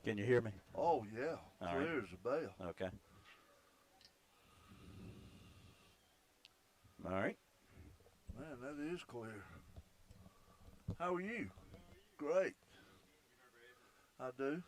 Can you hear me? Oh, yeah. All Clear as a bell. Okay. All right. Man, that is clear. How are you? Great. I do.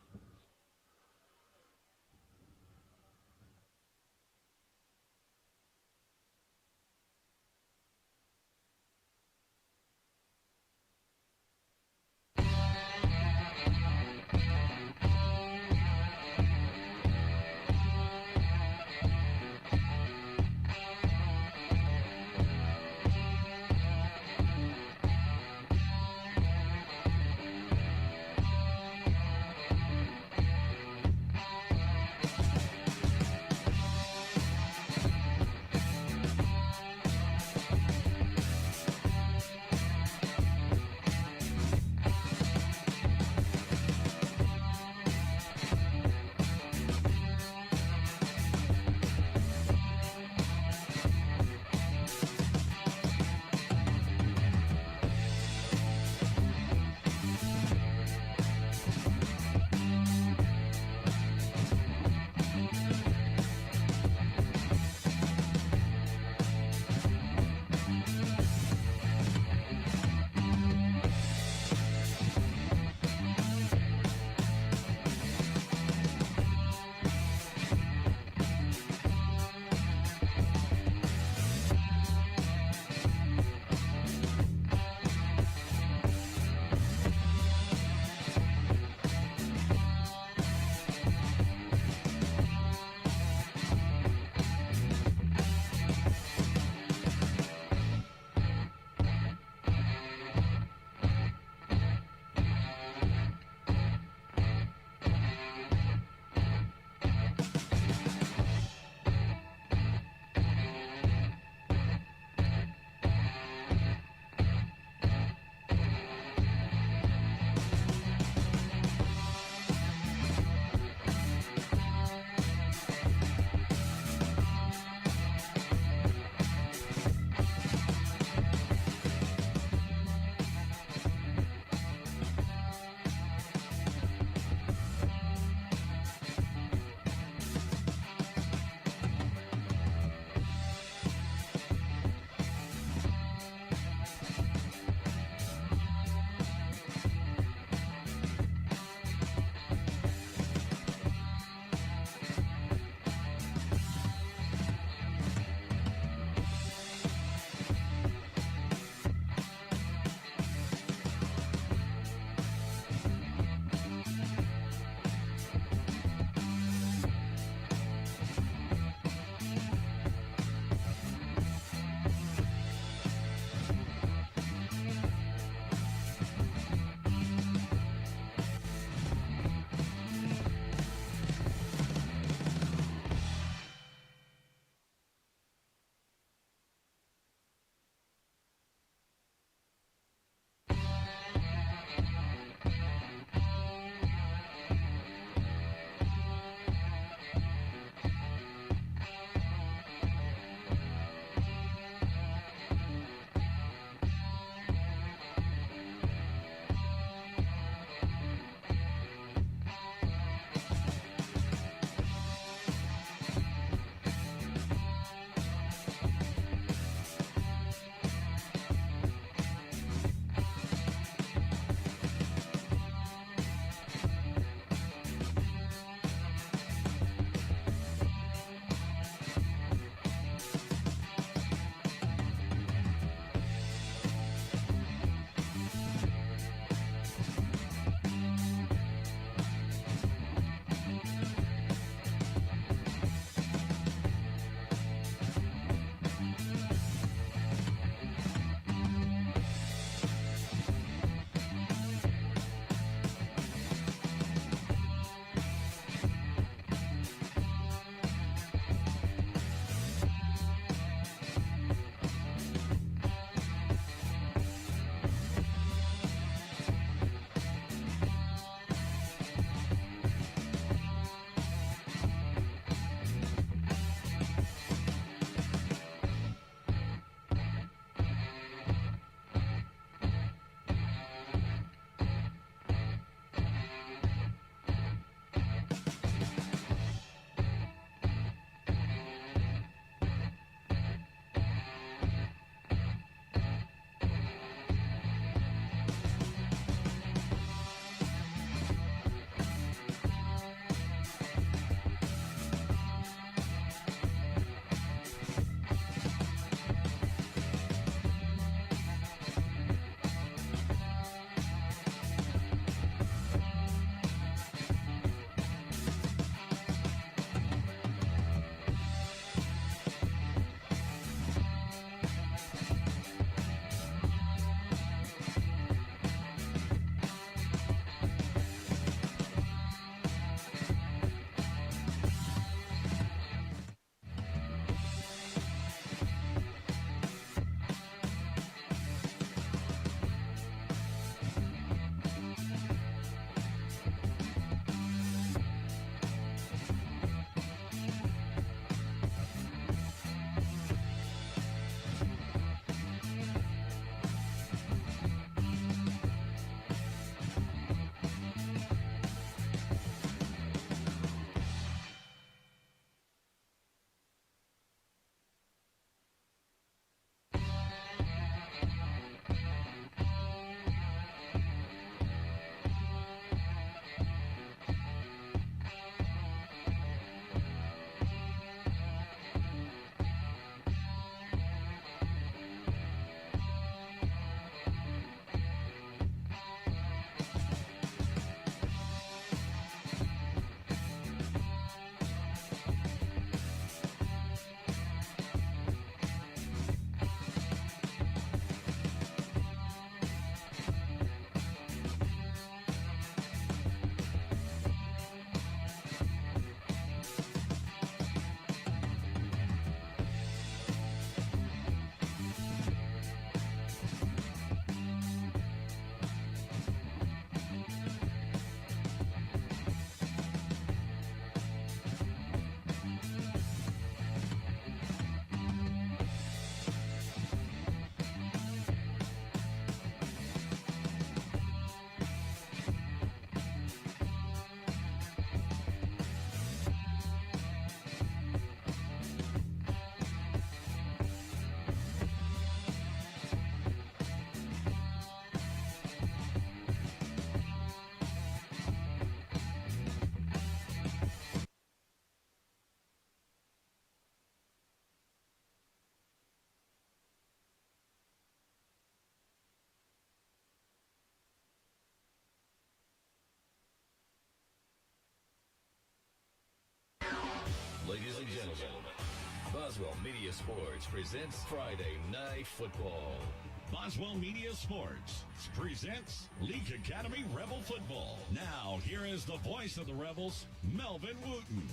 Boswell Media Sports presents Friday Night Football. Boswell Media Sports presents Leake Academy Rebel Football. Now, here is the voice of the Rebels, Melvin Wooten.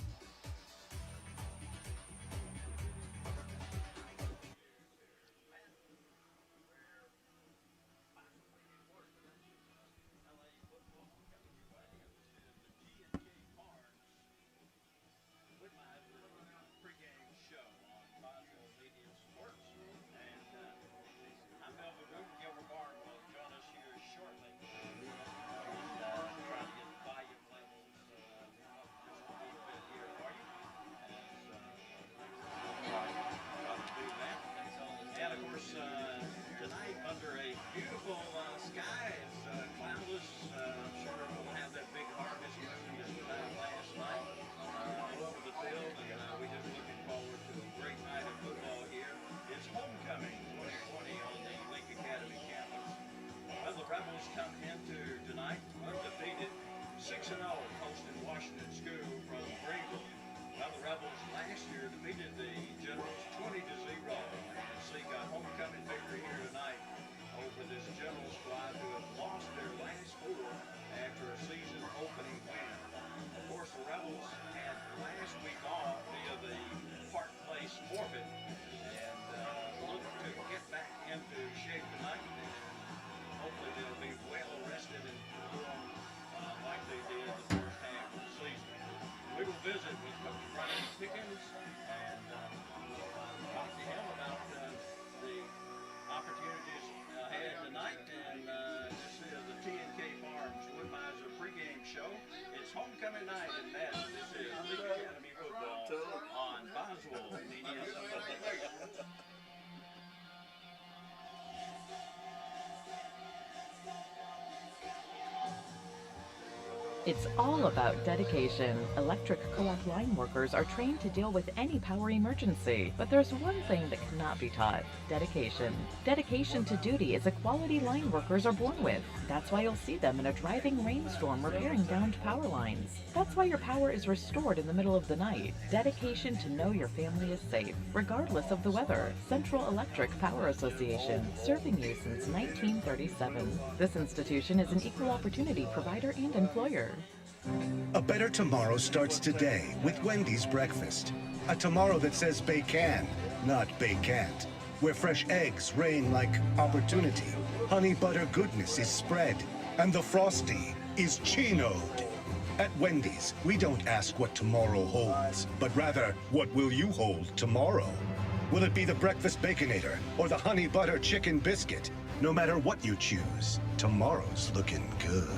Tonight under a beautiful sky, it's cloudless. I'm sure we'll have that big harvest moon that was out last night all over the field, and we're just looking forward to a great night of football here. It's homecoming 2020 on the Leake Academy campus. Well, the Rebels come into tonight undefeated, 6-0, hosting Washington School from Greenville. Well, the Rebels last year defeated the Generals 20-0 and seek a homecoming victory here tonight over this General squad who have lost their last four after a season opening win. Of course, the Rebels had last week off via the Park Place forfeit and look to get back into shape tonight, and hopefully they'll be well rested and perform like they did the first half of the season. We will visit with Coach Brian Pickens and talk to him about the opportunities ahead tonight. And this is the T&K Farms Woodmiser pregame show. It's homecoming night in Madison. This is Leake Academy football on Boswell Media Sports. It's all about dedication. Electric co-op line workers are trained to deal with any power emergency, but there's one thing that cannot be taught: dedication. Dedication to duty is a quality line workers are born with. That's why you'll see them in a driving rainstorm repairing downed power lines. That's why your power is restored in the middle of the night. Dedication to know your family is safe, regardless of the weather. Central Electric Power Association, serving you since 1937. This institution is an equal opportunity provider and employer. A better tomorrow starts today with Wendy's breakfast. A tomorrow that says bacon, not bacant. Where fresh eggs reign like opportunity. Honey butter goodness is spread. And the Frosty is chinoed. At Wendy's, we don't ask what tomorrow holds, but rather, what will you hold tomorrow? Will it be the breakfast baconator or the honey butter chicken biscuit? No matter what you choose, tomorrow's looking good.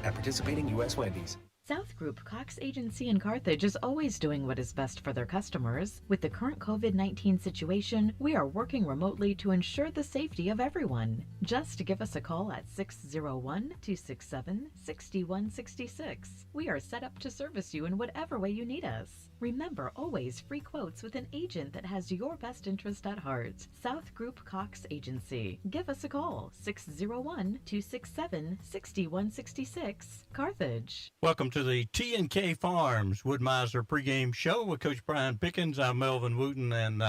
At participating U.S. Wendy's. South Group Cox Agency in Carthage is always doing what is best for their customers. With the current COVID-19 situation, we are working remotely to ensure the safety of everyone. Just give us a call at 601-267-6166. We are set up to service you in whatever way you need us. Remember, always free quotes with an agent that has your best interest at heart. South Group Cox Agency. Give us a call, 601-267-6166, Carthage. Welcome to the T&K Farms Woodmiser pregame show with Coach Brian Pickens. I'm Melvin Wooten, and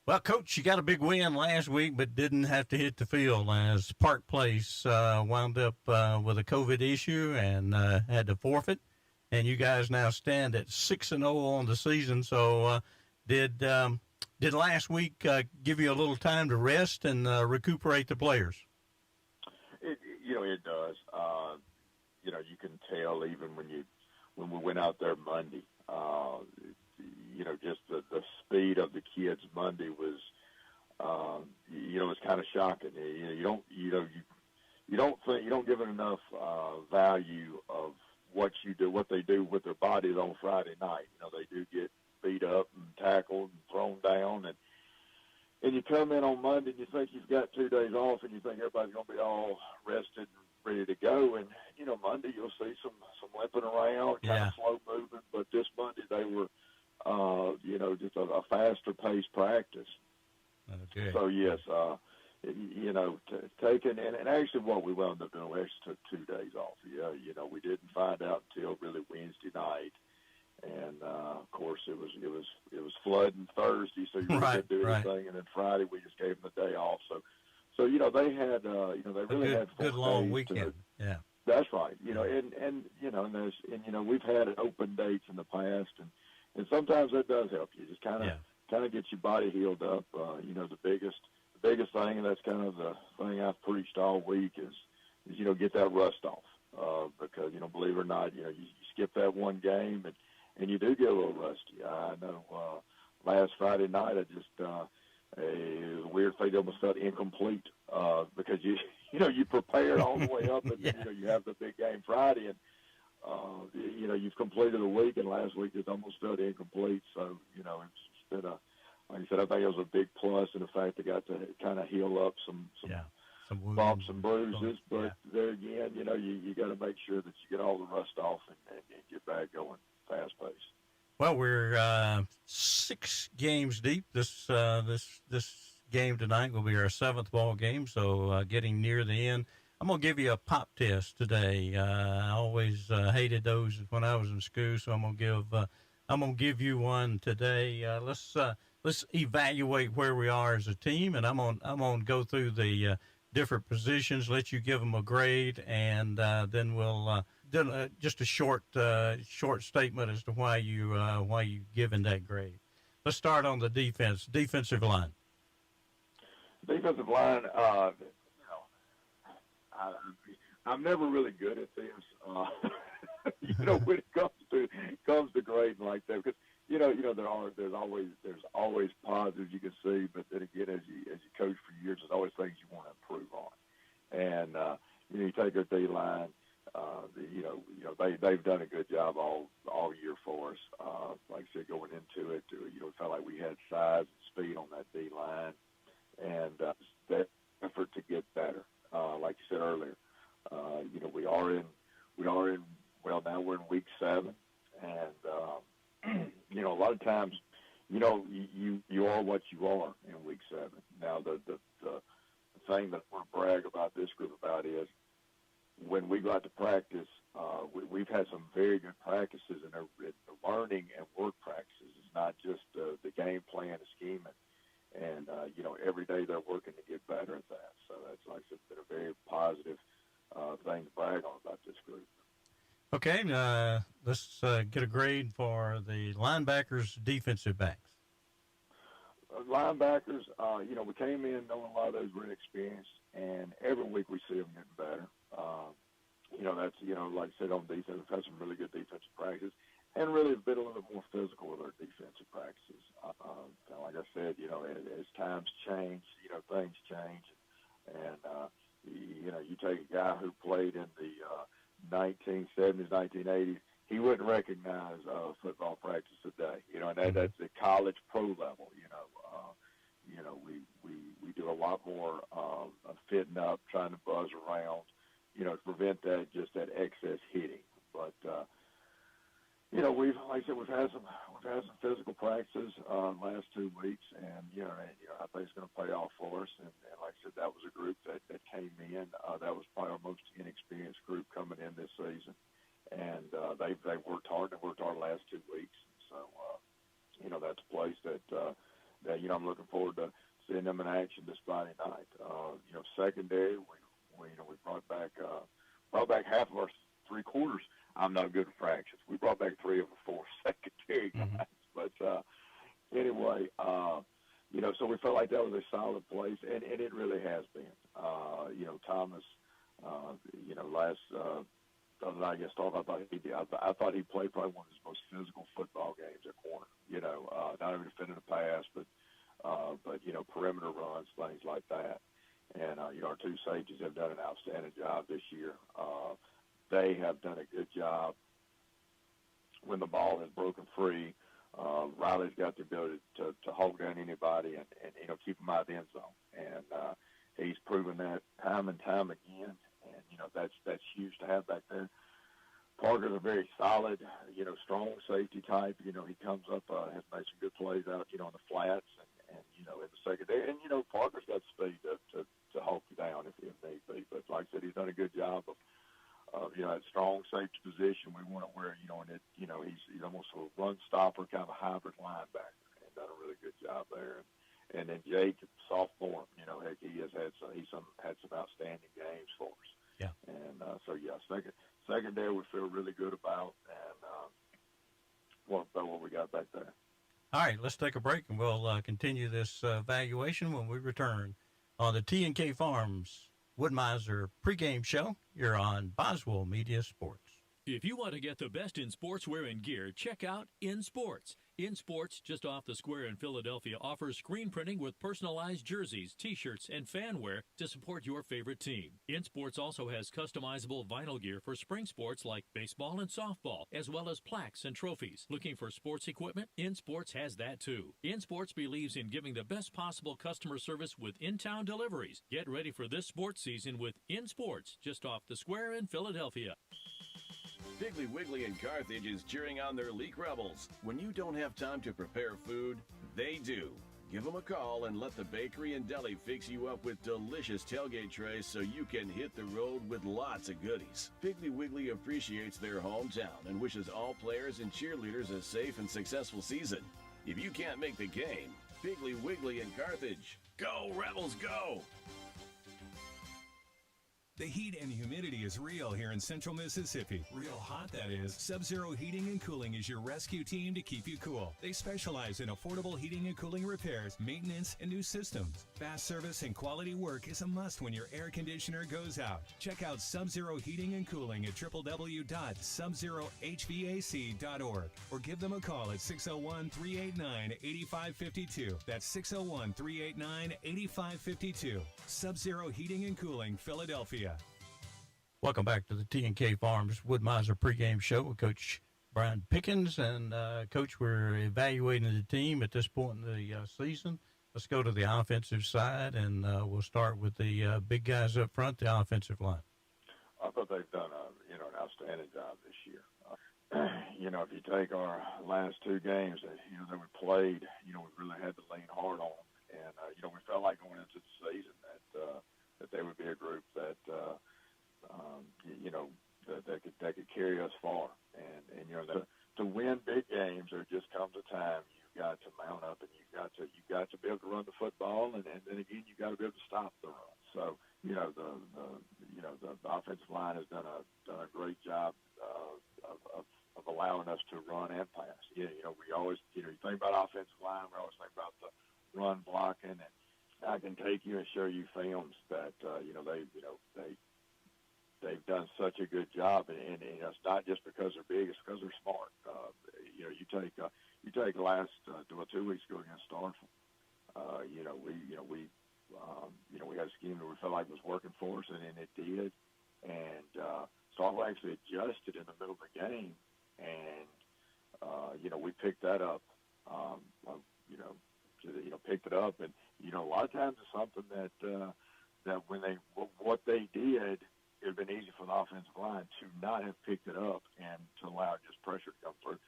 well, Coach, you got a big win last week, but didn't have to hit the field as Park Place wound up with a COVID issue and had to forfeit. And you guys now stand at 6-0 on the season. So did last week give you a little time to rest and recuperate the players? It does. You can tell even when we went out there Monday. Just the speed of the kids Monday was, it's kind of shocking. You don't give it enough value of what they do with their bodies on Friday night. They do get beat up and tackled and thrown down, and you come in on Monday and you think you've got 2 days off and you think everybody's going to be all rested and ready to go. And, Monday you'll see some limping around, kind of slow moving. But this Monday they were, just a faster paced practice. Okay. So, yes, taking, and actually what we wound up doing, we actually took 2 days off. We didn't find out until really Wednesday night. And of course, it was flooding Thursday, so you really Right, couldn't do right. anything. And then Friday, we just gave them the day off. So they had they really had 4 good long days weekend. Yeah. That's right. And we've had open dates in the past, and sometimes that does help you. Just kind of get your body healed up. The biggest thing, and that's kind of the thing I've preached all week is get that rust off. Because believe it or not, you skip that one game and you do get a little rusty. I know last Friday night I just a weird thing, almost felt incomplete because you prepared all the way up, and you have the big game Friday, and you've completed a week, and last week it almost felt incomplete. So it's been like I said, I think it was a big plus in the fact they got to kind of heal up some bumps and bruises. But there again, you got to make sure that you get all the rust off and get back going fast paced. Well, we're 6 games deep. This game tonight will be our 7th ball game, so getting near the end. I'm gonna give you a pop test today. I always hated those when I was in school, so I'm gonna give you one today. Let's evaluate where we are as a team, and I'm gonna go through the different positions, let you give them a grade, and then we'll. Just a short statement as to why you given that grade. Let's start on the defensive line. Defensive line, I'm never really good at this. When it comes to grading like that, because there's always positives you can see, but then again, as you coach for years, there's always things you want to improve on. And you take our D line. They've done a good job all year for us. Like I said, going into it, it felt like we had size and speed on that D line, and that effort to get better. Like you said earlier, we are in. Well, now we're in week 7, and a lot of times, you are what you are in week 7. Now the thing that I want to brag about this group about is, when we go out to practice, we've had some very good practices, and the learning and work practices. It's not just the game plan, the scheming, and every day they're working to get better at that. So that's, like I said, been a very positive thing to brag on about this group. Okay, let's get a grade for the linebackers, defensive backs. Linebackers, we came in knowing a lot of those were inexperienced, and every week we see them getting better. That's, like I said, on defense, we've had some really good defensive practices, and really have been a little bit more physical with our defensive practices. Like I said, as times change, things change. And, you take a guy who played in the 1970s, 1980s, he wouldn't recognize football practice today, and that's the college pro level, we do a lot more fitting up, trying to buzz around, to prevent that excess hitting. But we've had some physical practices last 2 weeks, and I think it's going to pay off for us. And like I said, that was a group that came in. That was probably our most inexperienced group coming in this season, and they worked hard. They worked hard the last 2 weeks. So that's a place that I'm looking forward to seeing them in action this Friday night. Secondary, we brought back half of our 3 quarters. I'm not good at fractions. We brought back 3 of the 4 secondary guys. But anyway, so we felt like that was a solid place, and it really has been. Thomas, last other night against Stark, I thought he played probably one of his most physical football games at corner. Not only defending the pass, but perimeter runs, things like that. And our 2 safeties have done an outstanding job this year. They have done a good job when the ball has broken free. Riley's got the ability to hold down anybody and keep them out of the end zone. And he's proven that time and time again. And that's huge to have back there. Parker's a very solid, strong safety type. He comes up, has made some good plays out, in the flats and in the secondary. And Parker's got speed to hold you down if need be. But like I said, he's done a good job that strong safety position. We want it where, he's almost a run stopper, kind of a hybrid linebacker, and done a really good job there. And then Jake, sophomore, heck, he's had some outstanding games for us. Yeah. And secondary we feel really good about, and what we got back there. All right, let's take a break, and we'll continue this evaluation when we return on the T&K Farms Wood-Mizer pregame show. You're on Boswell Media Sports. If you want to get the best in sportswear and gear, check out In Sports. In Sports, just off the square in Philadelphia, offers screen printing with personalized jerseys, T-shirts, and fanwear to support your favorite team. In Sports also has customizable vinyl gear for spring sports like baseball and softball, as well as plaques and trophies. Looking for sports equipment? In Sports has that too. In Sports believes in giving the best possible customer service with in-town deliveries. Get ready for this sports season with In Sports, just off the square in Philadelphia. Piggly Wiggly in Carthage is cheering on their Leake Rebels. When you don't have time to prepare food, they do. Give them a call and let the bakery and deli fix you up with delicious tailgate trays so you can hit the road with lots of goodies. Piggly Wiggly appreciates their hometown and wishes all players and cheerleaders a safe and successful season. If you can't make the game, Piggly Wiggly in Carthage. Go, Rebels, go! The heat and humidity is real here in central Mississippi. Real hot, that is. Sub-Zero Heating and Cooling is your rescue team to keep you cool. They specialize in affordable heating and cooling repairs, maintenance, and new systems. Fast service and quality work is a must when your air conditioner goes out. Check out Sub-Zero Heating and Cooling at www.subzerohvac.org or give them a call at 601-389-8552. That's 601-389-8552. Sub-Zero Heating and Cooling, Philadelphia. Welcome back to the T&K Farms Wood-Mizer pregame show with Coach Brian Pickens. And, Coach, we're evaluating the team at this point in the season. Let's go to the offensive side, and we'll start with the big guys up front, the offensive line. I thought they've done an outstanding job this year. If you take our last two games that we played, we really had to lean hard on them. And, we felt like going into the season that they would be a group that that could carry us far. And to win big games, there just comes a time you've got to mount up, and you've got to be able to run the football, and then again you've got to be able to stop the run. So the offensive line has done a great job of allowing us to run and pass. We always you think about offensive line, we always think about the run blocking, and I can take you and show you films that they've done such a good job, and it's not just because they're big; it's because they're smart. You take last 2 weeks ago against Starkville. We had a scheme that we felt like was working for us, and it did. And Starkville actually adjusted in the middle of the game, and we picked that up. Picked it up, and a lot of times it's something that when what they did, it would have been easy for the offensive line to not have picked it up and to allow just pressure to come through.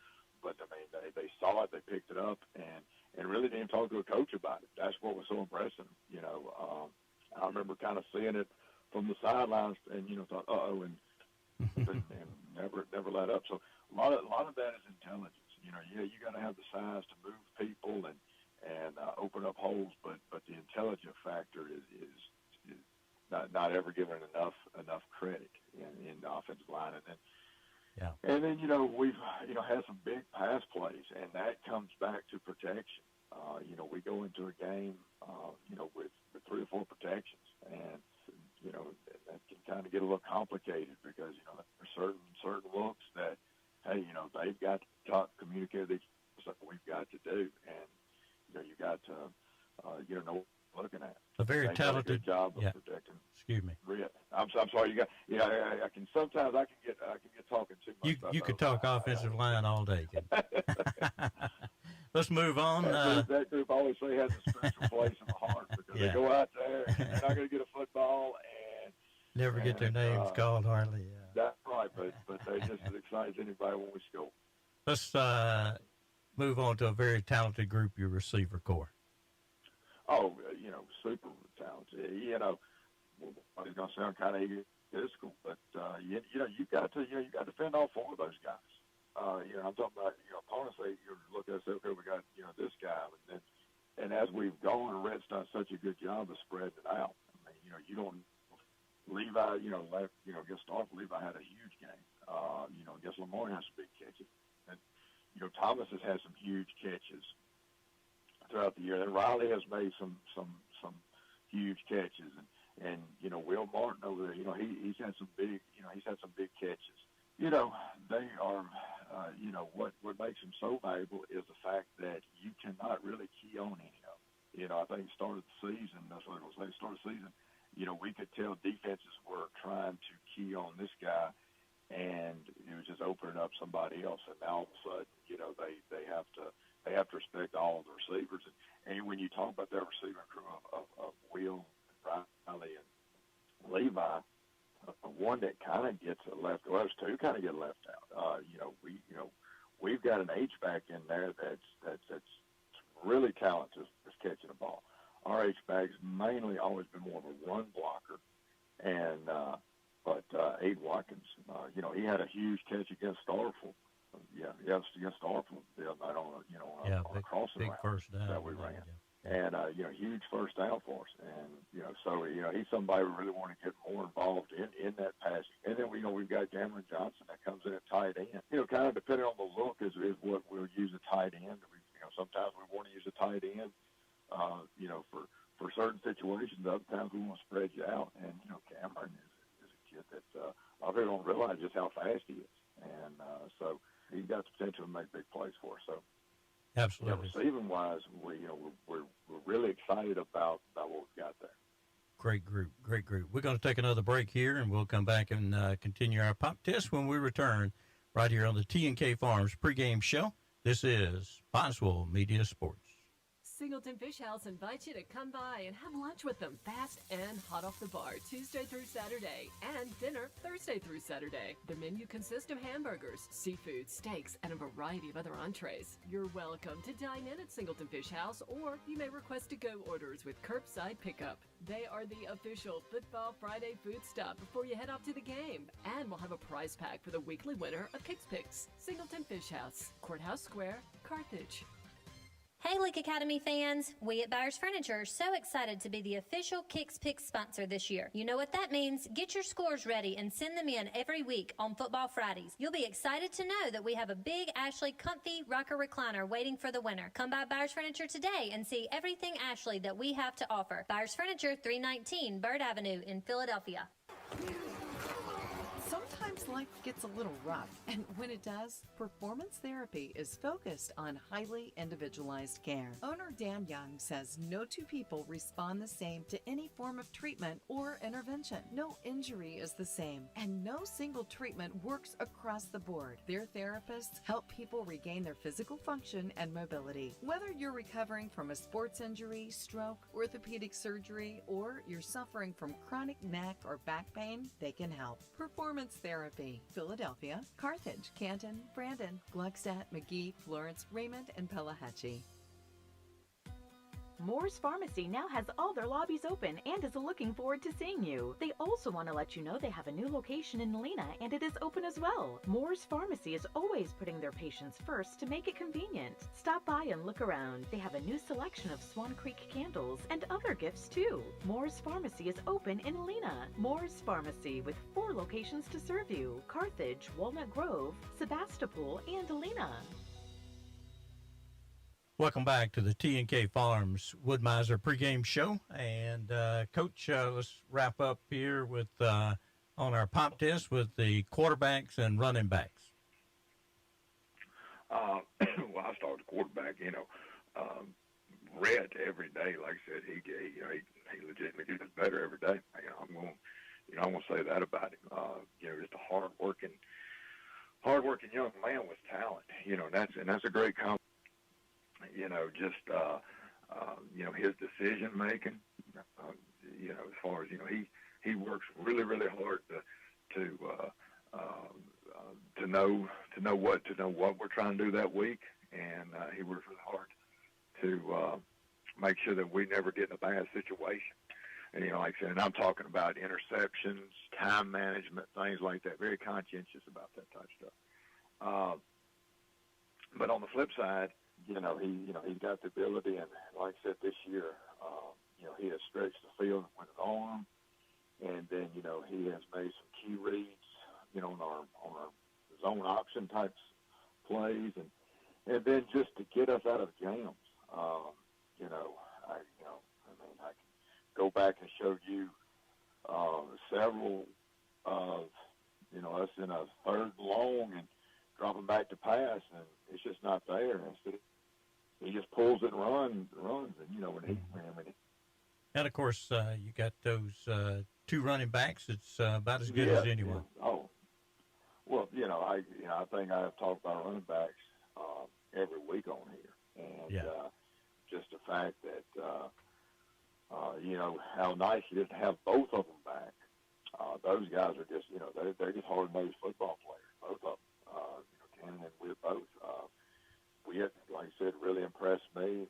But I mean, they saw it, they picked it up, and really didn't talk to a coach about it. That's what was so impressive. I remember kind of seeing it from the sidelines, and thought, and never let up. So a lot of that is intelligence. You got to have the size to move people and open up holes, but the intelligence factor is not ever given enough credit in the offensive line. And then we've had some big pass plays, and that comes back to protection. We go into a game with 3 or 4 protections, and that can kind of get a little complicated because there's certain looks that they've got to communicate with each other, what we've got to do, and you got to know what you're looking at. A very talented job of protecting. Excuse me. I'm sorry. I can sometimes I can get talking too much. You could talk offensive line all day. Let's move on. That group I always say has a special place in the heart because they go out there and they're not going to get a football and never get their names called hardly. That's right, but they're just as excited as anybody when we score. Let's move on to a very talented group, your receiver corps. Oh, super talented. It's going to sound kind of physical, but you know you got to defend all four of those guys. You know, I'm talking about opponents. They look at us, say, okay, we got this guy, and as we've gone, Rhett's done such a good job of spreading it out. I mean, you don't. Levi, left, against Starkville, Levi had a huge game. Against Lemoyne has some big catches. And, Thomas has had some huge catches throughout the year. And Riley has made some huge catches. And Will Martin over there, he's had some big, catches. They are, what makes him so valuable is the fact that you cannot really key on any of them. I think start of the season, that's what I was saying, start of the season, we could tell defenses were trying to key on this guy, and it was just opening up somebody else. And now all of a sudden, they have to respect all of the receivers. And when you talk about that receiving crew of Will, Riley, and Levi, one that kind of gets left, well, there's two kind of get left out. We've got an H-back in there that's really talented is catching the ball. Our H-back's mainly always been more of a run blocker, but Abe Watkins, he had a huge catch against Starkville. Against Starkville the other night on a crossing big route first down that we ran. Yeah. And, huge first down for us. And, so, he's somebody we really want to get more involved in that passing. And then, we've got Cameron Johnson that comes in at tight end. Kind of depending on the look is what we'll use a tight end. Sometimes we want to use a tight end, for certain situations. Other times we want to spread you out. And, Cameron is a kid that a lot of people don't realize just how fast he is. And so he's got the potential to make big plays for us. So, absolutely. Receiving-wise, we're really excited about what we've got there. Great group. We're going to take another break here, and we'll come back and continue our pop test when we return right here on the T&K Farms pregame show. This is Boswell Media Sports. Singleton Fish House invites you to come by and have lunch with them fast and hot off the bar Tuesday through Saturday and dinner Thursday through Saturday. Their menu consists of hamburgers, seafood, steaks, and a variety of other entrees. You're welcome to dine in at Singleton Fish House, or you may request to-go orders with curbside pickup. They are the official Football Friday food stop before you head off to the game, and we'll have a prize pack for the weekly winner of Kicks Picks. Singleton Fish House, Courthouse Square, Carthage. Hey, Leake Academy fans! We at Byers Furniture are so excited to be the official Kicks Picks sponsor this year. You know what that means. Get your scores ready and send them in every week on Football Fridays. You'll be excited to know that we have a big Ashley comfy rocker recliner waiting for the winner. Come by Byers Furniture today and see everything Ashley that we have to offer. Byers Furniture, 319 Bird Avenue in Philadelphia. Sometimes life gets a little rough, and when it does, Performance Therapy is focused on highly individualized care. Owner Dan Young says no two people respond the same to any form of treatment or intervention. No injury is the same, and no single treatment works across the board. Their therapists help people regain their physical function and mobility. Whether you're recovering from a sports injury, stroke, orthopedic surgery, or you're suffering from chronic neck or back pain, they can help. Performance Therapy, Philadelphia, Carthage, Canton, Brandon, Gluckstadt, McGee, Florence, Raymond, and Pelahatchie. Moore's Pharmacy now has all their lobbies open and is looking forward to seeing you. They also want to let you know they have a new location in Lena, and it is open as well. Moore's Pharmacy is always putting their patients first to make it convenient. Stop by and look around. They have a new selection of Swan Creek candles and other gifts too. Moore's Pharmacy is open in Lena. Moore's Pharmacy with 4 locations to serve you: Carthage, Walnut Grove, Sebastopol, and Lena. Welcome back to the T&K Farms Wood-Mizer pregame show. And, Coach, let's wrap up here with on our pop test with the quarterbacks and running backs. Well, I start the quarterback, Rhett every day. Like I said, he legitimately gets better every day. I'm going to say that about him. Just a hard-working young man with talent, and that's a great compliment. His decision making, as far as, he works really, really hard to know what we're trying to do that week. And, he works really hard to, make sure that we never get in a bad situation. And, like I said, and I'm talking about interceptions, time management, things like that. Very conscientious about that type of stuff. But on the flip side, he's got the ability, and like I said, this year, he has stretched the field with his arm, and then, he has made some key reads, on our zone option types plays, and then just to get us out of jams, I can go back and show you several of, us in a third and long and dropping back to pass, and it's just not there. He just pulls it and runs, and And of course, you got those two running backs. It's about as good as anyone. Yeah. Oh, well, I think I have talked about running backs every week on here, and just the fact that how nice it is to have both of them back. Those guys are just, they're just hard-nosed football players, both of them. Cannon and we're both. We had, like I said, really impressed me.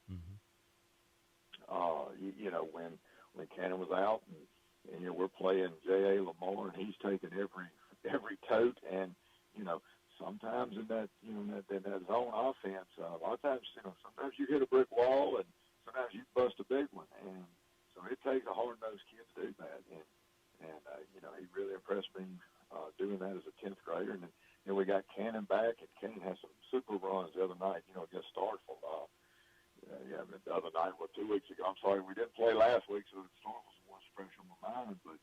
When Cannon was out, and we're playing J.A. Lamar, and he's taking every tote, and sometimes in that that zone offense, a lot of times sometimes you hit a brick wall, and sometimes you bust a big one, and so it takes a hard-nosed kid to do that, and he really impressed me doing that as a 10th grader, and then we got Cannon back, and Cannon had some super runs the other night, against Starkville. The other night, 2 weeks ago. I'm sorry, we didn't play last week, so Starkville's more fresh on my mind. But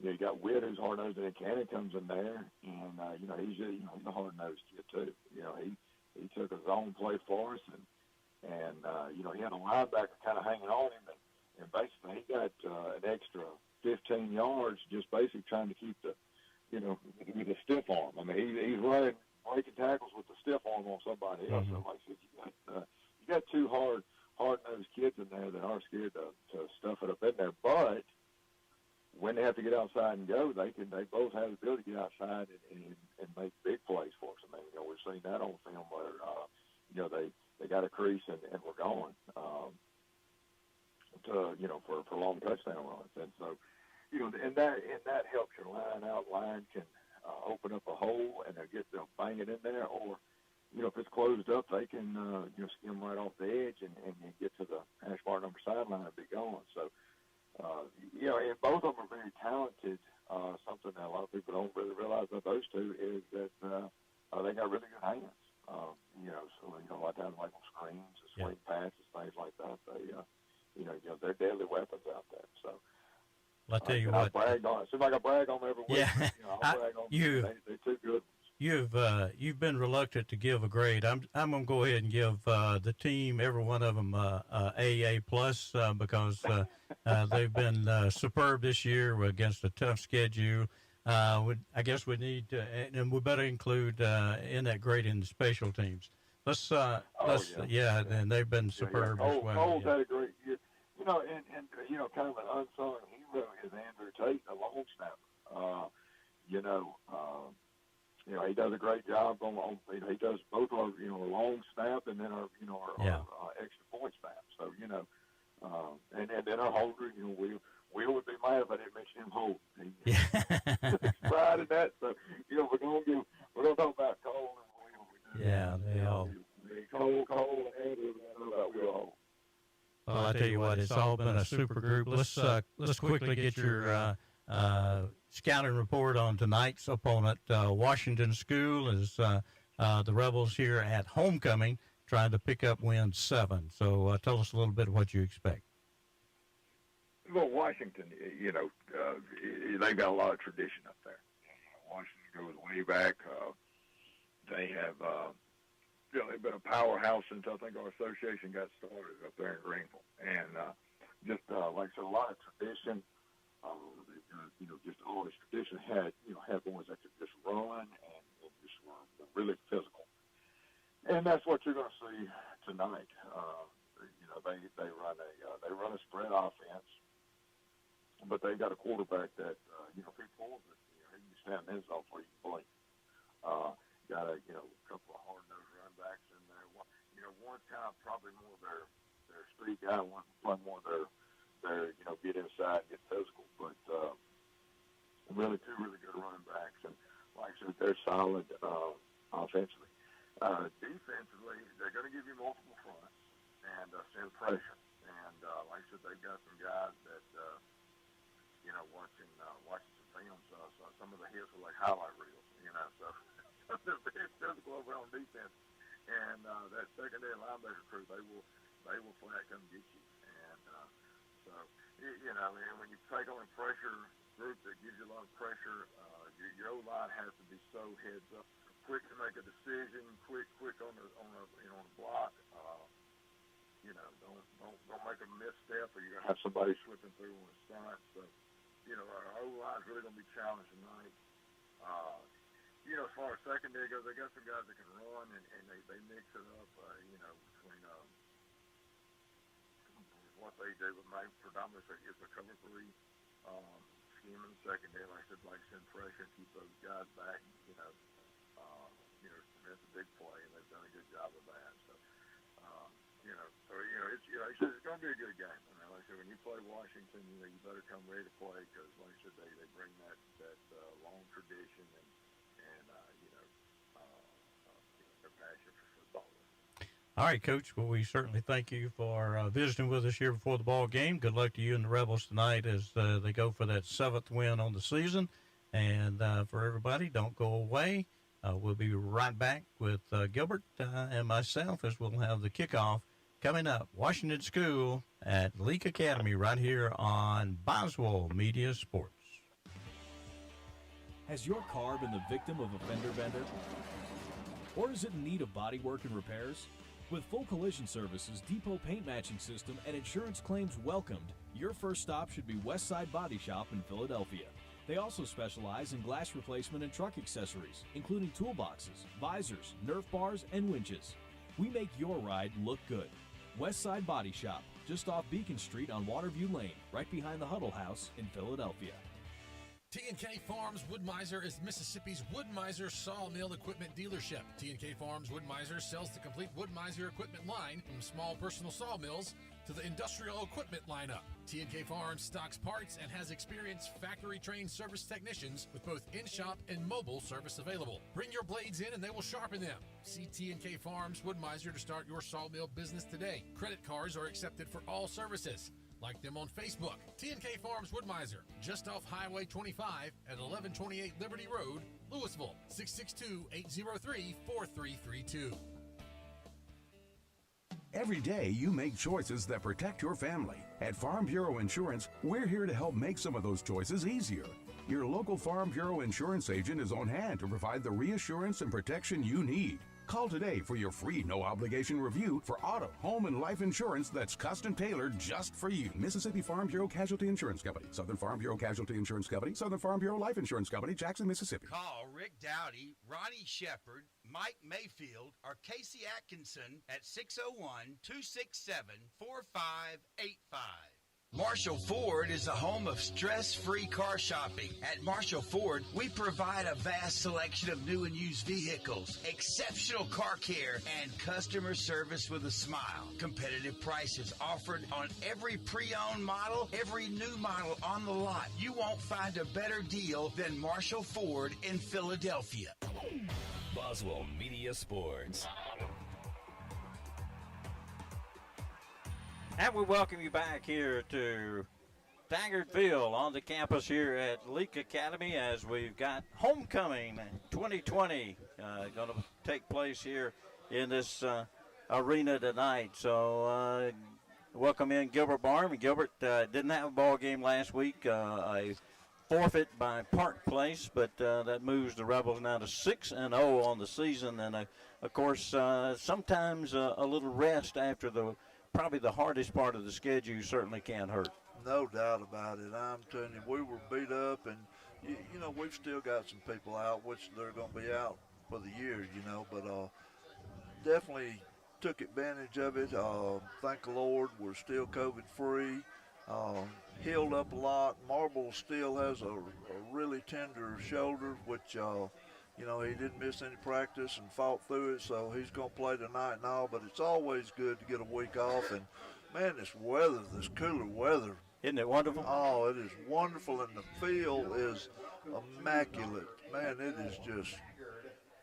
you got Witt, who's hard nosed, and then Cannon comes in there, and he's a hard nosed kid too. He took a zone play for us, and he had a linebacker kind of hanging on him, and basically he got an extra 15 yards just basically trying to keep the with a stiff arm. I mean, he's running, breaking tackles with the stiff arm on somebody else. So like I said, you got two hard-nosed kids in there that aren't scared to stuff it up in there. But when they have to get outside and go, they both have the ability to get outside and make big plays for us. I mean, we've seen that on film where they got a crease and we're going for long touchdown runs. And so and that helps your line out. Line can open up a hole and they'll bang it in there, or if it's closed up, they can skim right off the edge and get to the hash bar number sideline and be gone. So and both of them are very talented. Something that a lot of people don't really realize about those two is that they got really good hands. So a lot of times like on screens, swing passes, things like that. They're deadly weapons out there. So. I'll tell you what. It seems like I brag on them every week. Yeah. I'll brag on them. They're too good. You've been reluctant to give a grade. I'm gonna go ahead and give the team, every one of them, AA plus because they've been superb this year against a tough schedule. I guess we need to, and we better include in that grading the special teams. And they've been superb as well. Cole's had a great year. Kind of an unsung hero is Andrew Tate, a long snapper. He does a great job on he does both our long snap and then our extra point snap. So and then our holder, we would be mad if I didn't mention him holding. He's pride in that. So we're gonna talk about Cole and Will. Yeah, they all. Cole and Andrew about Will. Well, I tell you what, it's all been a super group. Let's quickly get your scouting report on tonight's opponent. Washington School is the Rebels here at homecoming, trying to pick up win 7. So tell us a little bit of what you expect. Well, Washington, they've got a lot of tradition up there. Washington goes way back. They have. They've been a powerhouse since I think our association got started up there in Greenville, and like I said, a lot of tradition. Just all this tradition had boys that could just run and just were really physical, and that's what you're going to see tonight. They run a spread offense, but they got a quarterback that if he pulls it, he can stand in his zone before you can blink. Got a couple of hard-nosed running backs in there. One's kind of probably more their their street guy, one more their get inside and get physical. But really two really good running backs, and like I said, they're solid offensively. Defensively, they're going to give you multiple fronts and send pressure. And like I said, they've got some guys that watching some films, some of the hits were like highlight reels, so they're very physical over on defense. And that secondary linebacker crew, they will flat come get you. And and when you take on a pressure group that gives you a lot of pressure, your O-line has to be so heads up, quick to make a decision, quick on a block. Don't make a misstep, or you're gonna have somebody slipping through on a stunt. So, our O-line is really gonna be challenged tonight. As far as secondary goes, they got some guys that can run, and they mix it up, between what they do with my predominantly is a cover three scheme in the secondary. Like I said, send pressure and keep those guys back. That's a big play, and they've done a good job of that. So, it's going to be a good game. Like I said, when you play Washington, you better come ready to play because, like I said, they bring that long tradition and their passion for football. All right, Coach. Well, we certainly thank you for visiting with us here before the ball game. Good luck to you and the Rebels tonight as they go for that 7th win on the season. And for everybody, don't go away. We'll be right back with Gilbert and myself as we'll have the kickoff coming up. Washington School at Leake Academy right here on Boswell Media Sports. Has your car been the victim of a fender bender? Or is it in need of bodywork and repairs? With full collision services, depot paint matching system, and insurance claims welcomed, your first stop should be Westside Body Shop in Philadelphia. They also specialize in glass replacement and truck accessories, including toolboxes, visors, Nerf bars, and winches. We make your ride look good. Westside Body Shop, just off Beacon Street on Waterview Lane, right behind the Huddle House in Philadelphia. T&K Farms Wood-Mizer is Mississippi's Wood-Mizer sawmill equipment dealership. T&K Farms Wood-Mizer sells the complete Wood-Mizer equipment line from small personal sawmills to the industrial equipment lineup. T&K Farms stocks parts and has experienced factory-trained service technicians with both in-shop and mobile service available. Bring your blades in and they will sharpen them. See T&K Farms Wood-Mizer to start your sawmill business today. Credit cards are accepted for all services. Like them on Facebook. T&K Farms Wood-Mizer, just off Highway 25 at 1128 Liberty Road, Louisville, 662-803-4332. Every day you make choices that protect your family. At Farm Bureau Insurance, we're here to help make some of those choices easier. Your local Farm Bureau Insurance agent is on hand to provide the reassurance and protection you need. Call today for your free no-obligation review for auto, home, and life insurance that's custom-tailored just for you. Mississippi Farm Bureau Casualty Insurance Company, Southern Farm Bureau Casualty Insurance Company, Southern Farm Bureau Life Insurance Company, Jackson, Mississippi. Call Rick Dowdy, Ronnie Shepard, Mike Mayfield, or Casey Atkinson at 601-267-4585. Marshall Ford is the home of stress-free car shopping. At Marshall Ford, we provide a vast selection of new and used vehicles, exceptional car care, and customer service with a smile. Competitive prices offered on every pre-owned model, every new model on the lot. You won't find a better deal than Marshall Ford in Philadelphia. Boswell Media Sports. And we welcome you back here to Daggertville on the campus here at Leake Academy as we've got Homecoming 2020 going to take place here in this arena tonight. So welcome in Gilbert Barham. Gilbert didn't have a ball game last week, a forfeit by Park Place, but that moves the Rebels now to 6-0 on the season. And, of course, sometimes a little rest after probably the hardest part of the schedule certainly can't hurt. No doubt about it. I'm telling you, we were beat up, and, we've still got some people out, which they're going to be out for the year, but definitely took advantage of it. Thank the Lord, we're still COVID-free, healed up a lot. Marble still has a really tender shoulder, which, he didn't miss any practice and fought through it, so he's going to play tonight and all, but it's always good to get a week off and man, this weather, this cooler weather. Isn't it wonderful? Oh, it is wonderful, and the field is immaculate. Man, it is just,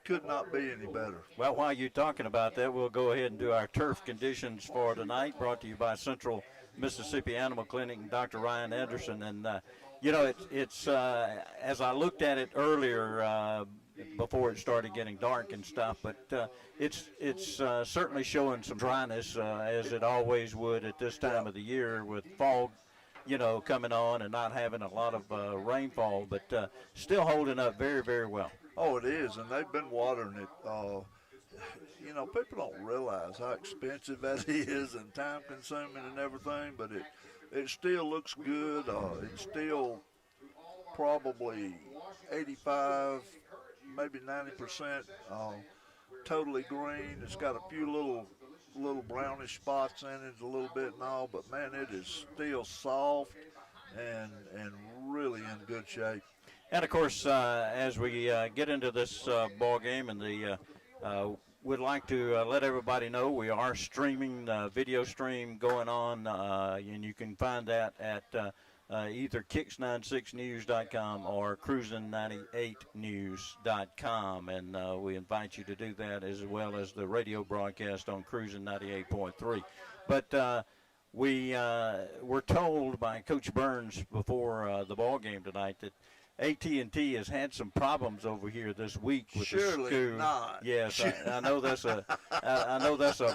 could not be any better. Well, while you're talking about that, we'll go ahead and do our turf conditions for tonight, brought to you by Central Mississippi Animal Clinic and Dr. Ryan Anderson. And, it's as I looked at it earlier before it started getting dark and stuff, but it's certainly showing some dryness, as it always would at this time of the year with fog, coming on and not having a lot of rainfall, but still holding up very, very well. Oh, it is, and they've been watering it. People don't realize how expensive that is and time-consuming and everything, but it still looks good. It's still probably 85, maybe 90% totally green. It's got a few little brownish spots in it a little bit and all, but man, it is still soft and really in good shape. And of course, as we get into this ball game, and we'd like to let everybody know we are streaming, video stream going on, and you can find that at either kicks96news.com or cruisin98news.com, and we invite you to do that, as well as the radio broadcast on Cruisin 98.3. But we were told by Coach Burns before the ball game tonight that AT&T has had some problems over here this week with the school. Surely not. Yes, I know that's a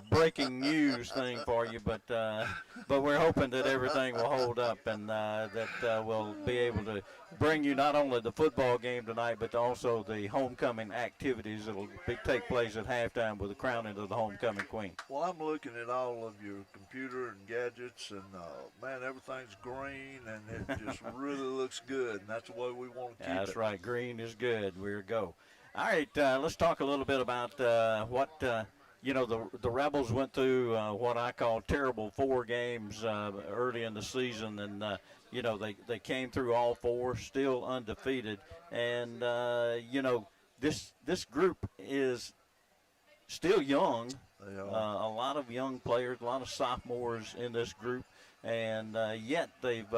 breaking news thing for you, but we're hoping that everything will hold up and that we'll be able to bring you not only the football game tonight, but also the homecoming activities that will take place at halftime with the crowning of the homecoming queen. Well, I'm looking at all of your computer and gadgets, and man, everything's green, and it just really looks good, and that's the way we want to keep it. That's right. Green is good. We'll go. All right, let's talk a little bit about what the Rebels went through, what I call terrible 4 games early in the season, and they came through all 4, still undefeated, and this group is still young. They are. A lot of young players, a lot of sophomores in this group, and yet they've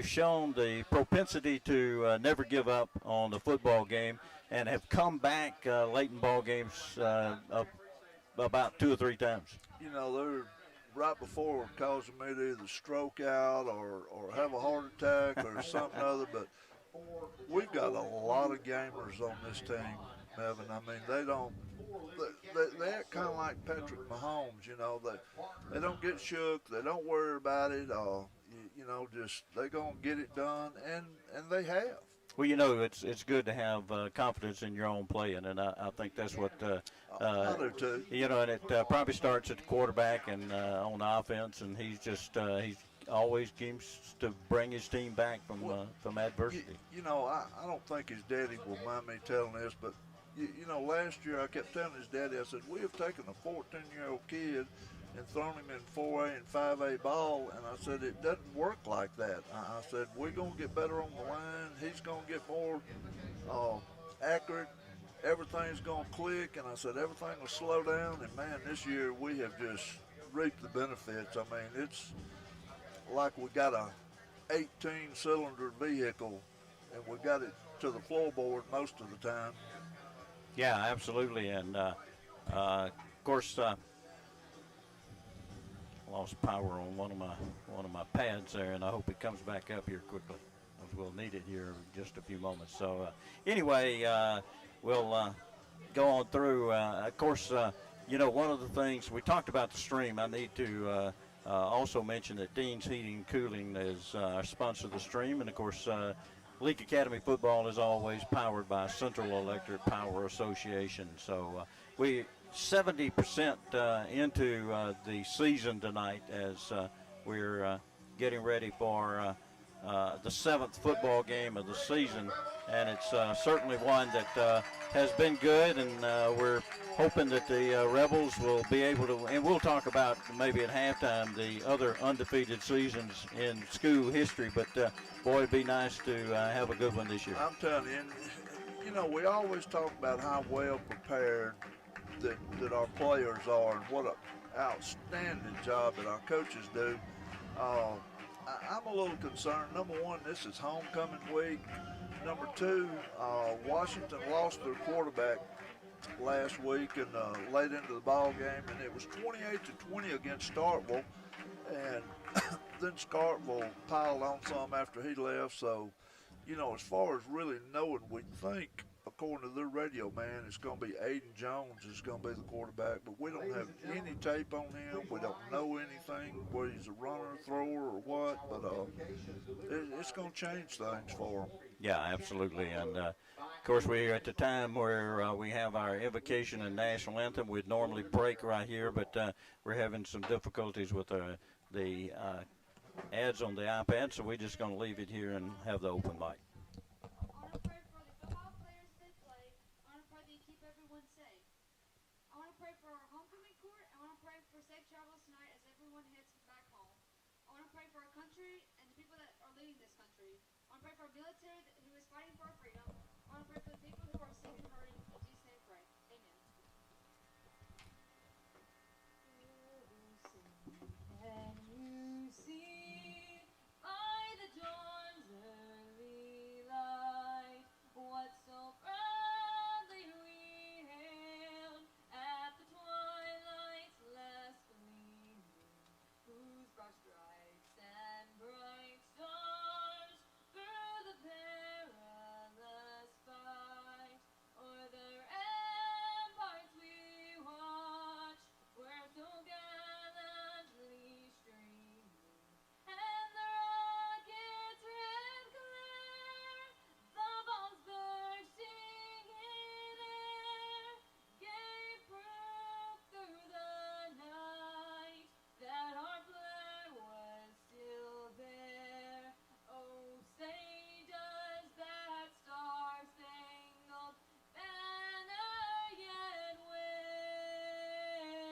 shown the propensity to never give up on the football game, and have come back late in ball games about 2 or 3 times. They're right before causing me to either stroke out or have a heart attack or something other, but we've got a lot of gamers on this team, Evan. I mean, they act kind of like Patrick Mahomes, they don't get shook, they don't worry about it, just they're going to get it done, and they have. Well, it's good to have confidence in your own playing, and I think that's what I do too. And it probably starts at the quarterback and on the offense, and he's always seems to bring his team back from adversity. I don't think his daddy will mind me telling this, but last year I kept telling his daddy, I said, we have taken a 14-year-old kid and thrown him in 4A and 5A ball, and I said, it doesn't work like that. I said, we're going to get better on the line. He's going to get more accurate. Everything's going to click, and I said, everything will slow down, and man, this year we have just reaped the benefits. I mean, it's like we got a 18-cylinder vehicle, and we got it to the floorboard most of the time. Yeah, absolutely, and of course, lost power on one of my pads there, and I hope it comes back up here quickly, as we'll need it here in just a few moments. So anyway, we'll go on through. Of course, one of the things we talked about the stream, I need to also mention that Dean's Heating and Cooling is our sponsor of the stream, and of course, Leake Academy football is always powered by Central Electric Power Association. So we 70% into the season tonight, as we're getting ready for the 7th football game of the season, and it's certainly one that has been good, and we're hoping that the Rebels will be able to, and we'll talk about maybe at halftime the other undefeated seasons in school history, but boy, it'd be nice to have a good one this year. I'm telling you, we always talk about how well prepared that our players are, and what outstanding job that our coaches do. I'm a little concerned. Number one, this is homecoming week. Number two, Washington lost their quarterback last week and late into the ball game, and it was 28-20 against Starkville, and then Starkville piled on some after he left. So, as far as really knowing, we think, according to their radio man, it's going to be Aiden Jones is going to be the quarterback, but we don't have any tape on him. We don't know anything, whether he's a runner, thrower, or what, but it's going to change things for him. Yeah, absolutely. And, of course, we're at the time where we have our invocation and national anthem. We'd normally break right here, but we're having some difficulties with the ads on the iPad, so we're just going to leave it here and have the open mic. Country and the people that are leading this country. I want to pray for our military who is fighting for our freedom. I want to pray for the people who are sick and hurting. In Jesus' name, pray. Amen. Can you see by the dawn's early light what so proudly we hailed at the twilight's last gleaming, whose broad stripes and bright stars through the perilous fight o'er the ramparts we watch, where so gallantly streaming, and the rocket's red glare, the bombs bursting in air, gave proof through the night that our flag was still there. Oh, say does that star-spangled banner yet wave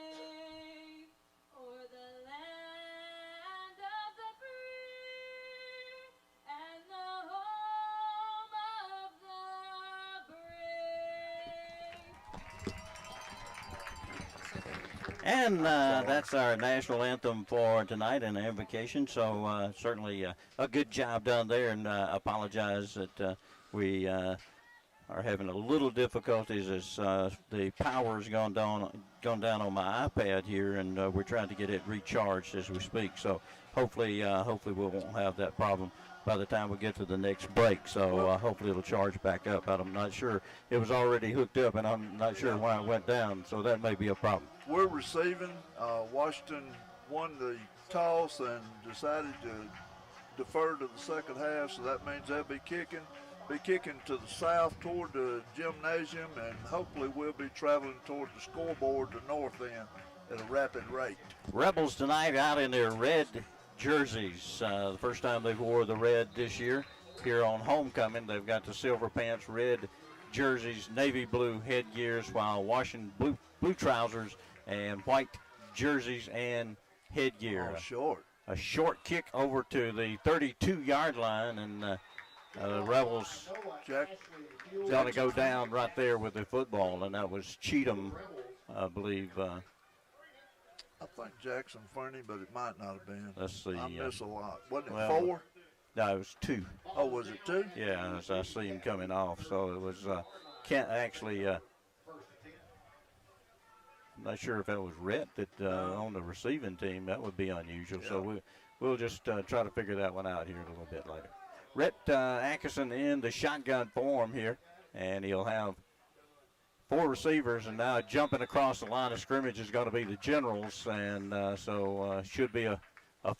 o'er the land of the free and the home of the brave? And that's our national anthem for tonight and the invocation. So certainly a good job done there, and apologize that we are having a little difficulties as the power's gone down on my iPad here, and we're trying to get it recharged as we speak. So hopefully we won't have that problem by the time we get to the next break. So hopefully it'll charge back up. But I'm not sure. It was already hooked up, and I'm not sure why it went down. So that may be a problem. We're receiving. Washington won the toss and decided to defer to the second half, so that means they'll be kicking to the south toward the gymnasium, and hopefully we'll be traveling toward the scoreboard, the north end, at a rapid rate. Rebels tonight out in their red jerseys. The first time they wore the red this year. Here on homecoming, they've got the silver pants, red jerseys, navy blue headgears, while Washington blue trousers and white jerseys and headgear. A short kick over to the 32-yard line, and the Rebels going to go down right there with the football, and that was Cheatham, I believe. I think Jackson Fernie, but it might not have been. Let's see. I miss a lot. Wasn't it Well, 4? No, it was 2. Oh, was it 2? Yeah, as I see him coming off. So it was, can't actually, I'm not sure if that was Rhett that on the receiving team. That would be unusual. Yeah. So we'll just try to figure that one out here a little bit later. Rhett Atkinson in the shotgun form here, and he'll have 4 receivers, and now jumping across the line of scrimmage is going to be the Generals, and so should be a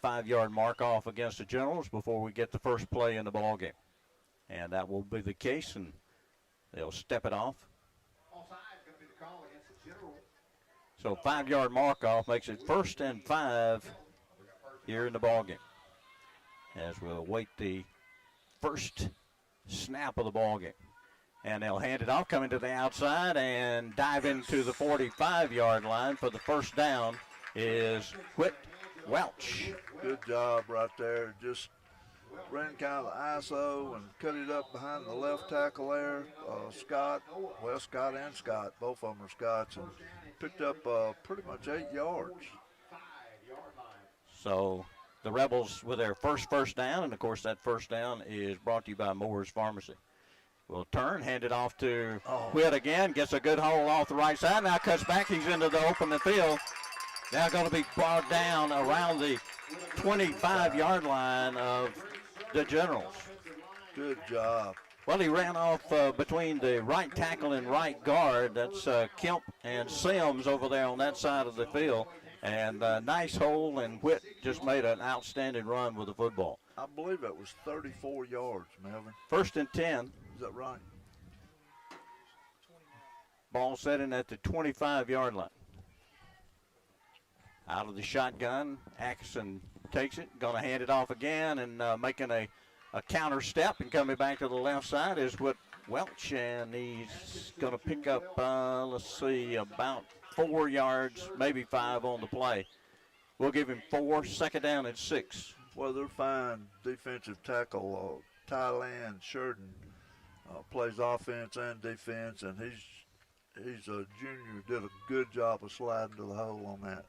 5-yard mark off against the Generals before we get the first play in the ball game. And that will be the case, and they'll step it off. So 5-yard mark off makes it 1st and 5 here in the ball game, as we'll await the first snap of the ball game. And they'll hand it off, coming to the outside, and dive into the 45-yard line for the first down is Whit Welch. Good job right there. Just ran kind of the ISO and cut it up behind the left tackle there. Scott, both of them are Scots, and picked up pretty much 8 yards. So the Rebels with their first down, and of course that first down is brought to you by Moore's Pharmacy. Will turn, hand it off to Whitt again, gets a good hold off the right side, now cuts back, he's into the open field. Now going to be brought down around the 25-yard line of the Generals. Good job. Well, he ran off between the right tackle and right guard. That's Kemp and Sims over there on that side of the field. And nice hole, and Whitt just made an outstanding run with the football. I believe it was 34 yards, Melvin. 1st and 10. Is that right? Ball setting at the 25-yard line. Out of the shotgun, Atkinson takes it, going to hand it off again, and making a counter step and coming back to the left side is Whit Welch, and he's going to pick up, let's see, about 4 yards, maybe 5 on the play. We'll give him 4, 2nd down and 6. Well, they're fine defensive tackle. Tylan Sheridan plays offense and defense, and he's a junior, did a good job of sliding to the hole on that.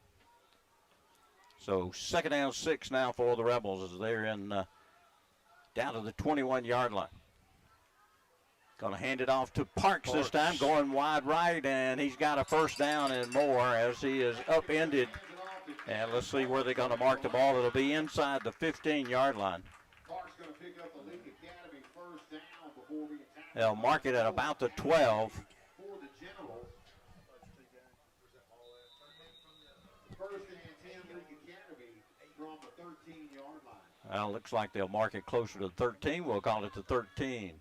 So 2nd down 6 now for the Rebels as they're in down to the 21-yard line. Going to hand it off to Parks this time, going wide right, and he's got a 1st down and more as he is upended. And let's see where they're going to mark the ball. It'll be inside the 15-yard line. They'll mark it at about the 12. Well, looks like they'll mark it closer to 13. We'll call it the 13.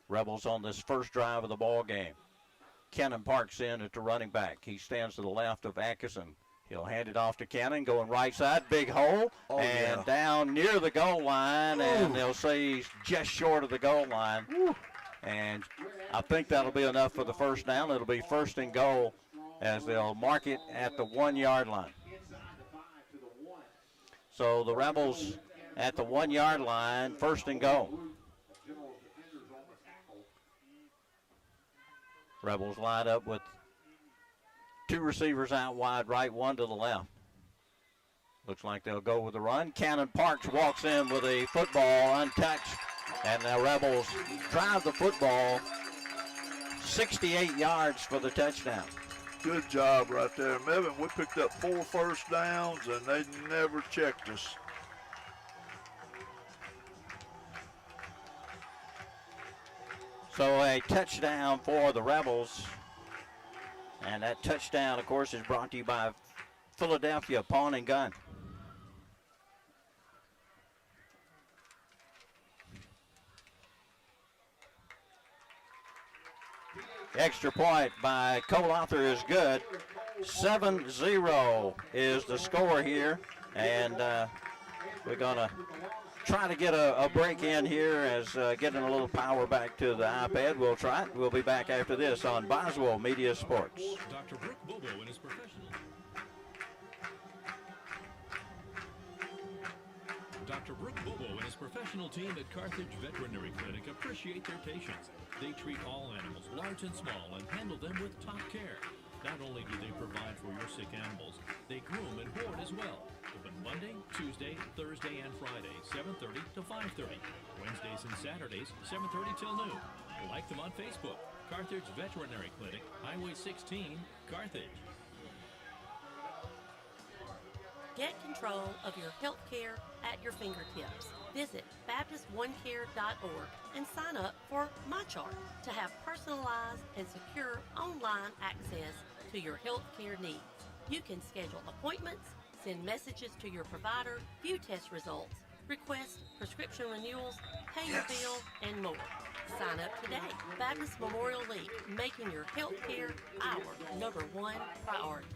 Rebels on this first drive of the ball game. Cannon Parks in at the running back. He stands to the left of Atkinson. He'll hand it off to Cannon, going right side, big hole, down near the goal line, and they'll say he's just short of the goal line. And I think that'll be enough for the 1st down. It'll be 1st and goal as they'll mark it at the 1-yard line. So the Rebels at the 1-yard line, 1st and goal. Rebels line up with 2 receivers out wide right, 1 to the left. Looks like they'll go with the run. Cannon Parks walks in with a football untouched, and the Rebels drive the football 68 yards for the touchdown. Good job right there, Melvin. We picked up 4 1st downs, and they never checked us. So a touchdown for the Rebels. And that touchdown, of course, is brought to you by Philadelphia Pawn and Gun. Extra point by Cole Arthur is good. 7-0 is the score here. And we're going to try to get a break in here as getting a little power back to the iPad. We'll try it. We'll be back after this on Boswell Media Sports. Dr. Brooke Bobo and his professional. Dr. Brooke Bobo and his professional team at Carthage Veterinary Clinic appreciate their patients. They treat all animals, large and small, and handle them with top care. Not only do they provide for your sick animals, they groom and board as well. Open Monday, Tuesday, Thursday, and Friday, 7:30 to 5:30. Wednesdays and Saturdays, 7:30 till noon. Like them on Facebook. Carthage Veterinary Clinic, Highway 16, Carthage. Get control of your health care at your fingertips. Visit BaptistOneCare.org and sign up for MyChart to have personalized and secure online access to your health care needs. You can schedule appointments, send messages to your provider, view test results, request prescription renewals, pay your bill, and more. Sign up today. Baptist Memorial League, making your health care our #1 priority.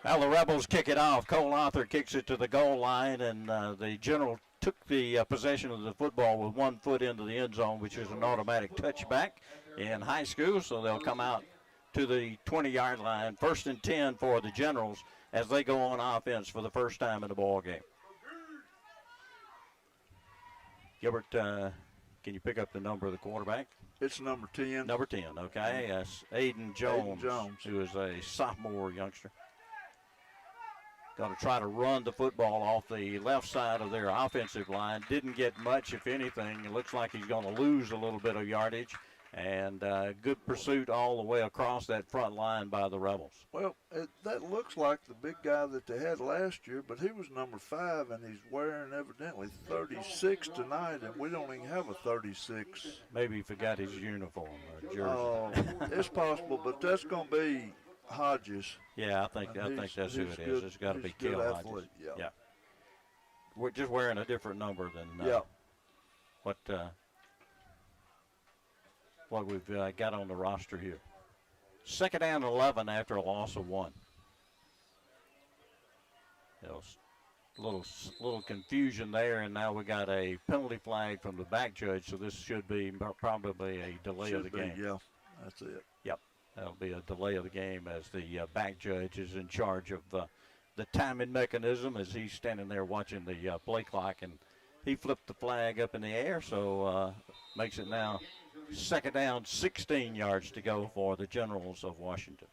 Well, the Rebels kick it off. Cole Arthur kicks it to the goal line, and the General took the possession of the football with 1 foot into the end zone, which is an automatic touchback in high school, so they'll come out to the 20-yard line. 1st and 10 for the Generals as they go on offense for the first time in the ball game. Gilbert Can you pick up the number of the quarterback? It's number 10. Number 10, okay. That's Aiden Jones, who is a sophomore youngster. Going to try to run the football off the left side of their offensive line. Didn't get much, if anything. It looks like he's going to lose a little bit of yardage. And good pursuit all the way across that front line by the Rebels. Well, that looks like the big guy that they had last year, but he was number 5, and he's wearing evidently 36 tonight, and we don't even have a 36. Maybe he forgot his uniform or jersey. Oh, it's possible, but that's going to be Hodges. Yeah, I think that's who it is. It's got to be Kill Hodges. Yeah. We're just wearing a different number than what we've got on the roster here. 2nd down 11 after a loss of 1. Little confusion there, and now we got a penalty flag from the back judge, so this should be probably a delay of the game. Yeah, that's it. Yep, that'll be a delay of the game as the back judge is in charge of the timing mechanism as he's standing there watching the play clock, and he flipped the flag up in the air, so makes it now 2nd down, 16 yards to go for the Generals of Washington.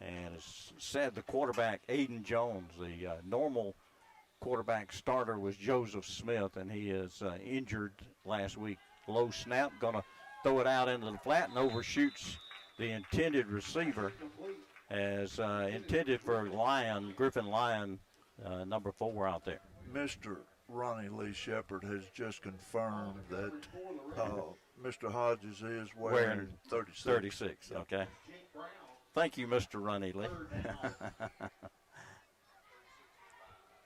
And as said, the quarterback, Aiden Jones, the normal quarterback starter was Joseph Smith, and he is injured last week. Low snap, going to throw it out into the flat and overshoots the intended receiver as intended for Griffin Lyon, number 4 out there. Mr. Ronnie Lee Shepard has just confirmed that Mr. Hodges is wearing 36. 36, okay. Thank you, Mr. Ronnie Lee.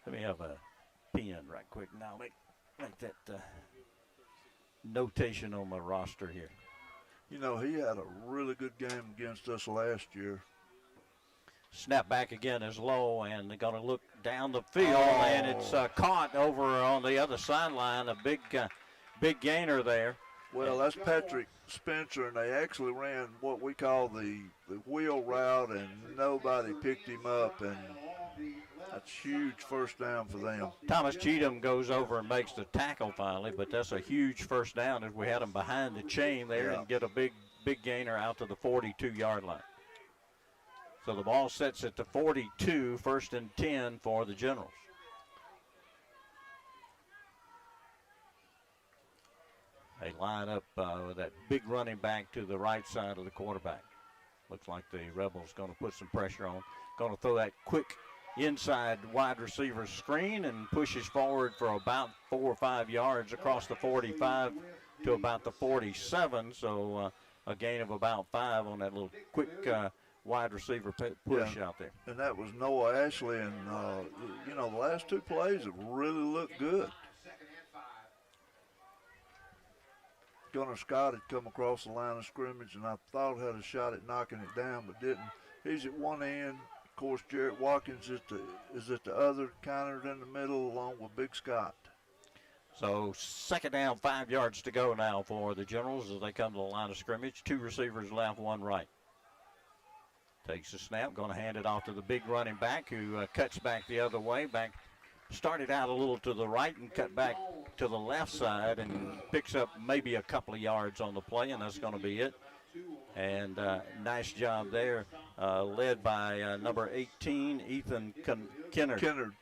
Let me have a pen right quick now. Make that notation on my roster here. You know, he had a really good game against us last year. Snap back again is low, and they're going to look down the field, and it's caught over on the other sideline. A big gainer there. Well, that's Patrick Spencer, and they actually ran what we call the wheel route, and nobody picked him up, and that's huge first down for them. Thomas Cheatham goes over and makes the tackle finally, but that's a huge first down as we had him behind the chain there and get a big gainer out to the 42-yard line. So the ball sets at the 42, 1st and 10 for the Generals. They line up with that big running back to the right side of the quarterback. Looks like the Rebels going to put some pressure on. Going to throw that quick inside wide receiver screen and pushes forward for about 4 or 5 yards across the 45 to about the 47. So a gain of about 5 on that little quick wide receiver push out there. And that was Noah Ashley, and you know, the last 2 plays have really looked good. Gunnar Scott had come across the line of scrimmage, and I thought had a shot at knocking it down, but didn't. He's at one end. Of course, Jarrett Watkins is at the other, kind of in the middle, along with Big Scott. So 2nd down, 5 yards to go now for the Generals as they come to the line of scrimmage. 2 receivers left, 1 right. Takes the snap, going to hand it off to the big running back who cuts back the other way. Started out a little to the right and cut back to the left side and picks up maybe a couple of yards on the play, and that's going to be it. And nice job there, led by number 18, Ethan Kennard.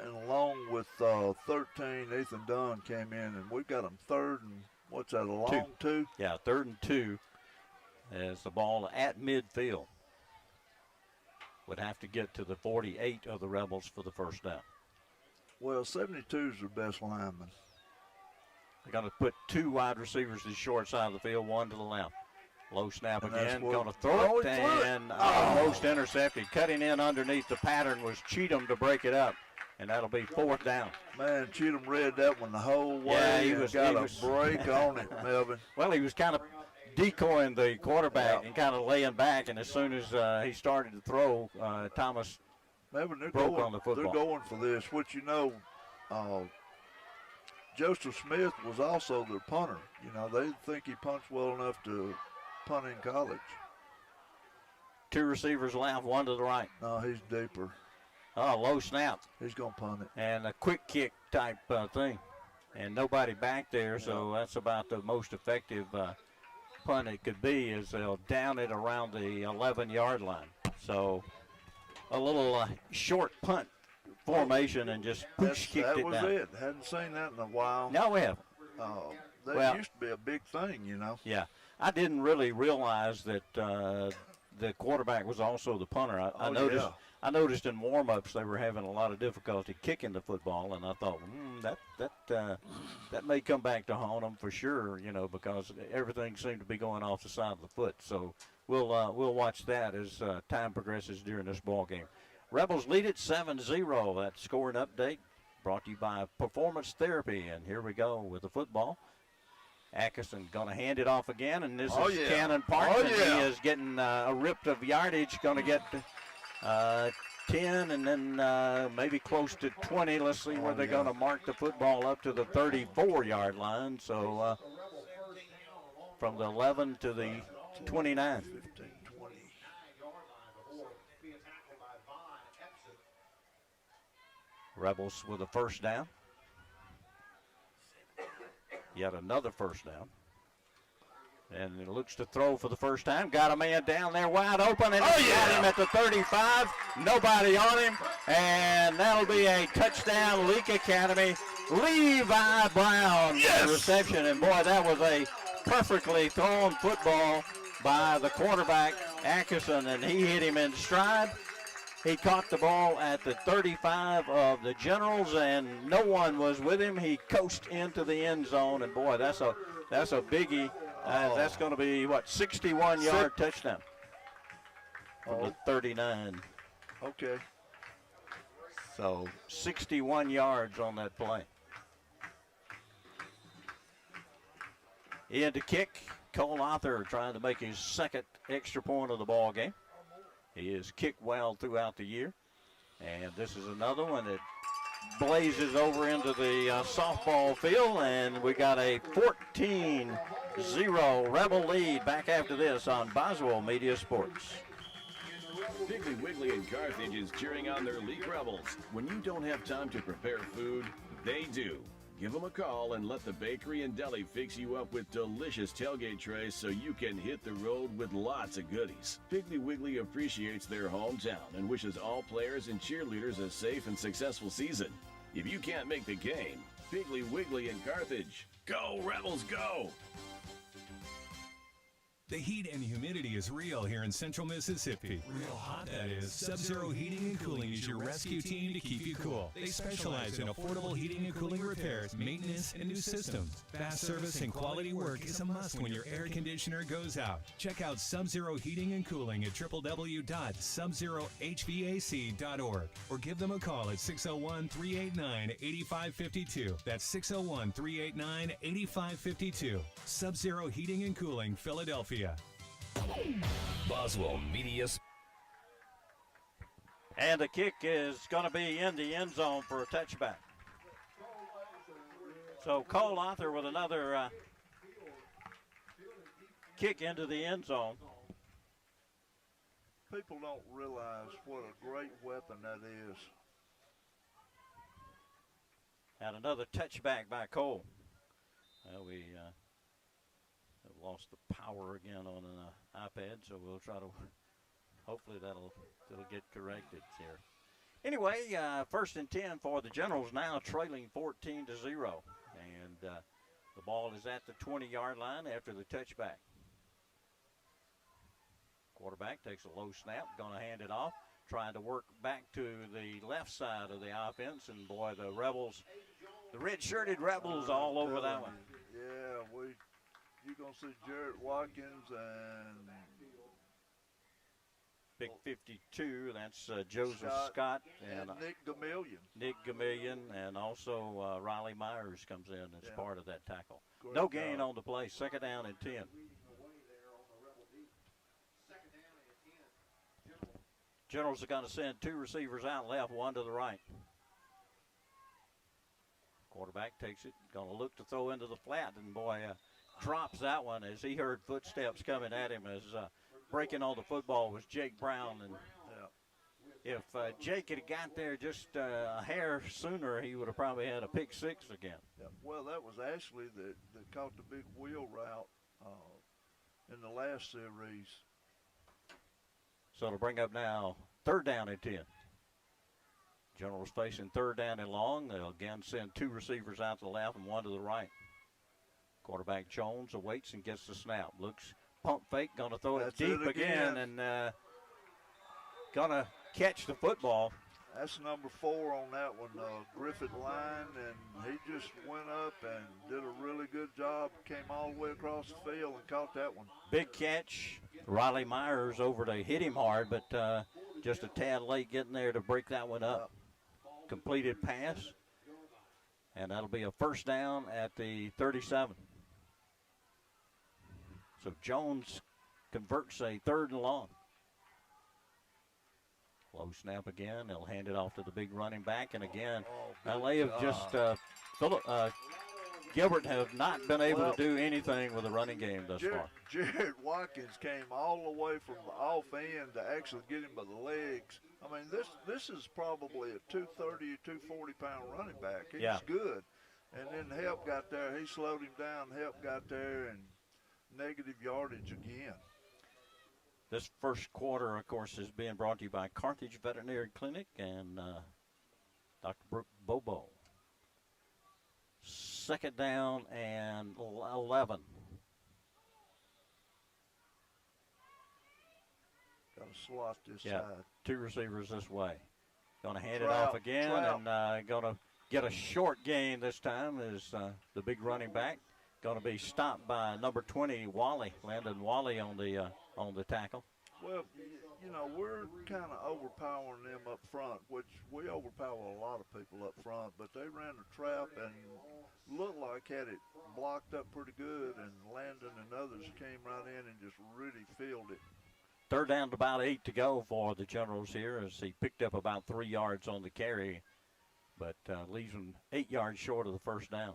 And along with 13, Ethan Dunn came in, and we've got them 3rd and, what's that, a long 2? Yeah, 3rd and 2 as the ball at midfield. Would have to get to the 48 of the Rebels for the first down. Well, 72 is their best lineman. They're going to put 2 wide receivers to the short side of the field, 1 to the left. Low snap again, going to throw it, and almost intercepted. Cutting in underneath the pattern was Cheatham to break it up, and that'll be 4th down. Man, Cheatham read that one the whole way. Yeah, he was a break on it, Melvin. Well, he was kind of decoying the quarterback and kind of laying back, and as soon as he started to throw, Thomas broke on the football. They're going for this, which, you know, Joseph Smith was also their punter. You know, they think he punched well enough to punt in college. 2 receivers left, 1 to the right. No, he's deeper. Oh, low snap. He's going to punt it. And a quick kick type thing. and nobody back there, so that's about the most effective punt it could be, is they'll down it around the 11-yard line. So a little short punt formation and just push kicked it down. That was it. Hadn't seen that in a while. No, we haven't. That used to be a big thing, you know. Yeah. I didn't really realize that the quarterback was also the punter. I noticed in warm-ups they were having a lot of difficulty kicking the football, and I thought, that may come back to haunt them for sure, you know, because everything seemed to be going off the side of the foot. So we'll watch that as time progresses during this ball game. Rebels lead it 7-0. That scoring update brought to you by Performance Therapy, and here we go with the football. Atkinson going to hand it off again, and this is Cannon Parks, and he is getting a rip of yardage, going to get 10 and then maybe close to 20. Let's see where they're going to mark the football up to the 34-yard line. So from the 11 to the 29. 15, 20. Rebels with a first down. Yet another first down. And it looks to throw for the first time. Got a man down there wide open, and got him at the 35. Nobody on him, and that'll be a touchdown, Leake Academy. Levi Brown reception, and boy, that was a perfectly thrown football by the quarterback, Atkinson, and he hit him in stride. He caught the ball at the 35 of the Generals, and no one was with him. He coasted into the end zone, and boy, that's a biggie. That's going to be, 61-yard touchdown from the 39. Okay. So 61 yards on that play. In to kick, Cole Arthur trying to make his second extra point of the ball game. He has kicked well throughout the year. And this is another one that blazes over into the softball field, and we got a 14-0 Rebel lead back after this on Boswell Media Sports. Piggly Wiggly and Carthage is cheering on their Leake Rebels. When you don't have time to prepare food, they do. Give them a call and let the bakery and deli fix you up with delicious tailgate trays so you can hit the road with lots of goodies. Piggly Wiggly appreciates their hometown and wishes all players and cheerleaders a safe and successful season. If you can't make the game, Piggly Wiggly and Carthage. Go, Rebels, go! The heat and humidity is real here in central Mississippi. Real hot, that is. Sub-Zero Heating and Cooling is your rescue team to keep you cool. They specialize in affordable heating and cooling repairs, maintenance, and new systems. Fast service and quality work is a must when your air conditioner goes out. Check out Sub-Zero Heating and Cooling at www.subzerohvac.org or give them a call at 601-389-8552. That's 601-389-8552. Sub-Zero Heating and Cooling, Philadelphia. Boswell Media. And the kick is going to be in the end zone for a touchback. So Cole Arthur with another kick into the end zone. People don't realize what a great weapon that is. And another touchback by Cole. Well, we have lost the power again on an iPad, so we'll try to, hopefully that'll get corrected here. Anyway, 1st and 10 for the Generals, now trailing 14-0. And the ball is at the 20-yard line after the touchback. Quarterback takes a low snap, going to hand it off, trying to work back to the left side of the offense, and boy, the Rebels, the red-shirted Rebels all over that one. Yeah, you're going to see Jarrett Watkins and Big 52, that's Joseph Scott and Nick Gamillion. Nick Gamillion, and also Riley Myers comes in as part of that tackle. No gain on the play, 2nd down and 10. Generals are going to send 2 receivers out left, 1 to the right. Quarterback takes it, going to look to throw into the flat, and boy, drops that one as he heard footsteps coming at him as breaking on the football was Jake Brown. And If Jake had got there just a hair sooner, he would have probably had a pick six again. Yeah, well, that was Ashley that caught the big wheel route in the last series. So it'll bring up now 3rd down and 10. Generals facing 3rd down and long. They'll again send 2 receivers out to the left and 1 to the right. Quarterback Jones awaits and gets the snap. Looks pump fake, going to throw it deep again and going to catch the football. That's number 4 on that one, Griffith Line, and he just went up and did a really good job. Came all the way across the field and caught that one. Big catch. Riley Myers over to hit him hard, but just a tad late getting there to break that one up. Completed pass, and that'll be a 1st down at the 37. So Jones converts a 3rd and long. Low snap again. They'll hand it off to the big running back. And again, LA have just, Gilbert have not been able to do anything with the running game thus far. Jared Watkins came all the way from the off end to actually get him by the legs. I mean, this is probably a 230 or 240-pound running back. He's good. And then Help got there. He slowed him down. Help got there, and negative yardage again. This first quarter, of course, is being brought to you by Carthage Veterinary Clinic and Dr. Brooke Bobo. 2nd down and 11. Got to slot this side. 2 receivers this way. Going to hand it off again and going to get a short gain this time is the big running back. Going to be stopped by number 20, Wally, Landon Wally on the tackle. Well, you know, we're kind of overpowering them up front, which we overpower a lot of people up front, but they ran a trap and looked like had it blocked up pretty good, and Landon and others came right in and just really filled it. 3rd down to about 8 to go for the Generals here as he picked up about 3 yards on the carry, but leaves him 8 yards short of the 1st down.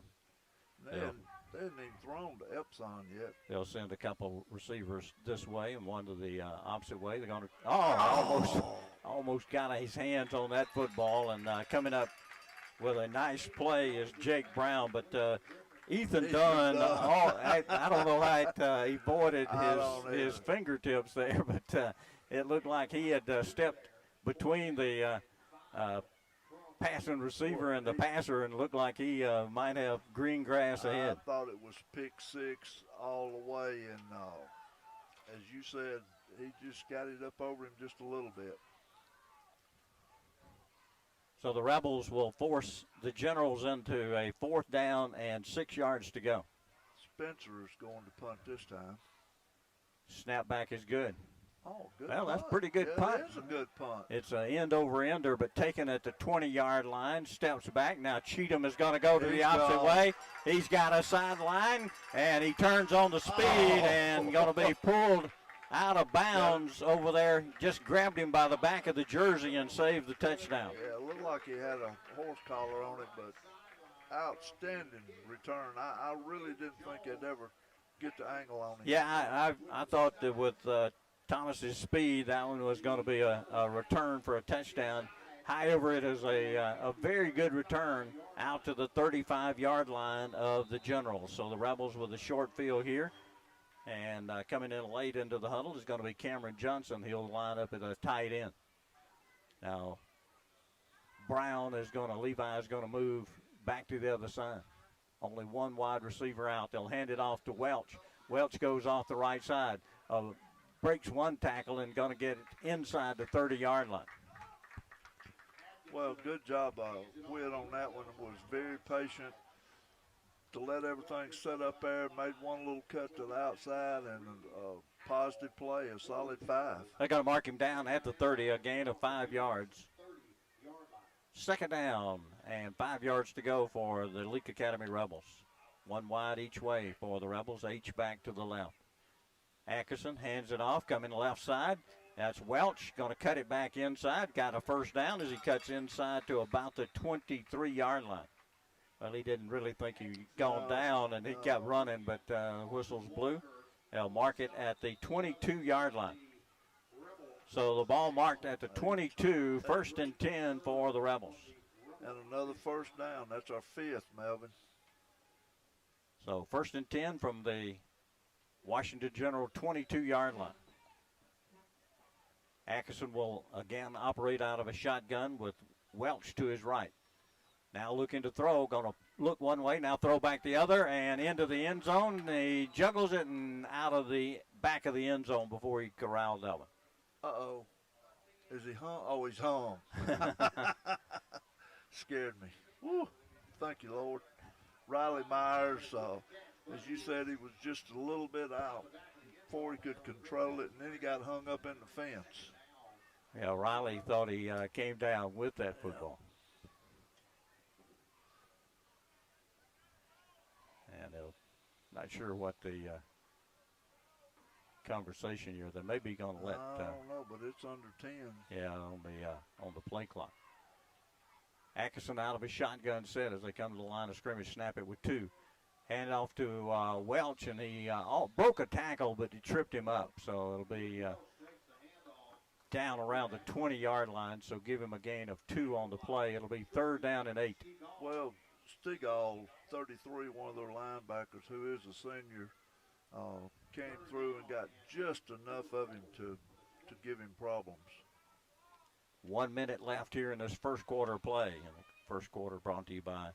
They hadn't even thrown to Epson yet. They'll send a couple receivers this way and one to the opposite way. They're going to almost got his hands on that football, and coming up with a nice play is Jake Brown, but Ethan Dunn, I don't know how he avoided his fingertips there, but it looked like he had stepped between the passing receiver and the passer and looked like he might have green grass ahead. I thought it was pick 6 all the way, and as you said, he just got it up over him just a little bit. So the Rebels will force the Generals into a 4th down and 6 yards to go. Spencer is going to punt this time. Snap back is good. Oh, good. Well, punt. That's pretty good punt. It is a good punt. It's an end-over-ender, but taken at the 20-yard line, steps back. Now Cheatham is going to go to the opposite way. He's got a sideline, and he turns on the speed and going to be pulled out of bounds over there. Just grabbed him by the back of the jersey and saved the touchdown. Yeah, it looked like he had a horse collar on it, but outstanding return. I really didn't think they'd ever get the angle on him. Yeah, I thought that with Thomas's speed, that one was going to be a return for a touchdown. However, it is a very good return out to the 35-yard line of the Generals. So the Rebels with a short field here. And coming in late into the huddle is going to be Cameron Johnson. He'll line up at a tight end. Now, Levi is going to move back to the other side. Only one wide receiver out. They'll hand it off to Welch. Welch goes off the right side. Breaks one tackle and going to get it inside the 30-yard line. Well, good job, Whit, on that one. Was very patient to let everything set up there. Made one little cut to the outside and a positive play, a solid 5. They're going to mark him down at the 30, a gain of 5 yards. 2nd down and 5 yards to go for the Leake Academy Rebels. One wide each way for the Rebels, H back to the left. Atkinson hands it off, coming left side. That's Welch, going to cut it back inside. Got a 1st down as he cuts inside to about the 23-yard line. Well, he didn't really think he'd gone down, and he kept running, but whistles blew. They'll mark it at the 22-yard line. So the ball marked at the 22, 1st and 10 for the Rebels. And another first down. That's our 5th, Melvin. So 1st and 10 from the Washington General 22-yard line. Atkinson will again operate out of a shotgun with Welch to his right. Now looking to throw, going to look one way, now throw back the other, and into the end zone. He juggles it and out of the back of the end zone before he corrals that one. Uh-oh. Is he hung? Oh, he's hung. Scared me. Woo. Thank you, Lord. Riley Myers, as you said, he was just a little bit out before he could control it, and then he got hung up in the fence. Yeah, Riley thought he came down with that football. And not sure what the conversation here. They may be going to let. I don't know, but it's under 10. Yeah, on the play clock. Atkinson out of his shotgun set as they come to the line of scrimmage. Snap it with 2. Hand it off to Welch, and he broke a tackle, but he tripped him up. So it'll be down around the 20-yard line. So give him a gain of 2 on the play. It'll be 3rd down and 8. Well, Stigall, 33, one of their linebackers, who is a senior, came through and got just enough of him to give him problems. 1 minute left here in this first quarter of play. And the first quarter brought to you by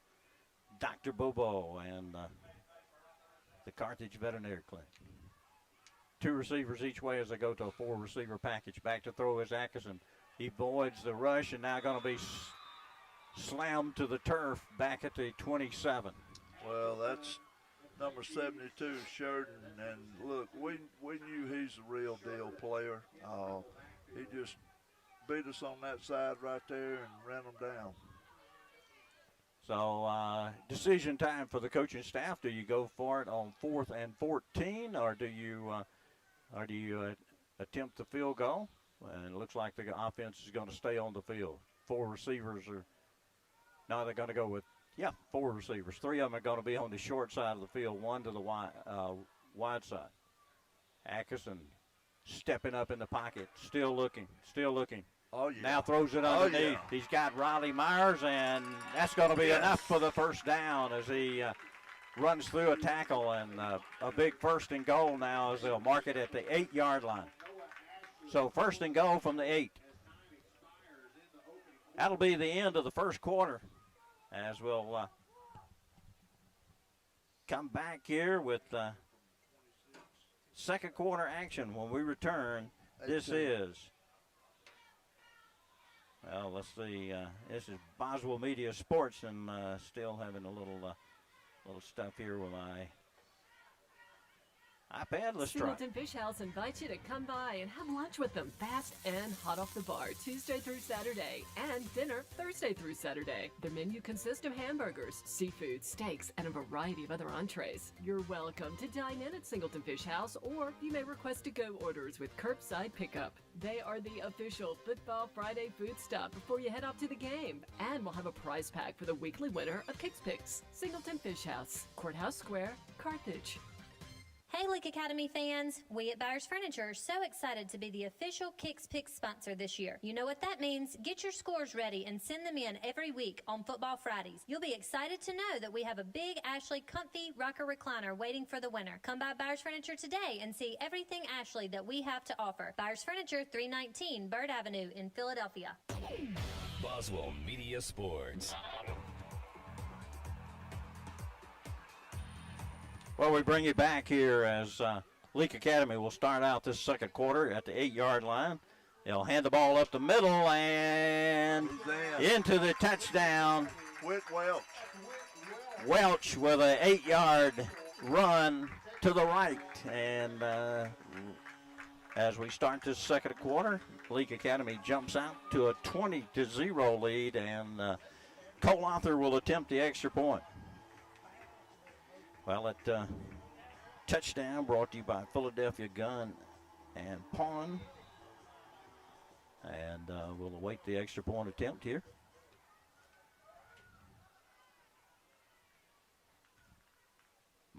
Dr. Bobo and the Carthage Veterinary Clinic. 2 receivers each way as they go to a 4-receiver package. Back to throw is Atkinson. He avoids the rush and now going to be slammed to the turf back at the 27. Well, that's number 72, Sheridan. And look, we knew he's a real deal player. He just beat us on that side right there and ran them down. So decision time for the coaching staff. Do you go for it on 4th and 14, or do you attempt the field goal? And it looks like the offense is going to stay on the field. 4 receivers are. No, they're going to go with 4 receivers. 3 of them are going to be on the short side of the field. 1 to the wide side. Atkinson stepping up in the pocket, still looking. Oh, yeah. Now throws it underneath. Oh, yeah. He's got Riley Myers, and that's going to be enough for the first down as he runs through a tackle, and a big 1st and goal now as they'll mark it at the 8-yard line. So 1st and goal from the 8. That'll be the end of the first quarter as we'll come back here with second quarter action when we return. This is, well, let's see, this is Boswell Media Sports, and still having a little stuff here with my iPad. Let's try. Singleton Fish House invites you to come by and have lunch with them, fast and hot off the bar, Tuesday through Saturday, and dinner Thursday through Saturday. Their menu consists of hamburgers, seafood, steaks, and a variety of other entrees. You're welcome to dine in at Singleton Fish House, or you may request to-go orders with curbside pickup. They are the official Football Friday food stop before you head off to the game, and we'll have a prize pack for the weekly winner of Kicks Picks. Singleton Fish House, Courthouse Square, Carthage. Hey, Leake Academy fans! We at Byers Furniture are so excited to be the official Kicks Picks sponsor this year. You know what that means. Get your scores ready and send them in every week on Football Fridays. You'll be excited to know that we have a big Ashley comfy rocker recliner waiting for the winner. Come by Byers Furniture today and see everything Ashley that we have to offer. Byers Furniture, 319 Bird Avenue in Philadelphia. Boswell Media Sports. Well, we bring you back here as Leake Academy will start out this second quarter at the 8-yard line. They'll hand the ball up the middle and into the touchdown. With Welch. Welch with an 8-yard run to the right. And as we start this second quarter, Leake Academy jumps out to a 20-0 lead, and Cole Arthur will attempt the extra point. Well, that touchdown brought to you by Philadelphia Gun and Pawn. And we'll await the extra point attempt here.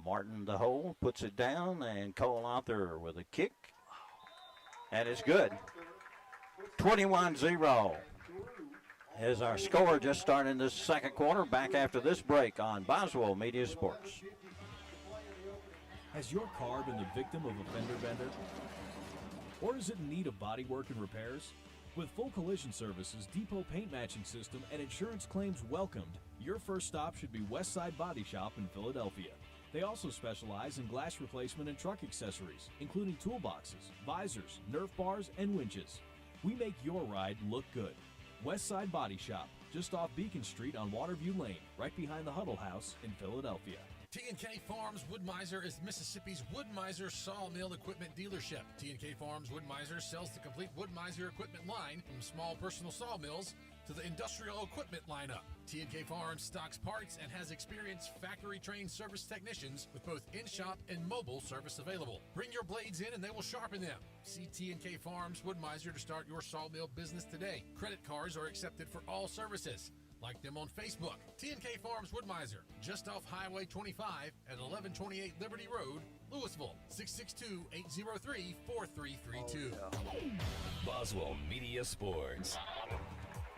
Martin the hole puts it down, and Cole Arthur with a kick. And it's good. 21-0 is our score just starting this second quarter. Back after this break on Boswell Media Sports. Has your car been the victim of a fender bender? Or is it in need of bodywork and repairs? With full collision services, depot paint matching system, and insurance claims welcomed, your first stop should be Westside Body Shop in Philadelphia. They also specialize in glass replacement and truck accessories, including toolboxes, visors, Nerf bars, and winches. We make your ride look good. Westside Body Shop, just off Beacon Street on Waterview Lane, right behind the Huddle House in Philadelphia. T&K Farms Wood-Mizer is Mississippi's Wood-Mizer sawmill equipment dealership. T&K Farms Wood-Mizer sells the complete Wood-Mizer equipment line from small personal sawmills to the industrial equipment lineup. T&K Farms stocks parts and has experienced factory-trained service technicians with both in-shop and mobile service available. Bring your blades in and they will sharpen them. See T&K Farms Wood-Mizer to start your sawmill business today. Credit cards are accepted for all services. Like them on Facebook. T&K Farms Wood-Mizer, just off Highway 25 at 1128 Liberty Road, Louisville, 662-803-4332. Boswell Media Sports.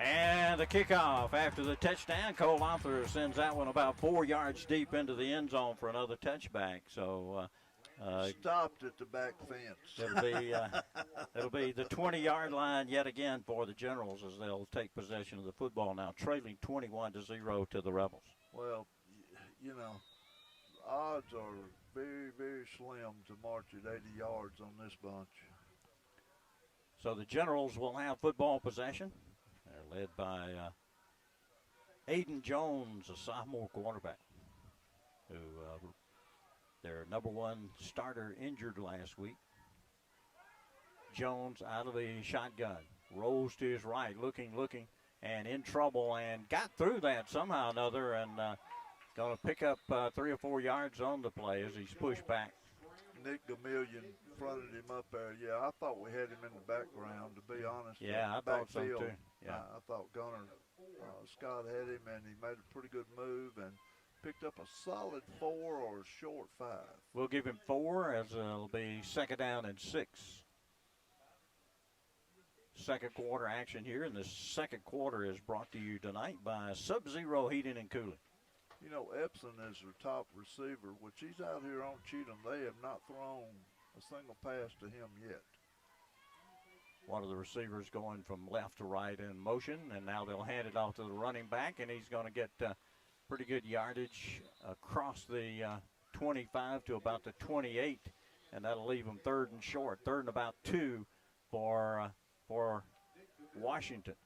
And the kickoff after the touchdown. Cole Arthur sends that one about 4 yards deep into the end zone for another touchback. So stopped at the back fence. It'll be the 20-yard line yet again for the Generals as they'll take possession of the football now, trailing 21-0 to the Rebels. Well, you know, odds are very, very slim to march at 80 yards on this bunch. So the Generals will have football possession. They're led by Aiden Jones, a sophomore quarterback, who their number one starter injured last week. Jones out of the shotgun, rolls to his right, looking, and in trouble, and got through that somehow or another, and going to pick up 3 or 4 yards on the play as he's pushed back. Nick Gamillion fronted him up there. Yeah, I thought we had him in the background, to be honest. Yeah, I thought so too. Yeah, I thought Gunnar Scott had him, and he made a pretty good move and picked up a solid 4 or a short 5. We'll give him 4 as it'll be second down and 6. Second quarter action here, and the second quarter is brought to you tonight by Sub-Zero Heating and Cooling. You know, Epson is their top receiver, which he's out here on Cheatham. They have not thrown a single pass to him yet. One of the receivers going from left to right in motion, and now they'll hand it off to the running back, and he's going to get pretty good yardage across the 25 to about the 28, and that'll leave him third and short, third and about 2 for Washington.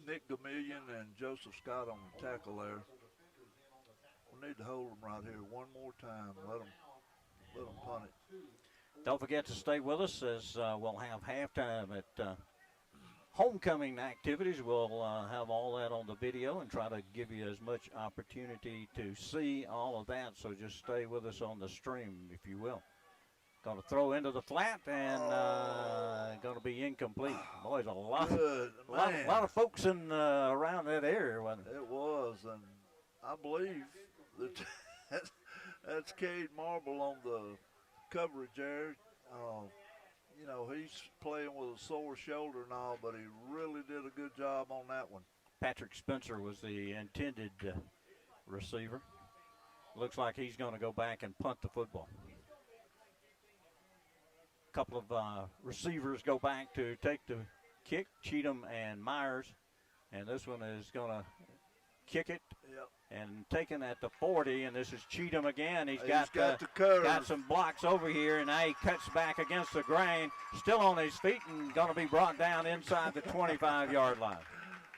Nick Gamillion and Joseph Scott on the tackle there. We need to hold them right here one more time. Let them punt it. Don't forget to stay with us as we'll have halftime at homecoming activities. We'll have all that on the video and try to give you as much opportunity to see all of that. So just stay with us on the stream, if you will. Going to throw into the flat and going to be incomplete. Boys, a lot of folks in around that area, wasn't it? It was, and I believe that that's Cade Marble on the coverage there. You know, he's playing with a sore shoulder and all, but he really did a good job on that one. Patrick Spencer was the intended receiver. Looks like he's going to go back and punt the football. A couple of receivers go back to take the kick, Cheatham and Myers, and this one is going to kick it. Yep. And taken at the 40, and this is Cheatham again. He's got the curve. Got some blocks over here, and now he cuts back against the grain, still on his feet, and going to be brought down inside the 25-yard line.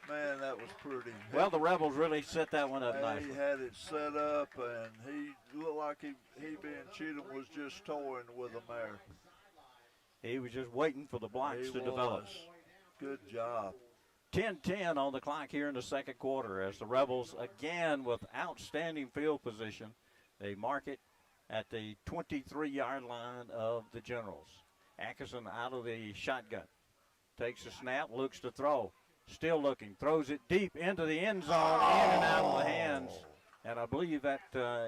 Man, that was pretty. Well, the Rebels really set that one up nicely. He had it set up, and he looked like he being Cheatham was just toying with him there. He was just waiting for the blocks to develop. Good job. 10-10 on the clock here in the second quarter as the Rebels, again, with outstanding field position. They mark it at the 23-yard line of the Generals. Atkinson out of the shotgun. Takes a snap, looks to throw. Still looking, throws it deep into the end zone, in and out of the hands. And I believe that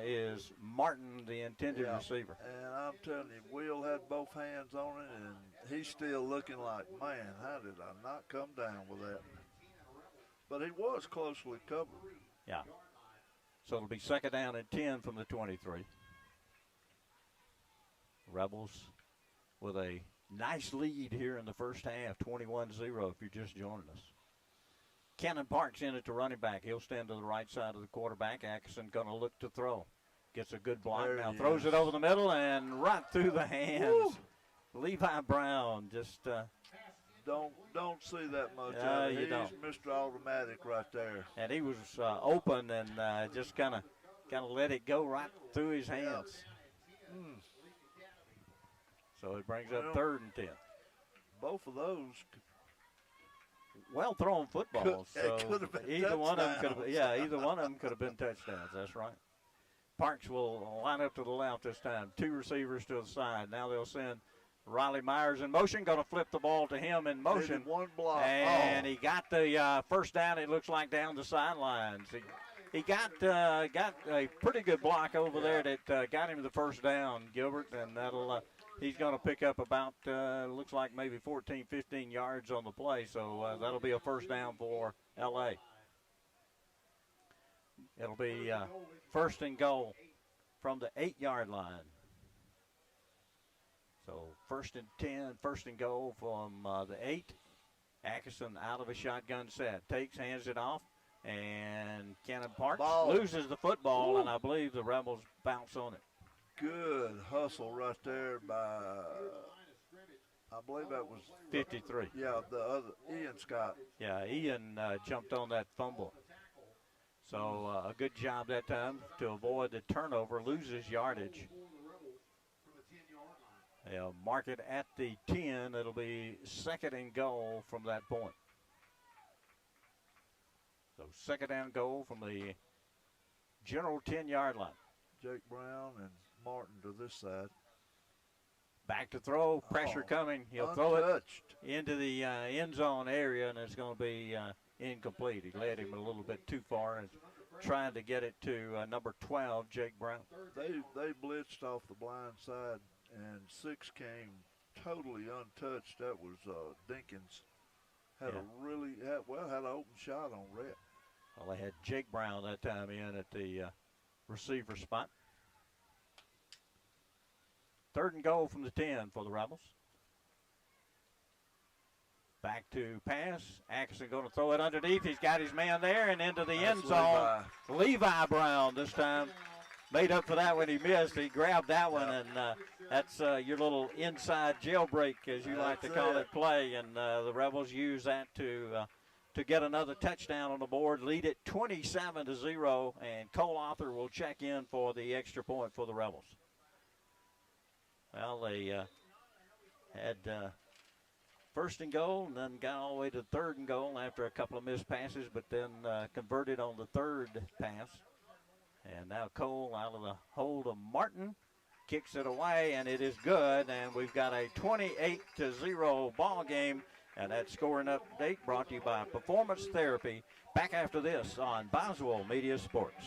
is Martin, the intended receiver. And I'm telling you, Will had both hands on it, and he's still looking like, man, how did I not come down with that? But he was closely covered. Yeah. So it'll be second down and 10 from the 23. Rebels with a nice lead here in the first half, 21-0 if you're just joining us. Cannon Parks in at the running back. He'll stand to the right side of the quarterback. Atkinson going to look to throw. Gets a good block now. Throws it over the middle and right through the hands. Woo! Levi Brown just don't see that much. You He's don't. Mr. Automatic right there. And he was open and just kind of let it go right through his hands. So it brings up third and 10. Both of those. Well thrown footballs. So either one of them could have. touchdowns. Either one of them could have been touchdowns. That's right. Parks will line up to the left this time. Two receivers to the side. Now they'll send Riley Myers in motion. Going to flip the ball to him in motion. One block. And he got the first down. It looks like down the sidelines. He got a pretty good block over there that got him the first down, Gilbert, and that'll. He's going to pick up about, looks like maybe 14, 15 yards on the play, so that'll be a first down for L.A. It'll be first and goal from the 8-yard line. So first and 10, first and goal from the 8. Atkinson out of a shotgun set. Hands it off, and Cannon Parks loses the football, and I believe the Rebels bounce on it. Good hustle right there by, I believe that was 53. Yeah, the other Ian Scott. Yeah, Ian jumped on that fumble. So a good job that time to avoid the turnover, loses yardage. They'll mark it at the 10. It'll be second and goal from that point. So second down goal from the general 10-yard line. Jake Brown and Martin to this side. Back to throw, pressure coming. He'll throw it into the end zone area, and it's going to be incomplete. He led him a little bit too far and trying to get it to number 12, Jake Brown. They blitzed off the blind side, and 6 came totally untouched. That was Dinkins. Had an open shot on Rhett. Well, they had Jake Brown that time in at the receiver spot. Third and goal from the 10 for the Rebels. Back to pass. Atkinson going to throw it underneath. He's got his man there and into the end zone. Levi Brown this time made up for that when he missed. He grabbed that one, and that's your little inside jailbreak, as you like to call it, play. And the Rebels use that to get another touchdown on the board, lead it 27-0, and Cole Arthur will check in for the extra point for the Rebels. Well, they had first and goal and then got all the way to third and goal after a couple of missed passes, but then converted on the third pass. And now Cole out of the hold of Martin, kicks it away, and it is good. And we've got a 28-0 ball game. And that scoring update brought to you by Performance Therapy. Back after this on Boswell Media Sports.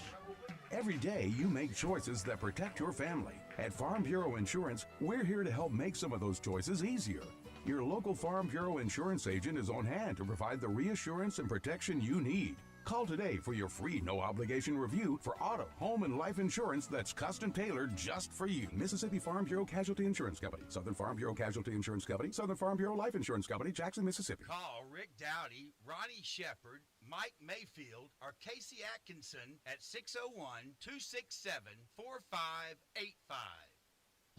Every day you make choices that protect your family. At Farm Bureau Insurance, we're here to help make some of those choices easier. Your local Farm Bureau insurance agent is on hand to provide the reassurance and protection you need. Call today for your free no-obligation review for auto, home, and life insurance that's custom tailored just for you. Mississippi Farm Bureau Casualty Insurance Company, Southern Farm Bureau Casualty Insurance Company, Southern Farm Bureau Life Insurance Company, Jackson, Mississippi. Call Rick Dowdy, Ronnie Shepard, Mike Mayfield, or Casey Atkinson at 601-267-4585.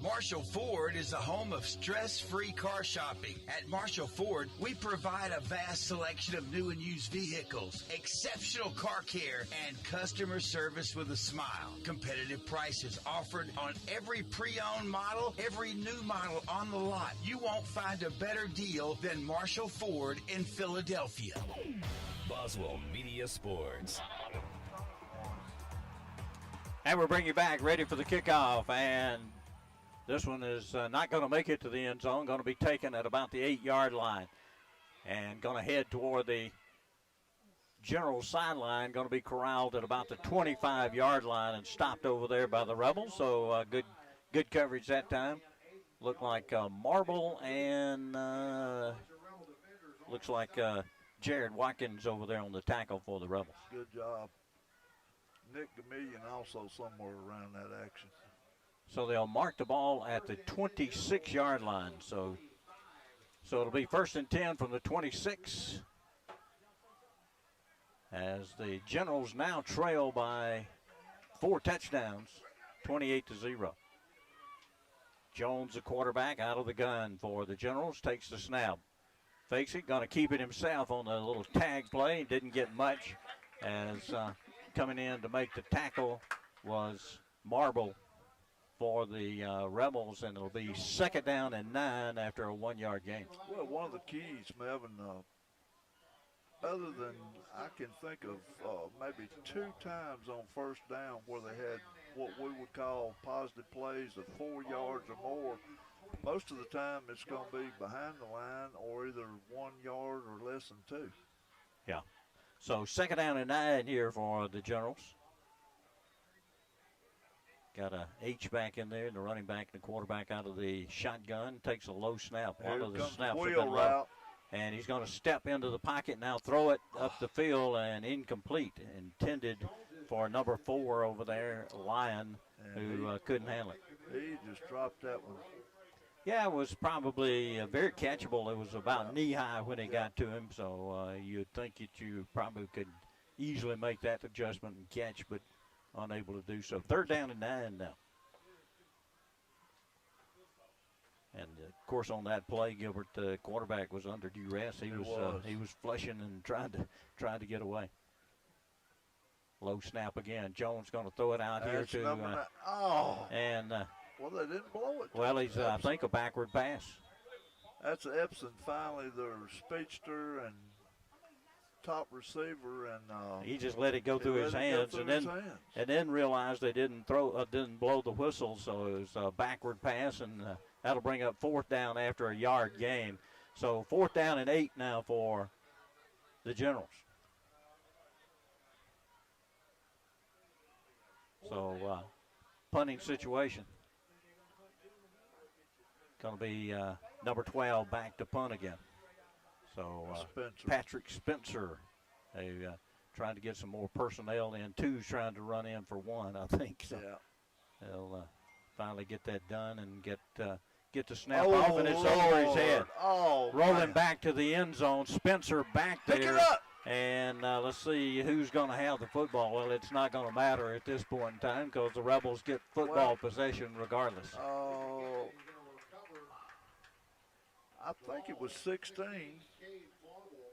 Marshall Ford is the home of stress-free car shopping. At Marshall Ford, we provide a vast selection of new and used vehicles, exceptional car care, and customer service with a smile. Competitive prices offered on every pre-owned model, every new model on the lot. You won't find a better deal than Marshall Ford in Philadelphia. Boswell Media Sports. And we'll bring you back ready for the kickoff, and this one is not going to make it to the end zone, going to be taken at about the 8-yard line and going to head toward the General sideline, going to be corralled at about the 25-yard line and stopped over there by the Rebels. So good coverage that time. Looked like Marble and looks like Jared Watkins over there on the tackle for the Rebels. Good job. Nick Gamillion also somewhere around that action. So they'll mark the ball at the 26-yard line. So it'll be 1st and 10 from the 26. As the Generals now trail by 4 touchdowns, 28-0. Jones, the quarterback, out of the gun for the Generals, takes the snap. Fakes it, going to keep it himself on the little tag play. Didn't get much as coming in to make the tackle was Marble for the Rebels, and it'll be 2nd down and 9 after a 1-yard gain. Well, one of the keys, Melvin, other than I can think of maybe 2 times on 1st down where they had what we would call positive plays of 4 yards or more. Most of the time it's going to be behind the line or either 1 yard or less than 2. Yeah. So 2nd down and 9 here for the Generals. Got a H-back in there, and the running back and the quarterback out of the shotgun. Takes a low snap. Here One of the comes snaps the have wheel been low. route. And he's going to step into the pocket now, throw it up the field, and incomplete. Intended for number 4 over there, Lyon, who couldn't handle it. He just dropped that one. Yeah, it was probably very catchable. It was about knee-high when it got to him, so you'd think that you probably could easily make that adjustment and catch, but unable to do so. 3rd down and 9 now. And, of course, on that play, Gilbert, the quarterback was under duress. He was flushing and trying to get away. Low snap again. Jones going to throw it out here to well, they didn't blow it. Well, he's I think a backward pass. That's Epson, finally their speedster and top receiver, and he just let it go through his hands, and then realized they didn't blow the whistle, so it was a backward pass, and that'll bring up 4th down after a yard gain. So 4th down and 8 now for the Generals. So punting situation. Going to be number 12 back to punt again. So Patrick Spencer, trying to get some more personnel in. 2's trying to run in for 1, I think. So they'll finally get that done and get the snap off, and it's over his head. Rolling back to the end zone. Spencer back there. Pick it up. And let's see who's going to have the football. Well, it's not going to matter at this point in time because the Rebels get football possession regardless. I think it was 16.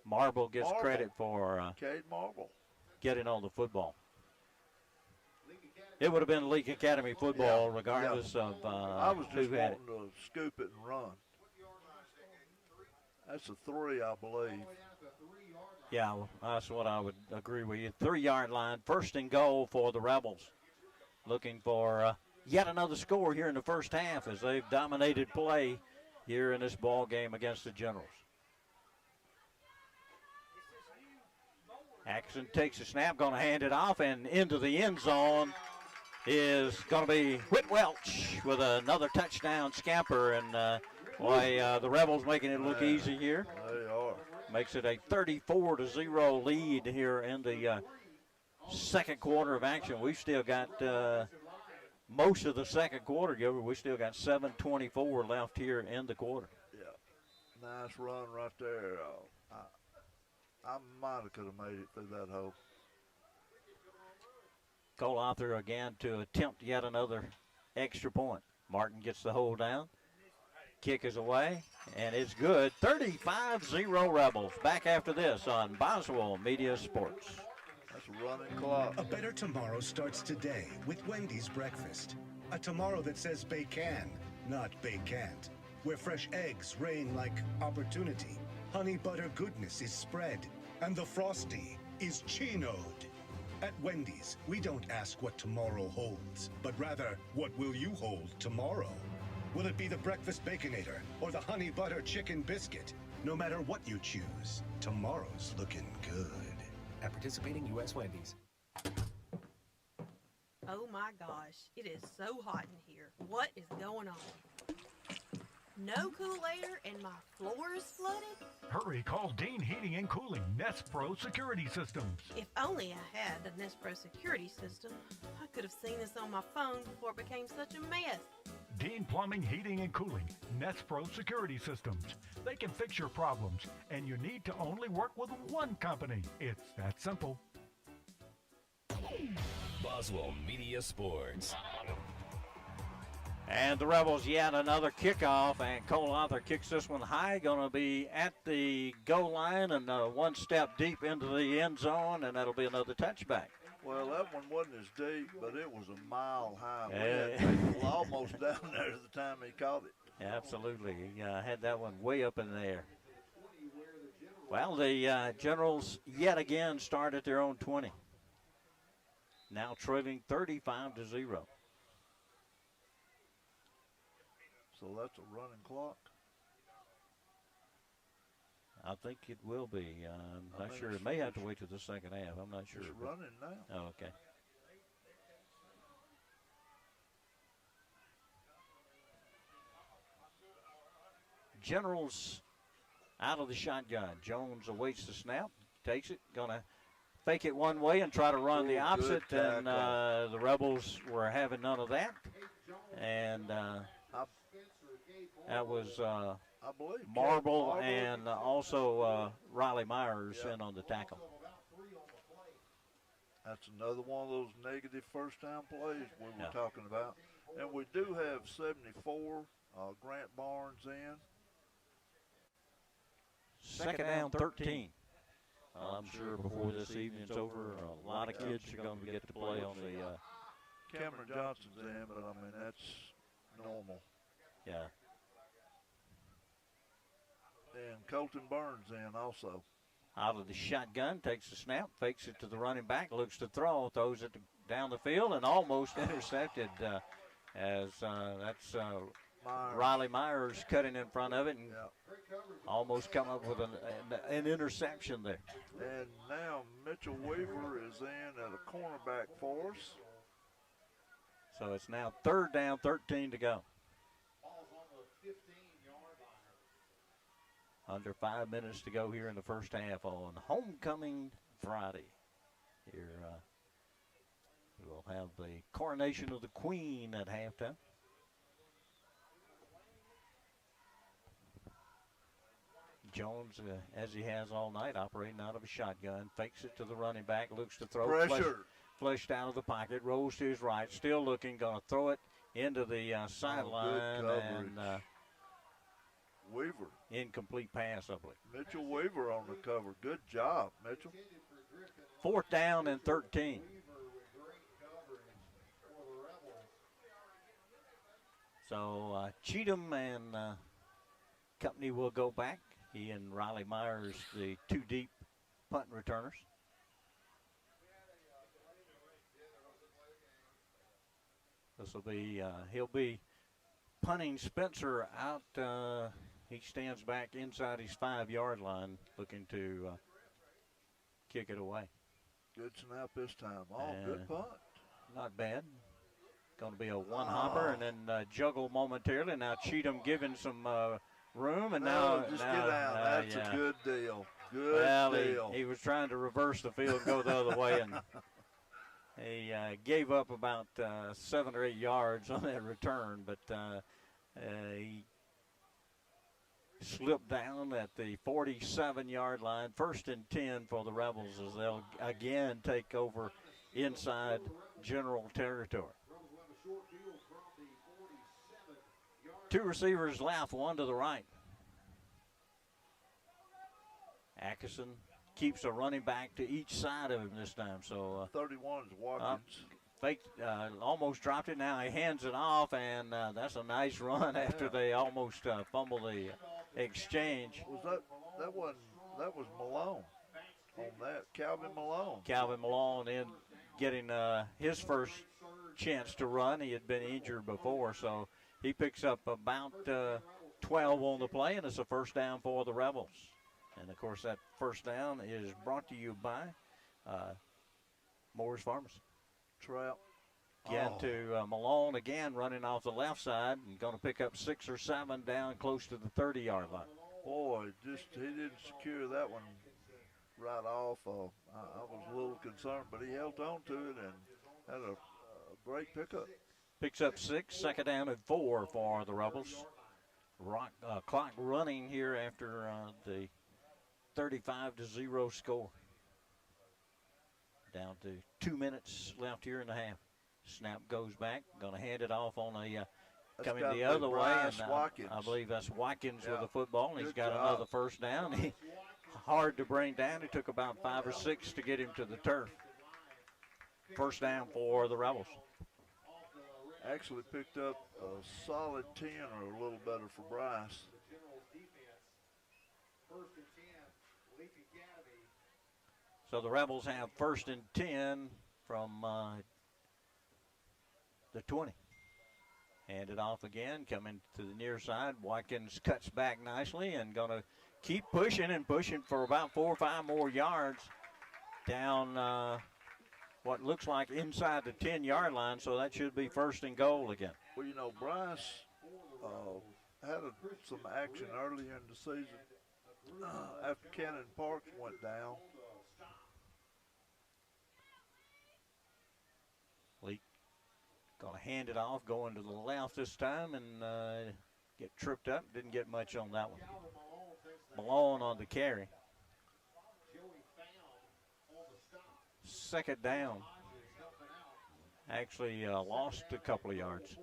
Marble gets credit for Cade Marble getting on the football. It would have been Leake Academy football regardless of I was just who had it. wanting to scoop it and run. That's a 3, I believe. Yeah, that's what I would agree with you. 3-yard line, 1st and goal for the Rebels. Looking for yet another score here in the first half as they've dominated play here in this ball game against the Generals. Axon takes the snap, going to hand it off, and into the end zone is going to be Whit Welch with another touchdown scamper, and the Rebels making it look easy here. They are. Makes it a 34-0 lead here in the 2nd quarter of action. We've still got most of the 2nd quarter, Gilbert. We still got 7:24 left here in the quarter. Yeah, nice run right there. I might have could have made it through that hole. Cole Arthur again to attempt yet another extra point. Martin gets the hold down. Kick is away, and it's good. 35-0 Rebels. Back after this on Boswell Media Sports. That's a running clock. A better tomorrow starts today with Wendy's breakfast. A tomorrow that says they can, not they can't. Where fresh eggs reign like opportunity. Honey butter goodness is spread. And the Frosty is chinoed. At Wendy's, we don't ask what tomorrow holds, but rather, what will you hold tomorrow? Will it be the breakfast Baconator or the honey butter chicken biscuit? No matter what you choose, tomorrow's looking good. at participating U.S. Wendy's. Oh my gosh, it is so hot in here. What is going on? No cool air and my floor is flooded? Hurry, call Dean Heating and Cooling, Nest Pro Security Systems. If only I had the Nest Pro security system, I could have seen this on my phone before it became such a mess. Dean Plumbing, Heating and Cooling, Nest Pro Security Systems. They can fix your problems, and you need to only work with one company. It's that simple. Boswell Media Sports. And the Rebels yet another kickoff, and Cole Arthur kicks this one high, going to be at the goal line and one step deep into the end zone, and that'll be another touchback. Well, that one wasn't as deep, but it was a mile high. We Yeah. had people almost down there at the time he caught it. Yeah, absolutely. He had that one way up in the air. Well, the Generals yet again start at their own 20. Now trailing 35-0. So that's a running clock. I think it will be. I'm I not think sure. It may have to wait till the second half. I'm not sure. It's running now. Oh, okay. Generals out of the shotgun. Jones awaits the snap, takes it, gonna fake it one way and try to run the opposite. And the Rebels were having none of that. And that was I believe Marble and also Riley Myers in on the tackle. That's another one of those negative first down plays we were Yeah. talking about. And we do have 74, Grant Barnes in. Second down, 13. I'm sure before this evening's over, a lot of kids are going to get to play on the. Cameron Johnson's in, but I mean, that's normal. Yeah. And Colton Burns in also. Out of the shotgun, takes the snap, fakes it to the running back, looks to throw, throws it down the field, and almost intercepted as that's Riley Myers cutting in front of it and almost come up with an interception there. And now Mitchell Weaver is in at a cornerback for us. So it's now third down, 13 to go. Under 5 minutes to go here in the first half on Homecoming Friday. Here we'll have the coronation of the Queen at halftime. Jones, as he has all night, operating out of a shotgun, fakes it to the running back, looks to throw. Pressure. Flushed out of the pocket, rolls to his right, still looking, going to throw it into the sideline. And Weaver. Incomplete pass, I believe. Mitchell Weaver on the cover. Good job, Mitchell. Fourth down and 13. So Cheatham and company will go back. He and Riley Myers, the two deep punt returners. This will be, he'll be punting Spencer out. He stands back inside his 5-yard line looking to kick it away. Good snap this time. Good punt. Not bad. Going to be a one-hopper and then juggle momentarily. Now Cheatham giving some room. And now just get out. That's a good deal. Good deal. He was trying to reverse the field and go the other way. And he gave up about 7 or 8 yards on that return, but he slipped down at the 47-yard line. First and 10 for the Rebels as they'll again take over inside general territory. Two receivers left, one to the right. Atkinson keeps a running back to each side of him this time. So 31 is Watkins. Almost dropped it. Now he hands it off, and that's a nice run after they almost fumble the exchange. That was Malone on that. Calvin Malone in getting his first chance to run. He had been injured before, so he picks up about 12 on the play, and it's a first down for the Rebels. And, of course, that first down is brought to you by Moore's Pharmacy. Trout. Again to Malone again, running off the left side and going to pick up 6 or 7 down close to the 30-yard line. Boy, he didn't secure that one right off. I was a little concerned, but he held on to it and had a great pickup. Picks up 6, second down and 4 for the Rebels. Clock running here after the 35-0 score. Down to 2 minutes left here in the half. Snap goes back. Going to hand it off on a coming the other way. And I believe that's Watkins with the football. And he's got another first down. Hard to bring down. It took about 5 or 6 to get him to the turf. First down for the Rebels. Actually picked up a solid 10 or a little better for Bryce. So the Rebels have 1st and 10 from the 20. Hand it off again, coming to the near side. Watkins cuts back nicely and going to keep pushing and pushing for about 4 or 5 more yards down what looks like inside the 10-yard line, so that should be 1st and goal again. Well, you know, Bryce had some action earlier in the season after Cannon Parks went down. Leake going to hand it off, going to the left this time and get tripped up. Didn't get much on that one. Malone on the carry. Second down. Actually lost a couple of yards.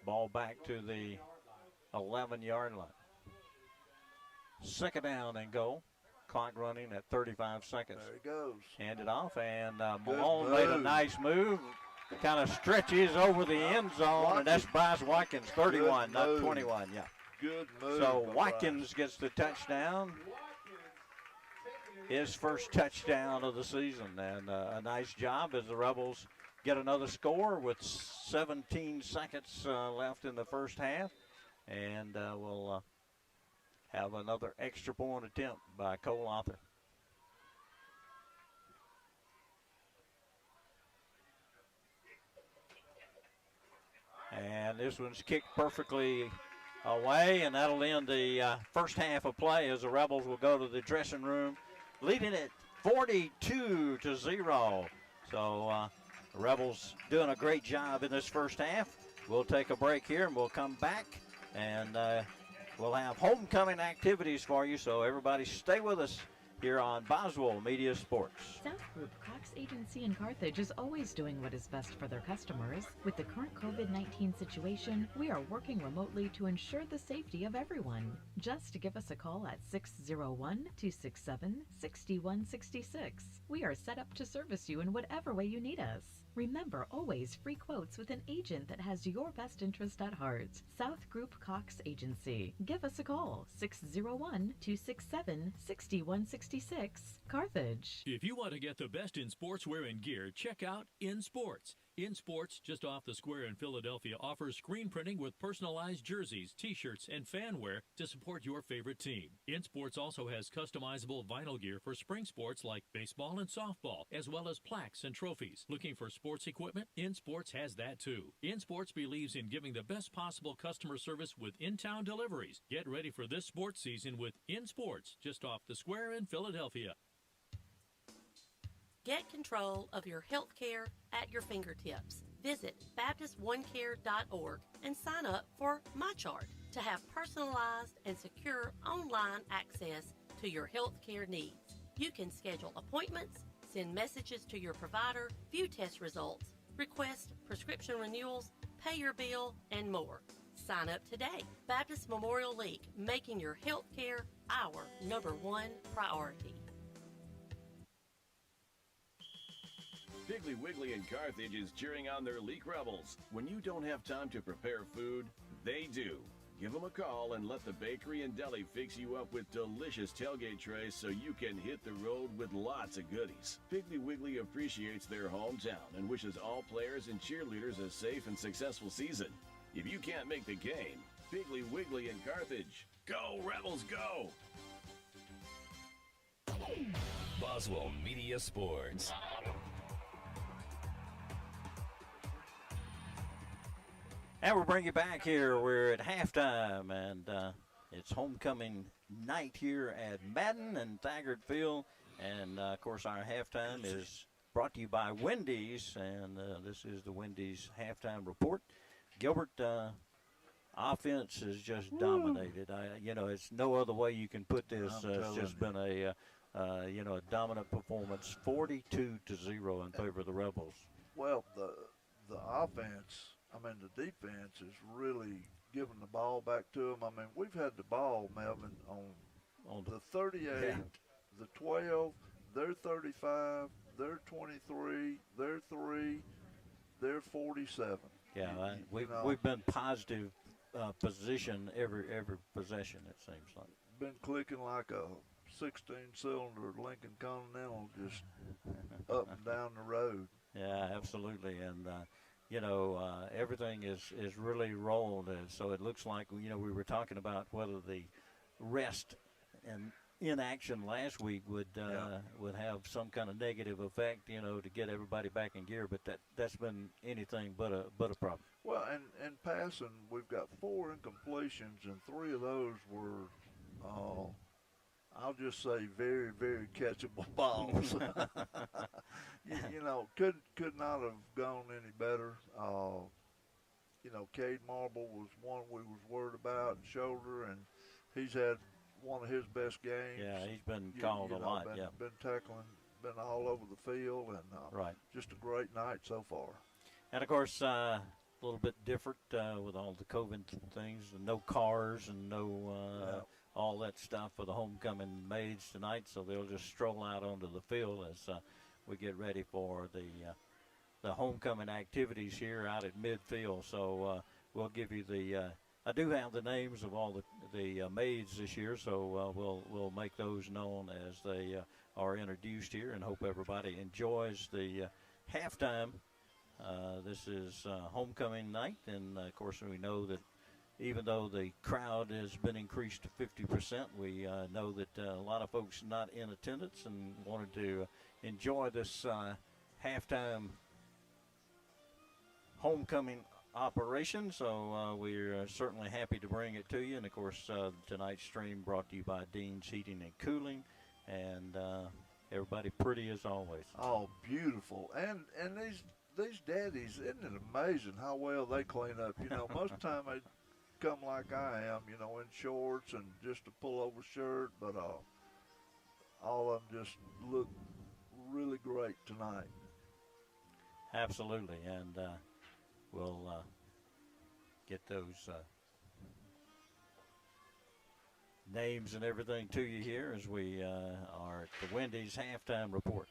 Ball back to the 11-yard line. Second down and goal. Clock running at 35 seconds. There he goes. Hand it off, and Malone made a nice move. Kind of stretches over the end zone, and that's Bryce Watkins, 31, not 21. Yeah. Good move. So Watkins gets the touchdown. His first touchdown of the season, and a nice job as the Rebels get another score with 17 seconds left in the first half, and we'll have another extra point attempt by Cole Arthur. And this one's kicked perfectly away, and that'll end the first half of play as the Rebels will go to the dressing room, leading it 42-0. So the Rebels doing a great job in this first half. We'll take a break here, and we'll come back, and we'll have homecoming activities for you, so everybody stay with us here on Boswell Media Sports. South Group Cox Agency in Carthage is always doing what is best for their customers. With the current COVID-19 situation, we are working remotely to ensure the safety of everyone. Just give us a call at 601-267-6166. We are set up to service you in whatever way you need us. Remember, always free quotes with an agent that has your best interest at heart. South Group Cox Agency. Give us a call, 601-267-6166, Carthage. If you want to get the best in sportswear and gear, check out In Sports. In Sports, just off the square in Philadelphia, offers screen printing with personalized jerseys, t-shirts, and fanwear to support your favorite team. In Sports also has customizable vinyl gear for spring sports like baseball and softball, as well as plaques and trophies. Looking for sports equipment? In Sports has that too. In Sports believes in giving the best possible customer service with in-town deliveries. Get ready for this sports season with In Sports, just off the square in Philadelphia. Get control of your health care at your fingertips. Visit BaptistOneCare.org and sign up for MyChart to have personalized and secure online access to your health care needs. You can schedule appointments, send messages to your provider, view test results, request prescription renewals, pay your bill, and more. Sign up today. Baptist Memorial Leake, making your health care our #1 priority. Piggly Wiggly in Carthage is cheering on their Leake Rebels. When you don't have time to prepare food, they do. Give them a call and let the bakery and deli fix you up with delicious tailgate trays so you can hit the road with lots of goodies. Piggly Wiggly appreciates their hometown and wishes all players and cheerleaders a safe and successful season. If you can't make the game, Piggly Wiggly in Carthage. Go, Rebels, go! Boswell Media Sports. And we'll bring you back here. We're at halftime, and it's homecoming night here at Madden and Taggart Field. And, of course, our halftime is brought to you by Wendy's, and this is the Wendy's halftime report. Gilbert, offense has just dominated. It's no other way you can put this. It's just been a dominant performance, 42-0 in favor of the Rebels. Well, the offense, the defense is really giving the ball back to them. We've had the ball, Melvin, on the 38, the 12, they're 35, they're 23, they're 3, they're 47. Yeah, we've been positive position every possession, it seems like. Been clicking like a 16-cylinder Lincoln Continental, just up and down the road. Yeah, absolutely, and everything is really rolled, and so it looks like we were talking about whether the rest and inaction last week would have some kind of negative effect, to get everybody back in gear, but that's been anything but a problem. Well, and passing, we've got 4 incompletions, and 3 of those were, I'll just say, very, very catchable balls. Could not have gone any better. Cade Marble was one we was worried about, shoulder, and he's had one of his best games. Yeah, he's been called a lot. Been tackling, been all over the field, and just a great night so far. And of course, a little bit different with all the COVID things, no cars and no all that stuff for the homecoming Maids tonight. So they'll just stroll out onto the field as we get ready for the homecoming activities here out at midfield. So we'll give you I do have the names of all the Maids this year, so we'll make those known as they are introduced here, and hope everybody enjoys the halftime. This is homecoming night, and of course we know that even though the crowd has been increased to 50%, we know that a lot of folks not in attendance and wanted to enjoy this halftime homecoming operation, so we're certainly happy to bring it to you. And of course, tonight's stream brought to you by Dean's Heating and Cooling, and everybody pretty as always. Oh, beautiful! And these daddies, isn't it amazing how well they clean up? Most of the time they come like I am, in shorts and just a pullover shirt, but all of them just look really great tonight. Absolutely, and we'll get those names and everything to you here as we are at the Wendy's halftime report.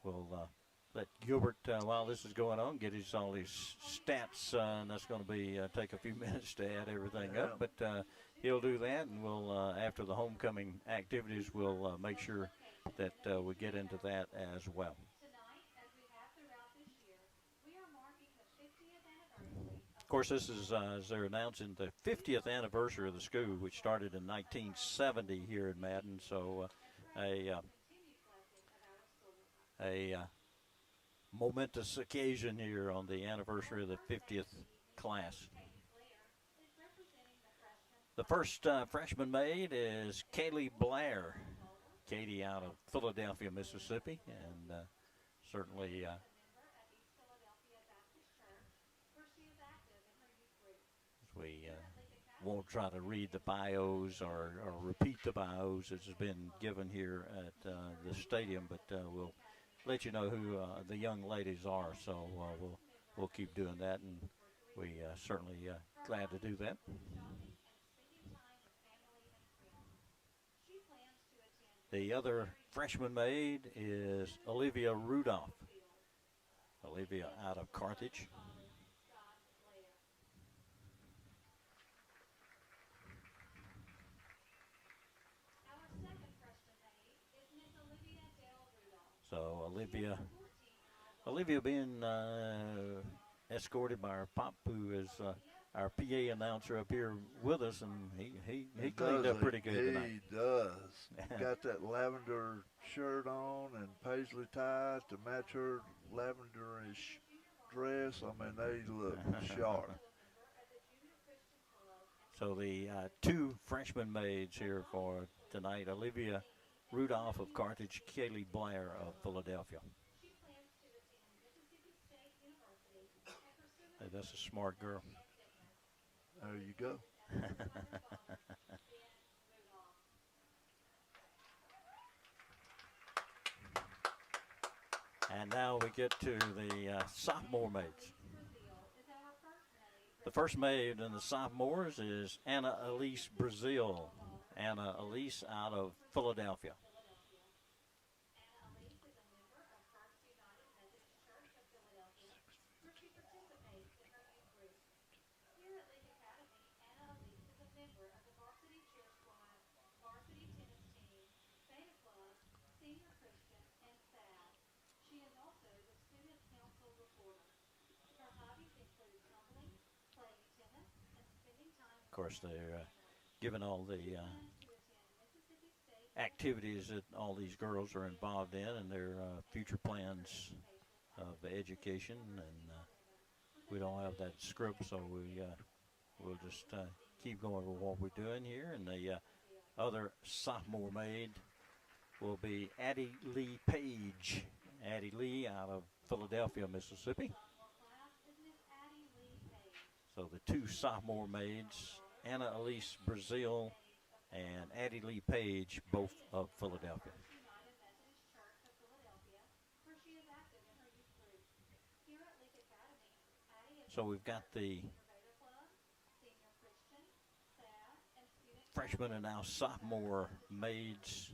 We'll let Gilbert, while this is going on, get all his stats, and that's going to be take a few minutes to add everything up, but he'll do that, and we'll, after the homecoming activities, we'll make sure that we get into that as well. Of course, this is, as they're announcing, the 50th anniversary of the school, which started in 1970 here in Madden. So a momentous occasion here on the anniversary of the 50th class. The first freshman maid is Kaylee Blair. Katie out of Philadelphia, Mississippi, and certainly we won't try to read the bios or repeat the bios as has been given here at the stadium, but we'll let you know who the young ladies are. So we'll keep doing that, and we certainly glad to do that. The other freshman maid is Olivia Rudolph. Olivia out of Carthage. So Olivia being escorted by her pop, who is our PA announcer up here with us, and he cleaned does up pretty good tonight. He does. Got that lavender shirt on and paisley tie to match her lavenderish dress. I mean, they look sharp. So the two freshman maids here for tonight, Olivia Rudolph of Carthage, Kaylee Blair of Philadelphia. Hey, that's a smart girl. There you go. And now we get to the sophomore maids. The first maid in the sophomores is Anna Elise Brazil. Anna Elise out of Philadelphia. Of course, they're given all the activities that all these girls are involved in and their future plans of education. And we don't have that script, so we'll just keep going with what we're doing here. And the other sophomore maid will be Addie Lee Page. Addie Lee out of Philadelphia, Mississippi. So the two sophomore maids, Anna Elise Brazil and Addie Lee Page, both of Philadelphia. So we've got the freshman and now sophomore maids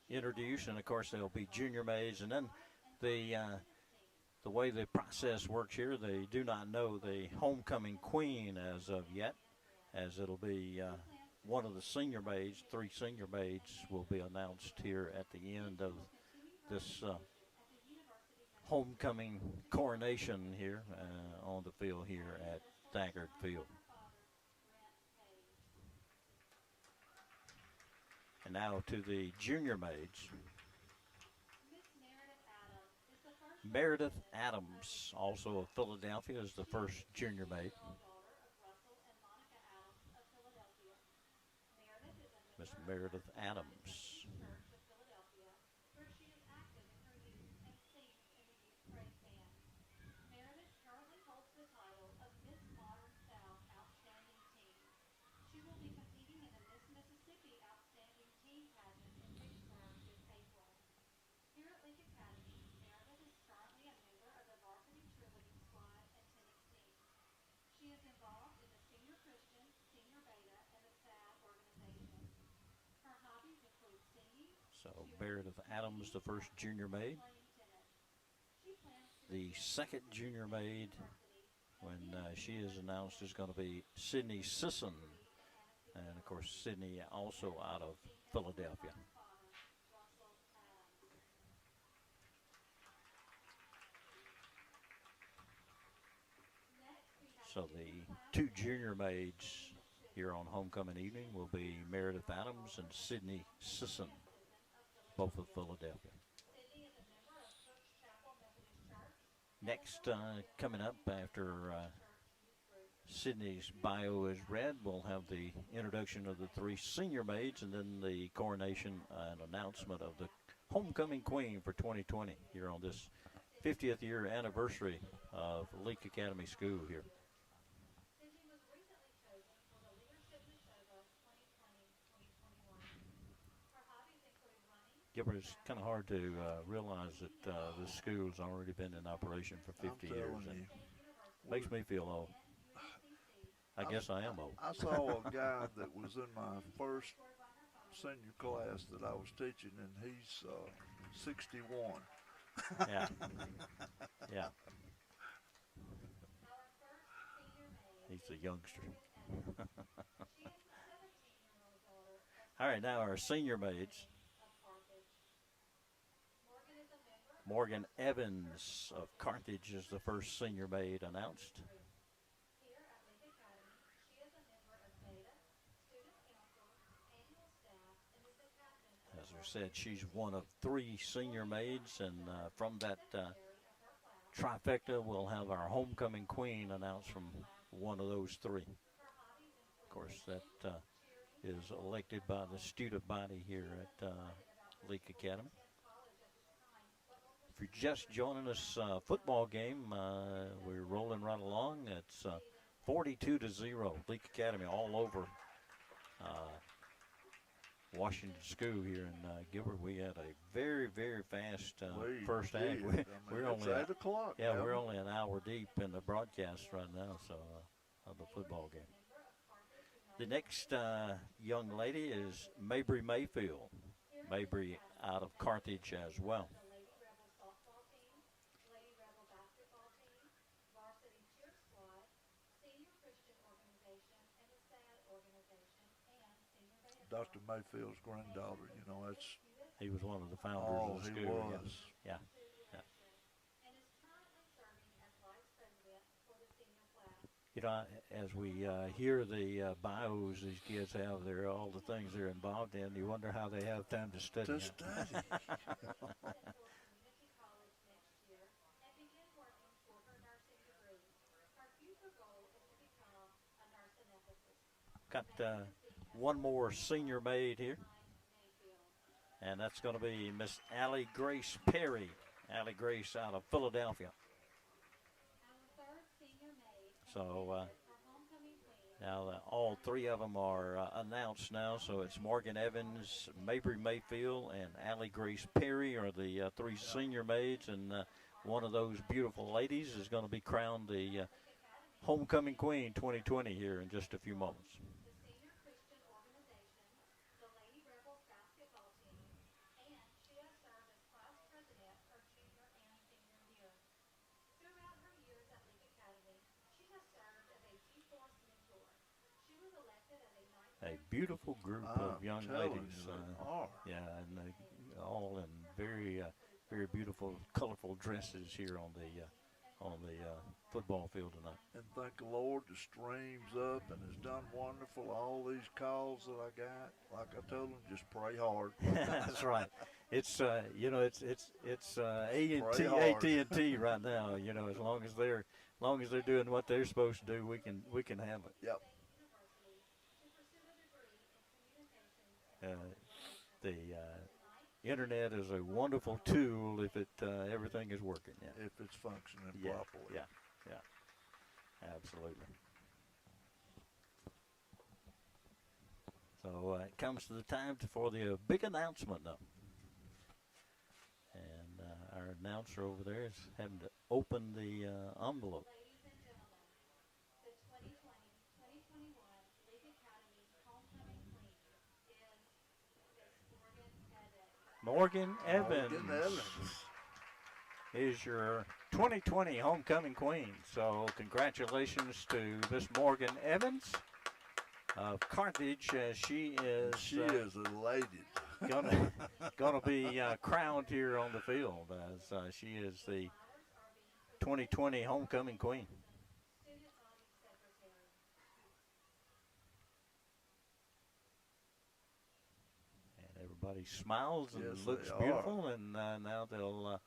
introduced, and of course they'll be junior maids. And then the way the process works here, they do not know the homecoming queen as of yet, as it'll be one of the senior maids. 3 senior maids will be announced here at the end of this homecoming coronation here on the field here at Thankard Field. And now to the junior maids. Meredith Adams, also of Philadelphia, is the first junior maid. Miss Meredith Adams. So Meredith Adams, the first junior maid. The second junior maid, when she is announced, is going to be Sydney Sisson. And, of course, Sydney also out of Philadelphia. So the two junior maids here on homecoming evening will be Meredith Adams and Sydney Sisson, both of Philadelphia. Next, coming up after Sydney's bio is read, we'll have the introduction of the 3 senior maids and then the coronation and announcement of the homecoming queen for 2020 here on this 50th year anniversary of Leake Academy School here. Gilbert, it's kind of hard to realize that the school's already been in operation for 50 years. And makes me feel old. I guess I am old. I saw a guy that was in my first senior class that I was teaching, and he's 61. Yeah. Yeah. He's a youngster. All right, now our senior maids. Morgan Evans of Carthage is the first senior maid announced. I said, she's one of 3 senior maids, and from that trifecta, we'll have our homecoming queen announced from one of those 3. Of course, that is elected by the student body here at Leake Academy. If you're just joining us, football game, we're rolling right along. It's 42-0, Leake Academy all over Washington School here in Gilbert. We had a very, very fast first act. We're only 8 o'clock. Yeah, we're only an hour deep in the broadcast right now, so of the football game. The next young lady is Mabry Mayfield. Mabry out of Carthage as well. Dr. Mayfield's granddaughter, you know, that's. He was one of the founders of the school. He was. Yeah. You know, as we hear the bios these kids have, there all the things they're involved in, you wonder how they have time to study. Got one more senior maid here, and that's going to be Miss Allie Grace Perry. Allie Grace out of Philadelphia. So now all 3 of them are announced now. So it's Morgan Evans, Mabry Mayfield, and Allie Grace Perry are the 3 senior maids, and one of those beautiful ladies is going to be crowned the homecoming queen 2020 here in just a few moments. A beautiful group of young ladies. Yeah, and all in very, very beautiful, colorful dresses here on the football field tonight. And thank the Lord, the stream's up and has done wonderful. All these calls that I got, like I told them, just pray hard. That's right. It's you know, it's AT&T right now. You know, as long as they're doing what they're supposed to do, we can handle it. Yep. The internet is a wonderful tool if everything is working. Yeah. If it's functioning properly. Yeah, absolutely. So it comes to the time for the big announcement, though. And our announcer over there is having to open the envelope. Morgan Evans is your 2020 homecoming queen. So congratulations to Miss Morgan Evans of Carthage. She is elated. Gonna be crowned here on the field as she is the 2020 homecoming queen. Everybody smiles and looks beautiful, and now they'll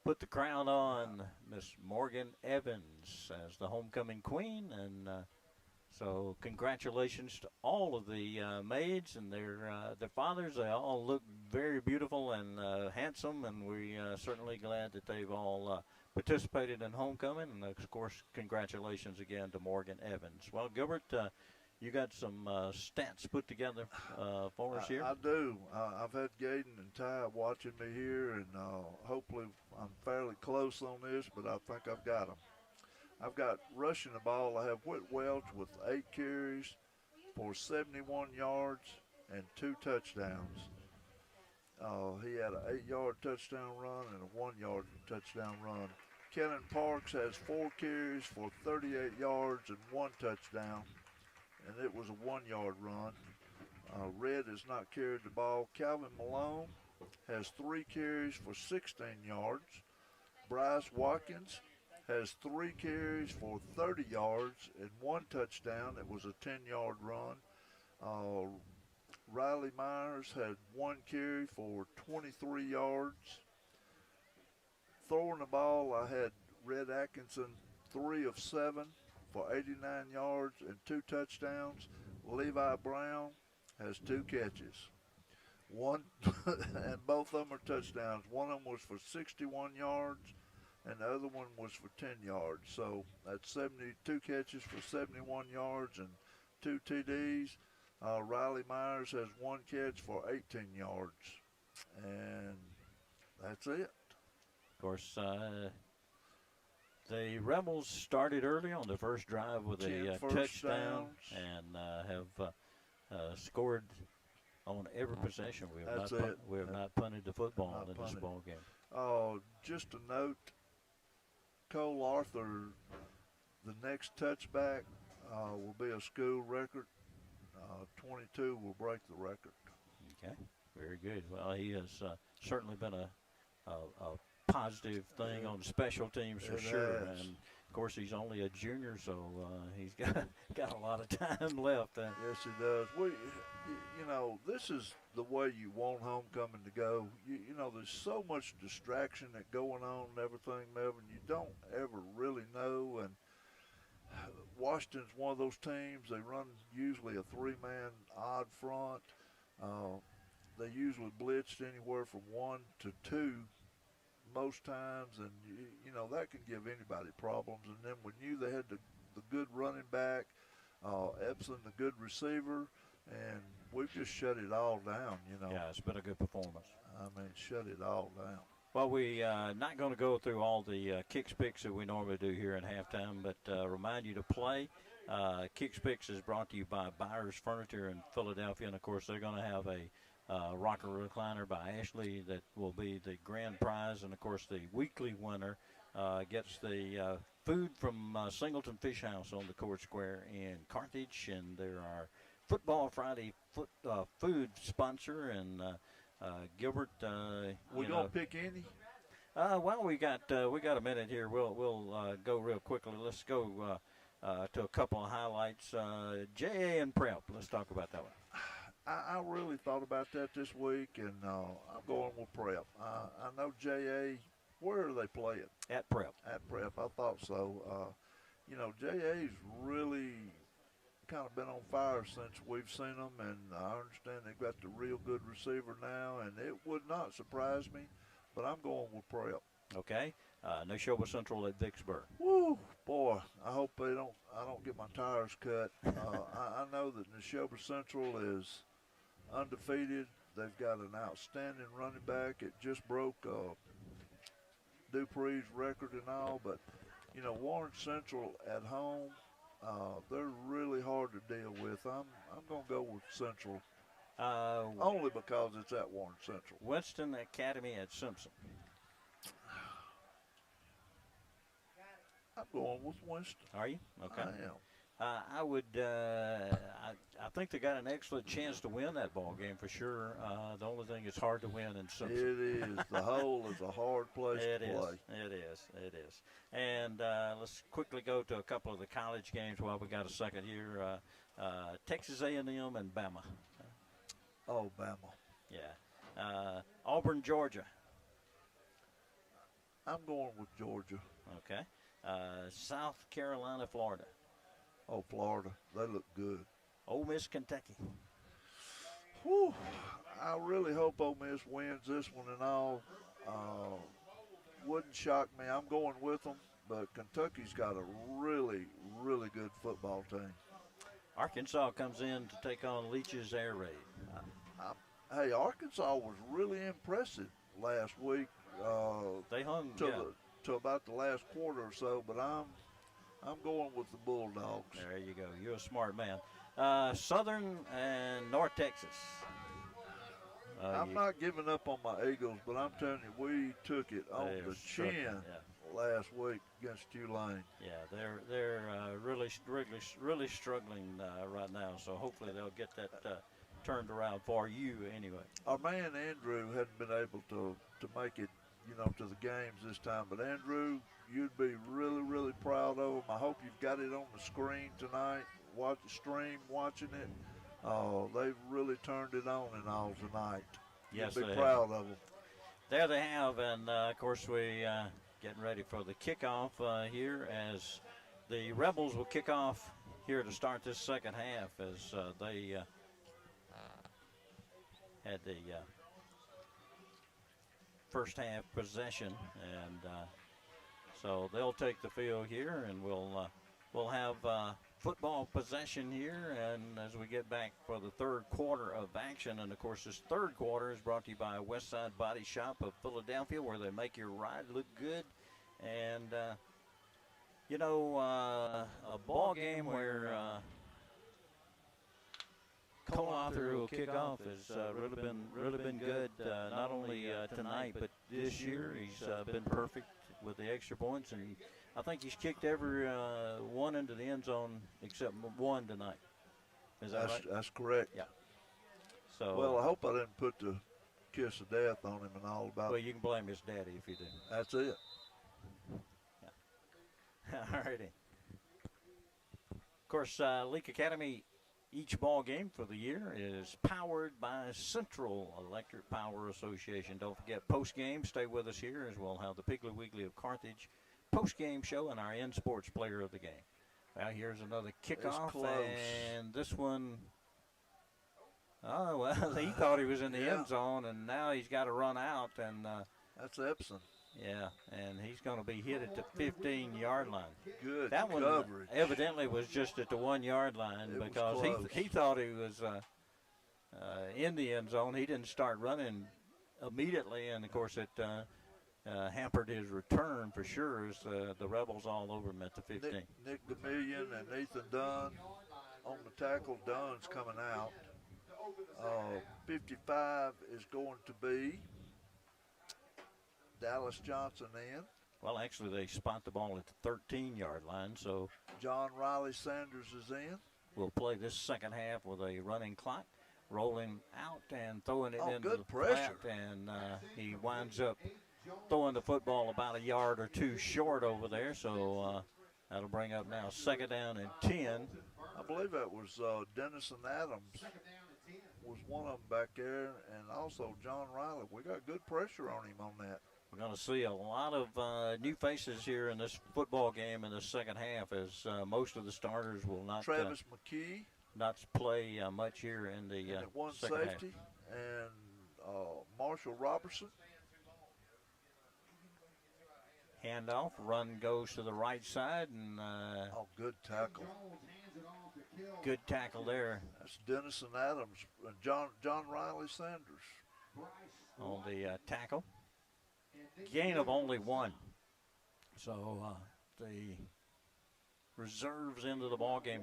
put the crown on Miss Morgan Evans as the homecoming queen. And so congratulations to all of the maids and their fathers. They all look very beautiful and handsome, and we're certainly glad that they've all participated in homecoming. And, of course, congratulations again to Morgan Evans. Well, Gilbert, you got some stats put together for us here? I do. I've had Gaden and Ty watching me here, and hopefully I'm fairly close on this, but I think I've got them. I've got rushing the ball. I have Whit Welch with 8 carries for 71 yards and 2 touchdowns. He had an 8-yard touchdown run and a 1-yard touchdown run. Kellen Parks has 4 carries for 38 yards and 1 touchdown. And it was a 1-yard run. Red has not carried the ball. Calvin Malone has 3 carries for 16 yards. Bryce Watkins has 3 carries for 30 yards and 1 touchdown. It was a 10-yard run. Riley Myers had 1 carry for 23 yards. Throwing the ball, I had Red Atkinson 3 of 7 for 89 yards and 2 touchdowns. Levi Brown has 2 catches. One, and both of them are touchdowns. One of them was for 61 yards, and the other one was for 10 yards. So that's 72 catches for 71 yards and 2 TDs. Riley Myers has 1 catch for 18 yards, and that's it. Of course, the Rebels started early on the first drive with a touchdown and have scored on every possession. We have not punted the football in this ball game. Just a note, Cole Arthur, the next touchback will be a school record. 22 will break the record. Okay, very good. Well, he has certainly been a positive thing on special teams for sure. And of course, he's only a junior, so he's got a lot of time left. Yes, he does. You know, this is the way you want homecoming to go. You know, there's so much distraction that going on and everything, Melvin. You don't ever really know. And Washington's one of those teams. They run usually a 3-man odd front. They usually blitzed anywhere from 1 to 2 most times, and you know that can give anybody problems. And then we knew they had the good running back, Epson, the good receiver, and we've just shut it all down. You know. Yeah, it's been a good performance. I mean, shut it all down. Well, we not going to go through all the Kicks Picks that we normally do here in halftime, but remind you to play. Kicks Picks is brought to you by Byers Furniture in Philadelphia, and of course they're going to have a rocker recliner by Ashley that will be the grand prize, and of course the weekly winner gets the food from Singleton Fish House on the Court Square in Carthage, and they're our Football Friday food sponsor, and Gilbert. We gonna pick any? Well, we got a minute here. We'll go real quickly. Let's go to a couple of highlights. JA and Prep. Let's talk about that one. I really thought about that this week, and I'm going with Prep. I know JA, where are they playing? At Prep. At Prep, I thought so. You know, JA's really kind of been on fire since we've seen them, and I understand they've got the real good receiver now, and it would not surprise me, but I'm going with Prep. Okay. Neshoba Central at Vicksburg. Woo, boy, I hope I don't get my tires cut. I know that Neshoba Central is undefeated. They've got an outstanding running back. It just broke Dupree's record and all, but you know, Warren Central at home, they're really hard to deal with. I'm going to go with Central, only because it's at Warren Central. Winston Academy at Simpson. I'm going with Winston. Are you? Okay. I am. I would. I think they got an excellent chance to win that ball game for sure. The only thing is hard to win in Simpson. It is. The hole is a hard place to play. It is. And let's quickly go to a couple of the college games while we got a second here. Texas A&M and Bama. Oh, Bama. Yeah. Auburn, Georgia. I'm going with Georgia. Okay. South Carolina, Florida. Oh, Florida. They look good. Ole Miss, Kentucky. Whew. I really hope Ole Miss wins this one and all. Wouldn't shock me. I'm going with them, but Kentucky's got a really, really good football team. Arkansas comes in to take on Leach's Air Raid. Hey, Arkansas was really impressive last week. They hung to about the last quarter or so, but I'm going with the Bulldogs. There you go. You're a smart man. Southern and North Texas. I'm not giving up on my Eagles, but I'm telling you, we took it on the chin last week against Tulane. Yeah, they're really struggling right now. So hopefully they'll get that turned around for you anyway. Our man Andrew hadn't been able to make it, to the games this time. But Andrew, you'd be really, really proud of him. I hope you've got it on the screen tonight. Watching it. They've really turned it on and all tonight. Yes, Be they proud have. of them. There they have, and of course we getting ready for the kickoff here as the Rebels will kick off here to start this second half as they had the first half possession, and so they'll take the field here, and we'll have football possession here, and as we get back for the third quarter of action, and of course this third quarter is brought to you by Westside Body Shop of Philadelphia, where they make your ride look good, and a ball game where Cole Arthur will kick off has really been good. Not only tonight, but this year he's been perfect with the extra points, and I think he's kicked every one into the end zone except one tonight. Is that right? That's correct. Yeah. So well, I hope I didn't put the kiss of death on him and all about. Well, you can blame his daddy if you do. That's it. Yeah. All righty. Of course, Leake Academy. Each ball game for the year is powered by Central Electric Power Association. Don't forget, post-game, stay with us here as we'll have the Piggly Wiggly of Carthage post-game show and our in-sports player of the game. Well, here's another kickoff, and this one, oh, well, he thought he was in the end zone, and now he's got to run out. And that's Epson. Yeah, and he's going to be hit at the 15-yard line. Good that one coverage. Evidently was just at the 1-yard line because he thought he was in the end zone. He didn't start running immediately, and of course it hampered his return for sure as the Rebels all over him at the 15. Nick DeMillion and Ethan Dunn on the tackle. Dunn's coming out. 55 is going to be Dallas Johnson in. Well, actually, they spot the ball at the 13-yard line, so John Riley Sanders is in. We'll play this second half with a running clock, rolling out and throwing it into good the pressure. flat, and he winds up throwing the football about a yard or two short over there, so that'll bring up now second down and 10. I believe that was Dennison Adams was one of them back there, and also John Riley. We got good pressure on him on that. We're going to see a lot of new faces here in this football game in the second half, as most of the starters will not Travis McKee not play much here in the one second safety, and Marshall Robertson. Handoff, run goes to the right side, and good tackle. Good tackle there. That's Dennison Adams and John Riley Sanders on the tackle. Gain of only one. So the reserves into the ball game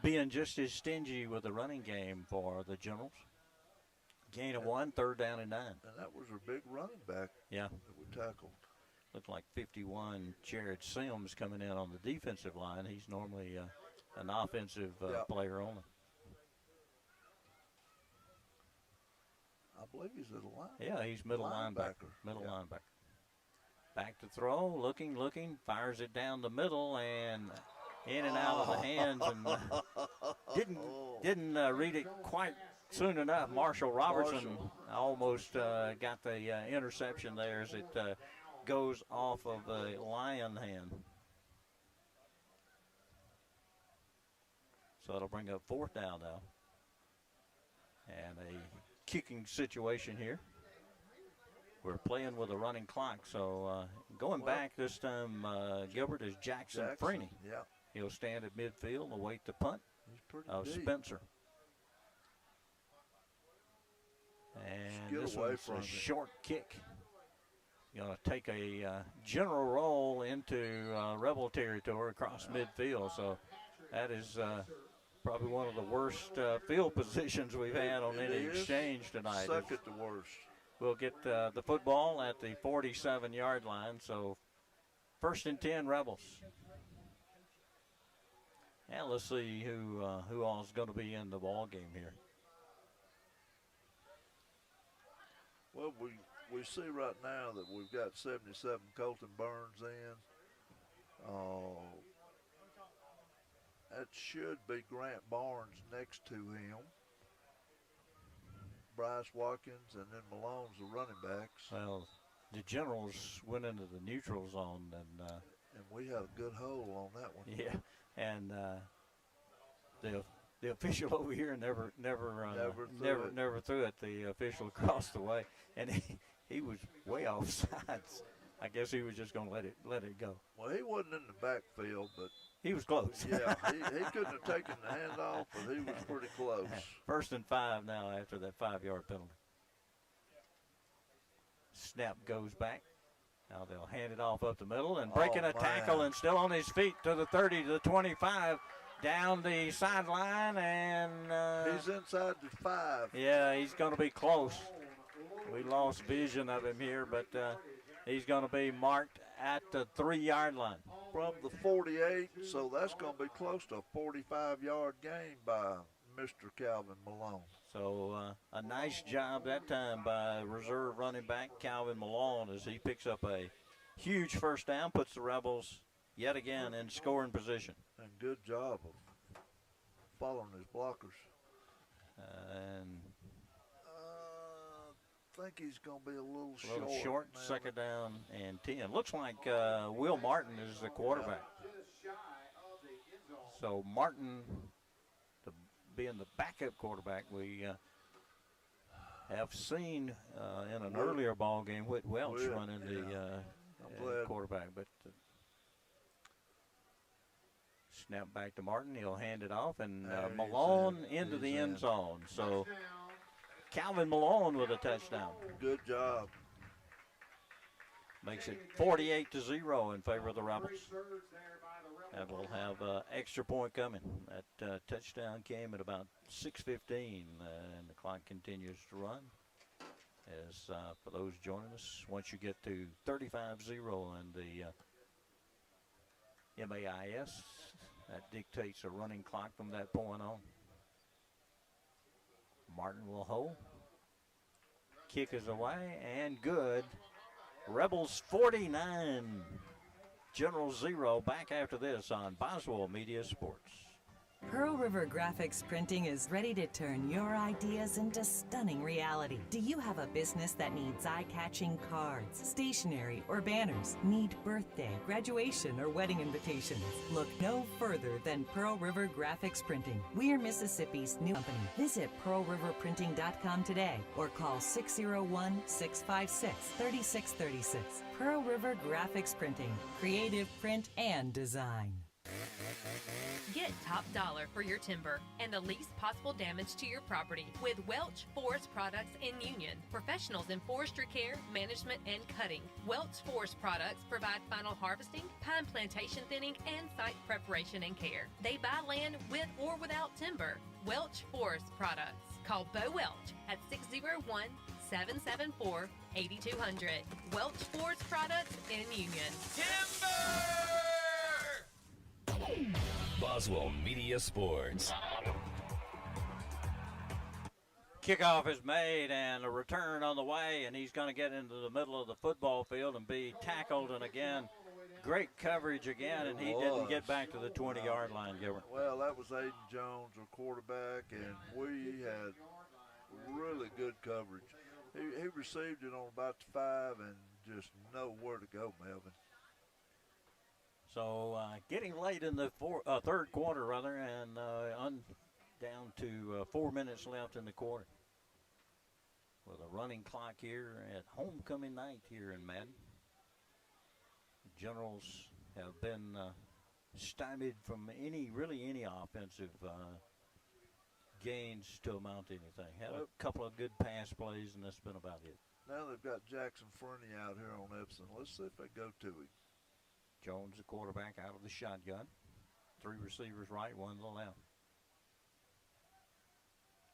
being just as stingy with the running game for the Generals. Gain of one, third down and 9. And that was a big running back. Yeah. That we tackled. Looked like 51, Jared Sims coming in on the defensive line. He's normally an offensive player only. I believe he's at the line. Yeah, he's middle linebacker. Linebacker. Back to throw, looking, fires it down the middle and in and out of the hands, and didn't read it quite soon enough. Marshall Robertson almost got the interception there as it goes off of a Lion hand. So it'll bring up fourth down now. And a kicking situation here. We're playing with a running clock, so going back this time, Gilbert, is Jackson Freeney. Yeah. He'll stand at midfield, await the punt of deep. Spencer. And this one's a short kick. Going to take a general roll into Rebel territory across midfield, so that is probably one of the worst field positions we've had on any exchange tonight. Second to worst. We'll get the football at the 47-yard line, so first and 10 Rebels. And let's see who all is going to be in the ball game here. Well, we see right now that we've got 77 Colton Burns in. that should be Grant Barnes next to him. Bryce Watkins, and then Malone's the running backs. Well, the Generals went into the neutral zone, and we had a good hole on that one. Yeah, and the official over here never threw it. The official across the way, and he was way off sides. I guess he was just going to let it go. Well, he wasn't in the backfield, but he was close. Yeah, he couldn't have taken the handoff, but he was pretty close. 1st and 5 now after that 5-yard penalty. Snap goes back. Now they'll hand it off up the middle and breaking a tackle and still on his feet to the 30 to the 25. Down the sideline and he's inside the 5. Yeah, he's going to be close. We lost vision of him here, but he's going to be marked at the 3-yard line. From the 48, so that's going to be close to a 45-yard gain by Mr. Calvin Malone. So a nice job that time by reserve running back Calvin Malone as he picks up a huge first down, puts the Rebels yet again in scoring position. And good job of following his blockers. And I think he's going to be a little short. Second down and 10. Looks like Will Martin is the quarterback. So Martin, being the backup quarterback, we have seen in an earlier ball game Whit Welch running the quarterback. But snap back to Martin. He'll hand it off, and Malone into the end zone. So Calvin Malone with a touchdown. Good job. Makes it 48-0 in favor of the Rebels. And we'll have an extra point coming. That touchdown came at about 6:15, and the clock continues to run. As for those joining us, once you get to 35-0 in the MAIS, that dictates a running clock from that point on. Martin will hold. Kick is away and good. Rebels 49, General 0. Back after this on Boswell Media Sports. Pearl River Graphics Printing is ready to turn your ideas into stunning reality. Do you have a business that needs eye-catching cards, stationery, or banners? Need birthday, graduation, or wedding invitations? Look no further than Pearl River Graphics Printing. We're Mississippi's new company. Visit pearlriverprinting.com today or call 601-656-3636. Pearl River Graphics Printing. Creative print and design. Get top dollar for your timber and the least possible damage to your property with Welch Forest Products in Union. Professionals in forestry care, management, and cutting. Welch Forest Products provide final harvesting, pine plantation thinning, and site preparation and care. They buy land with or without timber. Welch Forest Products. Call Bo Welch at 601-774-8200. Welch Forest Products in Union. Timber! Boswell Media Sports. Kickoff is made and a return on the way, and he's going to get into the middle of the football field and be tackled. And again, great coverage again, and he didn't get back to the 20-yard line, Gilbert. Well, that was Aiden Jones, our quarterback, and we had really good coverage. He received it on about the 5 and just nowhere to go, Melvin. So getting late in the third quarter, and down to 4 minutes left in the quarter. With a running clock here at homecoming night here in Madden. The Generals have been stymied from any offensive gains to amount to anything. Had a couple of good pass plays, and that's been about it. Now they've got Jackson Fernie out here on Epson. Let's see if they go to him. Jones, the quarterback, out of the shotgun. 3 receivers right, 1 to the left.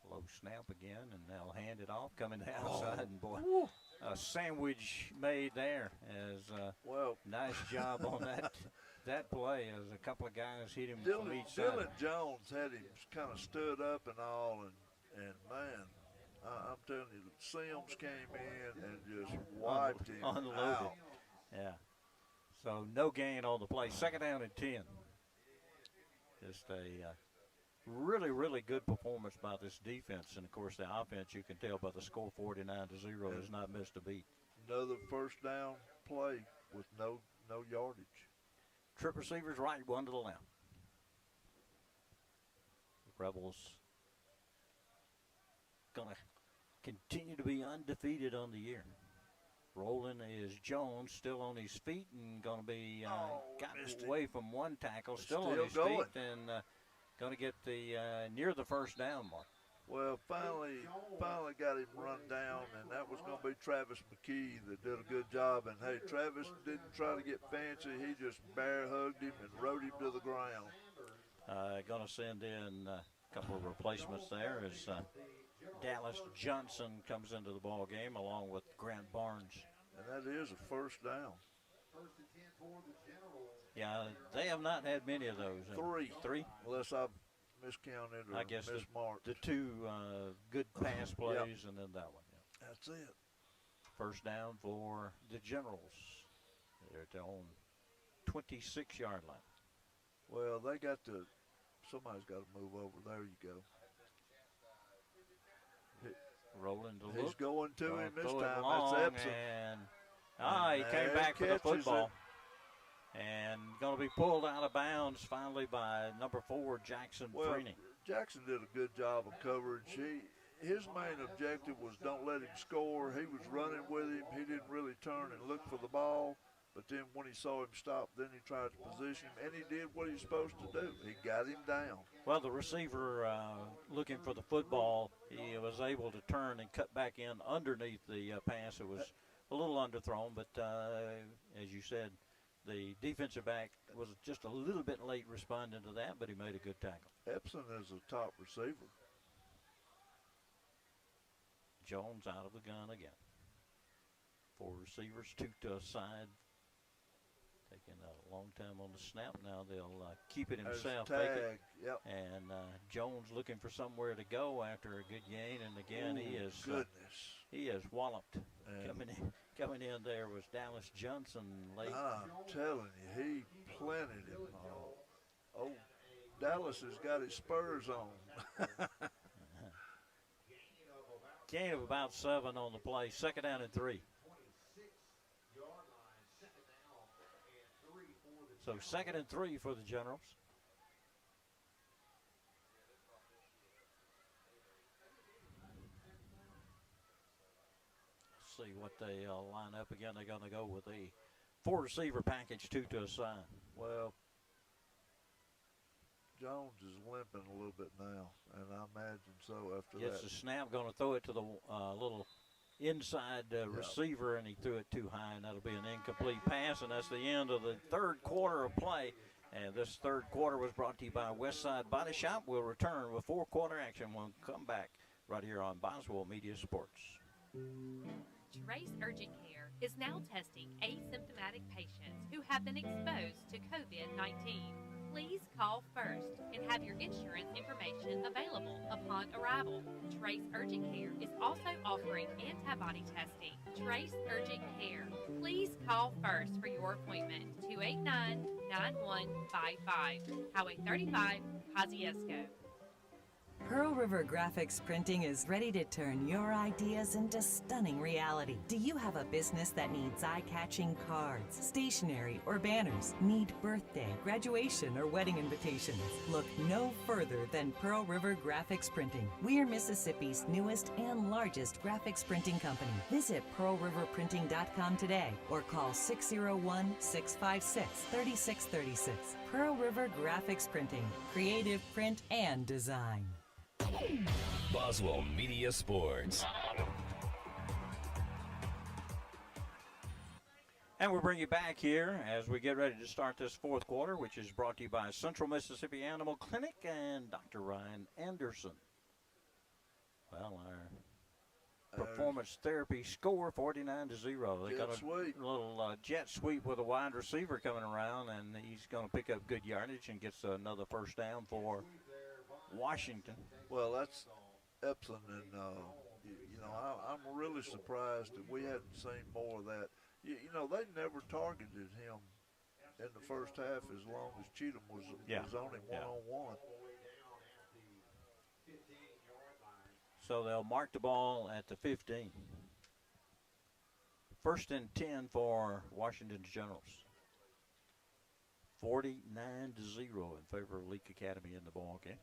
Low snap again, and they'll hand it off, coming to the outside, and boy, a sandwich made there. As nice job on that play, as a couple of guys hit him from each side. Dylan Jones had him kind of stood up and all, and man, I'm telling you, Sims came in and just wiped him unloaded. out. Yeah. So no gain on the play. Second down and 10. Just a really, really good performance by this defense. And, of course, the offense, you can tell by the score 49-0, has not missed a beat. Another first down play with no yardage. Trip receivers right, one to the left. Rebels going to continue to be undefeated on the year. Rolling is Jones, still on his feet and going to be gotten away from one tackle, still on his feet, and going to get the near the first down mark. Well, finally got him run down, and that was going to be Travis McKee that did a good job. And, hey, Travis didn't try to get fancy. He just bear hugged him and rode him to the ground. Going to send in a couple of replacements there as Dallas Johnson comes into the ball game along with Grant Barnes. And that is a first down. Yeah, they have not had many of those. Three? Unless I've miscounted or I guess mismarked. The two good pass plays and then that one. Yeah. That's it. First down for the Generals. They're at their own 26-yard line. Well, somebody's got to move over. There you go. Rolling to look. He's going to him this time. Long, That's Epson. And he came back for the football. And going to be pulled out of bounds finally by number 4, Jackson Freeney. Jackson did a good job of coverage. His main objective was don't let him score. He was running with him. He didn't really turn and look for the ball. But then when he saw him stop, then he tried to position him, and he did what he was supposed to do. He got him down. Well, the receiver looking for the football, he was able to turn and cut back in underneath the pass. It was a little underthrown, but as you said, the defensive back was just a little bit late responding to that, but he made a good tackle. Epson is a top receiver. Jones out of the gun again. 4 receivers, 2 to a side. Taking a long time on the snap. Now they'll keep it himself. Tag. Yep. And Jones looking for somewhere to go after a good gain. And again, he is walloped. Coming in there was Dallas Johnson late. I'm telling you, he planted him. Dallas has got his spurs on. Gain of about 7 on the play. 2nd down and 3. So 2nd and 3 for the Generals. Let's see what they line up again. They're going to go with a 4 receiver package, 2 to a side. Well, Jones is limping a little bit now, and I imagine so after that. Gets the snap, going to throw it to the little inside receiver, and he threw it too high, and that'll be an incomplete pass, and that's the end of the 3rd quarter of play. And this 3rd quarter was brought to you by Westside Body Shop. We'll return with 4 quarter action when we come back right here on Boswell Media Sports. Trace Urgent Care is now testing asymptomatic patients who have been exposed to COVID-19. Please call first and have your insurance information available upon arrival. Trace Urgent Care is also offering antibody testing. Trace Urgent Care. Please call first for your appointment. 289-9155. Highway 35, Kosciuszko. Pearl River Graphics Printing is ready to turn your ideas into stunning reality. Do you have a business that needs eye-catching cards, stationery, or banners? Need birthday, graduation, or wedding invitations? Look no further than Pearl River Graphics Printing. We're Mississippi's newest and largest graphics printing company. Visit pearlriverprinting.com today or call 601-656-3636. Pearl River Graphics Printing. Creative print and design. Boswell Media Sports. And we'll bring you back here as we get ready to start this 4th quarter, which is brought to you by Central Mississippi Animal Clinic and Dr. Ryan Anderson. Well, our performance therapy score 49-0. They got a little jet sweep with a wide receiver coming around, and he's going to pick up good yardage and gets another first down for Washington. Well, that's Epson, and I'm really surprised that we hadn't seen more of that. They never targeted him in the first half as long as Cheatham was on him one-on-one. So they'll mark the ball at the 15. First and 10 for Washington's Generals. 49-0 in favor of Leake Academy in the ball game.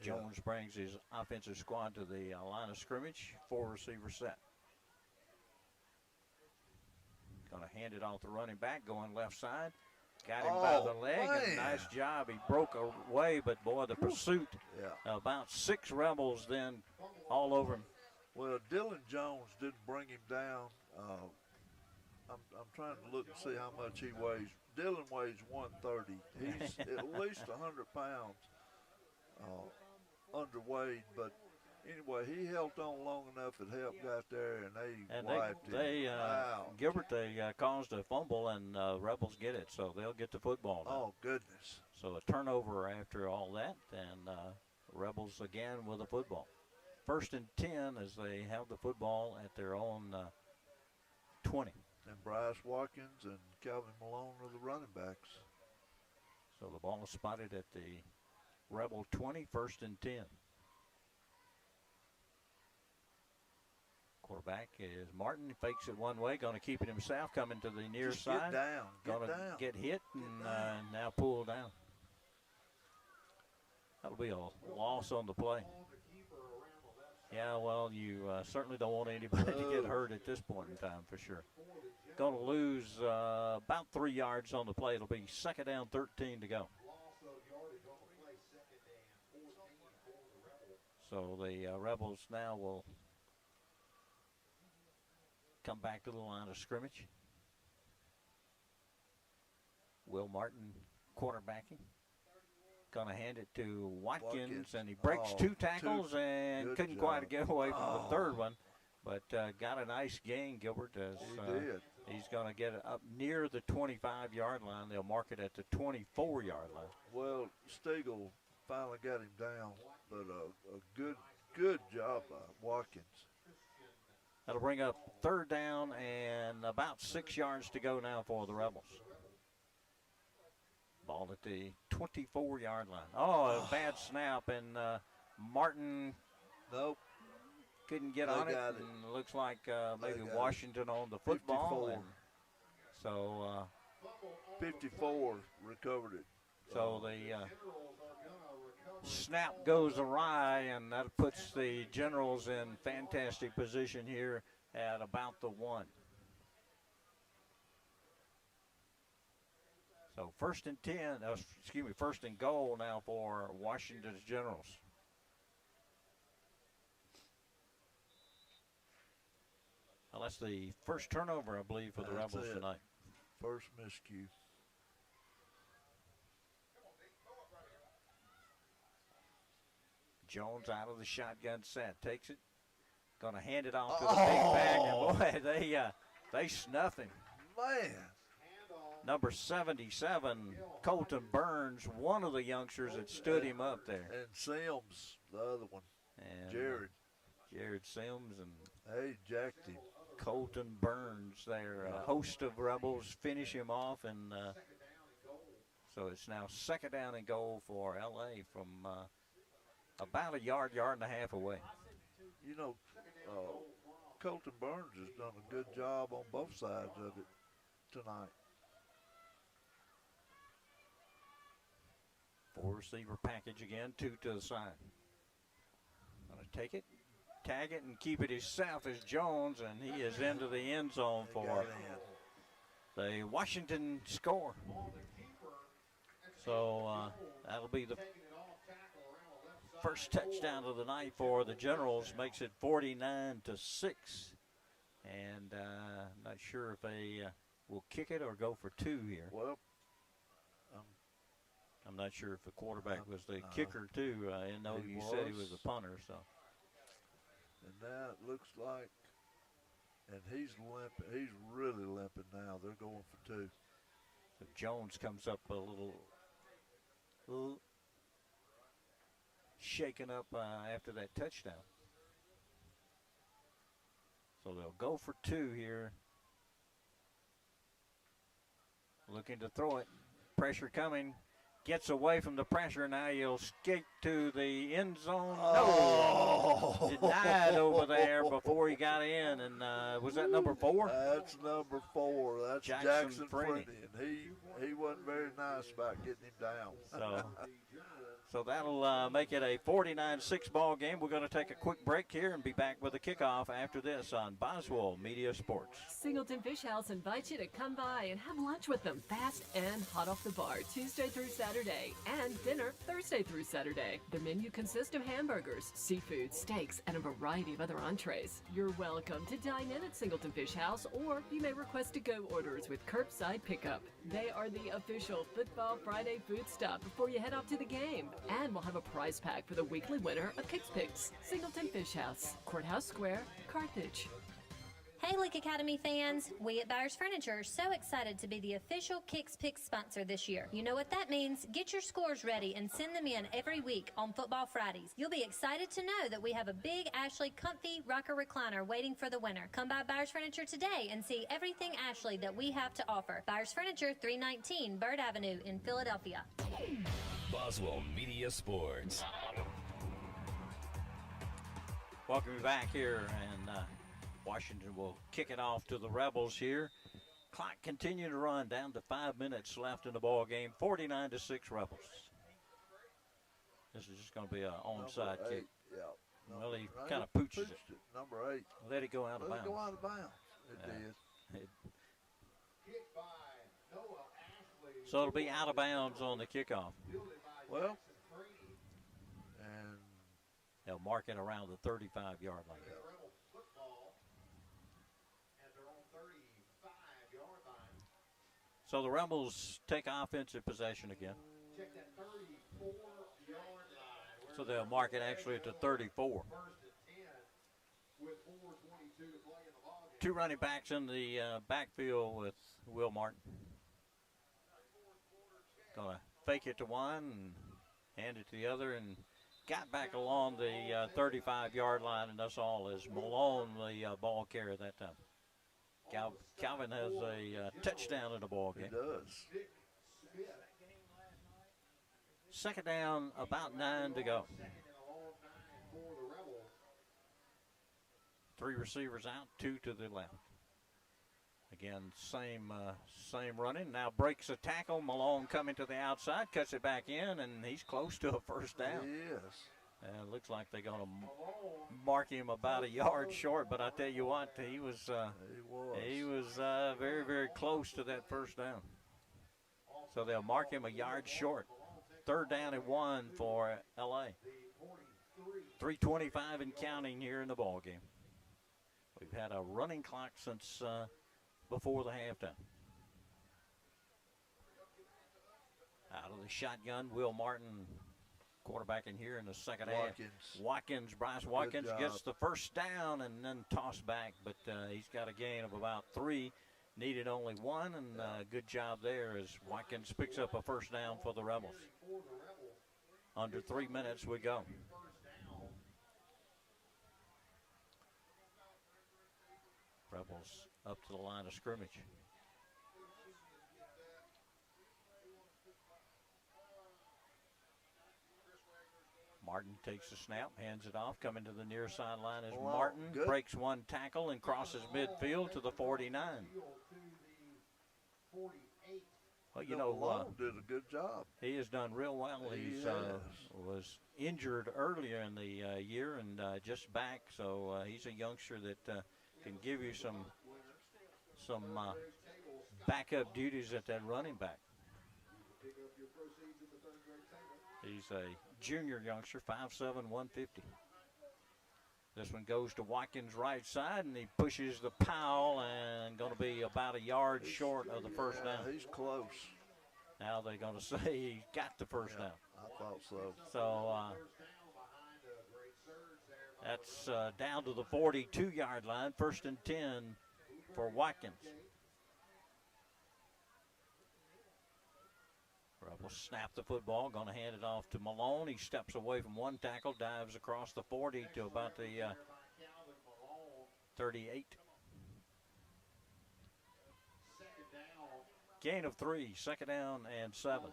Jones brings his offensive squad to the line of scrimmage. 4-receiver set. Going to hand it off the running back, going left side. Got him by the leg, and nice job. He broke away, but boy, the pursuit. About 6 Rebels then all over him. Well, Dylan Jones didn't bring him down. I'm trying to look and see how much he weighs. Dylan weighs 130. He's at least 100 pounds underweight, but anyway, he held on long enough that help got there, and they wiped him. Gilbert, they caused a fumble, and Rebels get it, so they'll get the football now. Oh, goodness. So a turnover after all that, and Rebels again with the football. First and 10 as they have the football at their own 20. And Bryce Watkins and Calvin Malone are the running backs. So the ball is spotted at the Rebel 20, first and 10. Quarterback is Martin. Fakes it one way, going to keep it himself, coming to the near side. Going to get hit and now pulled down. That'll be a loss on the play. Yeah, well, you certainly don't want anybody to get hurt at this point in time for sure. Going to lose about 3 yards on the play. It'll be second down, 13 to go. So the Rebels now will come back to the line of scrimmage. Will Martin quarterbacking. Going to hand it to Watkins, and he breaks 2 tackles and couldn't quite get away from the third one, but got a nice gain, Gilbert. As, he did. He's going to get it up near the 25-yard line. They'll mark it at the 24-yard line. Well, Stegall finally got him down, but a good job by Watkins. That'll bring up third down and about 6 yards to go now for the Rebels. Ball at the 24-yard line. Oh, a bad snap, and Martin couldn't get on it. And looks like maybe Washington on the football. 54. And so 54 recovered it. So the snap goes awry, and that puts the Generals in fantastic position here at about the 1. So first and 10, first and goal now for Washington's Generals. Well, that's the first turnover, I believe, for the Rebels tonight. First miscue. Jones out of the shotgun set, takes it, going to hand it off to the big back, and boy, they snuff him. Man. Number 77, Colton Burns, one of the youngsters that stood him up there. And Sims, the other one. And Jared Sims and jacked him. Colton Burns there. A host of Rebels finish him off, and so it's now second down and goal for L.A. from about a yard and a half away. You know, Colton Burns has done a good job on both sides of it tonight. 4-receiver package again, 2 to the side. Going to take it, tag it, and keep it himself as Jones, and he is into the end zone for the Washington score. So that'll be the first touchdown of the night for the Generals, makes it 49-6. And I'm not sure if they will kick it or go for 2 here. Well, I'm not sure if the quarterback was the kicker too. I didn't know you said he was a punter. So. And now it looks like, and he's limping. He's really limping now. They're going for 2. So Jones comes up a little shaken up after that touchdown. So they'll go for 2 here. looking to throw it. Pressure coming. Gets away from the pressure. Now he'll skate to the end zone. No! Denied over there before he got in. And was that number 4? That's number 4. That's Jackson Freeney. And he wasn't very nice about getting him down. So that'll make it a 49-6 ball game. We're going to take a quick break here and be back with a kickoff after this on Boswell Media Sports. Singleton Fish House invites you to come by and have lunch with them, fast and hot off the bar, Tuesday through Saturday, and dinner Thursday through Saturday. Their menu consists of hamburgers, seafood, steaks, and a variety of other entrees. You're welcome to dine in at Singleton Fish House, or you may request to-go orders with curbside pickup. They are the official Football Friday food stop before you head off to the game. And we'll have a prize pack for the weekly winner of Kicks Picks. Singleton Fish House, Courthouse Square, Carthage. Hey, Leake Academy fans! We at Byers Furniture are so excited to be the official Kicks Picks sponsor this year. You know what that means. Get your scores ready and send them in every week on Football Fridays. You'll be excited to know that we have a big Ashley comfy rocker recliner waiting for the winner. Come by Byers Furniture today and see everything Ashley that we have to offer. Byers Furniture, 319 Bird Avenue in Philadelphia. Boswell Media Sports. Welcome back here, and Washington will kick it off to the Rebels here. Clock continuing to run, down to 5 minutes left in the ball game. 49-6 Rebels. This is just going to be an onside kick. Yeah. Well, he kind of pooches it. Number 8. Let it go out of bounds. Let it go out of bounds. It did. So it'll be out of bounds on the kickoff. Well, and they'll mark it around the 35-yard line. So the Rebels take offensive possession again. So they'll mark it actually at the 34. 2 running backs in the backfield with Will Martin. Going to fake it to one and hand it to the other, and got back along the 35-yard line, and that's all as Malone, the ball carrier that time. Calvin has a touchdown in the ball game. He does. Second down, about 9 to go. 3 receivers out, 2 to the left. Again, same running. Now breaks a tackle. Malone coming to the outside, cuts it back in, and he's close to a first down. Yes. And it looks like they're going to mark him about a yard short, but I tell you what, he was very, very close to that first down. So they'll mark him a yard short. 3rd down and 1 for L.A. 3:25 and counting here in the ball game. We've had a running clock since before the halftime. Out of the shotgun, Will Martin, quarterback in here in the second half. Bryce Watkins gets the first down and then tossed back, but he's got a gain of about 3. Needed only 1, and good job there as Watkins picks up a first down for the Rebels. Under 3 minutes we go. Rebels up to the line of scrimmage. Martin takes the snap, hands it off. Coming to the near sideline is Martin. Good. Breaks 1 tackle and crosses midfield to the 49. Well, you know, Malone did a good job. He has done real well. He was injured earlier in the year and just back, so he's a youngster that can give you some backup duties at that running back. He's a junior youngster, 5'7", 150. This one goes to Watkins' right side, and he pushes the Powell, and going to be about a yard short of the first down. He's close. Now they're going to say he got the first down. I thought so. So that's down to the 42-yard line, 1st and 10 for Watkins. Rebels snap the football, going to hand it off to Malone. He steps away from 1 tackle, dives across the 40 to about the 38. Gain of 3, 2nd down and 7.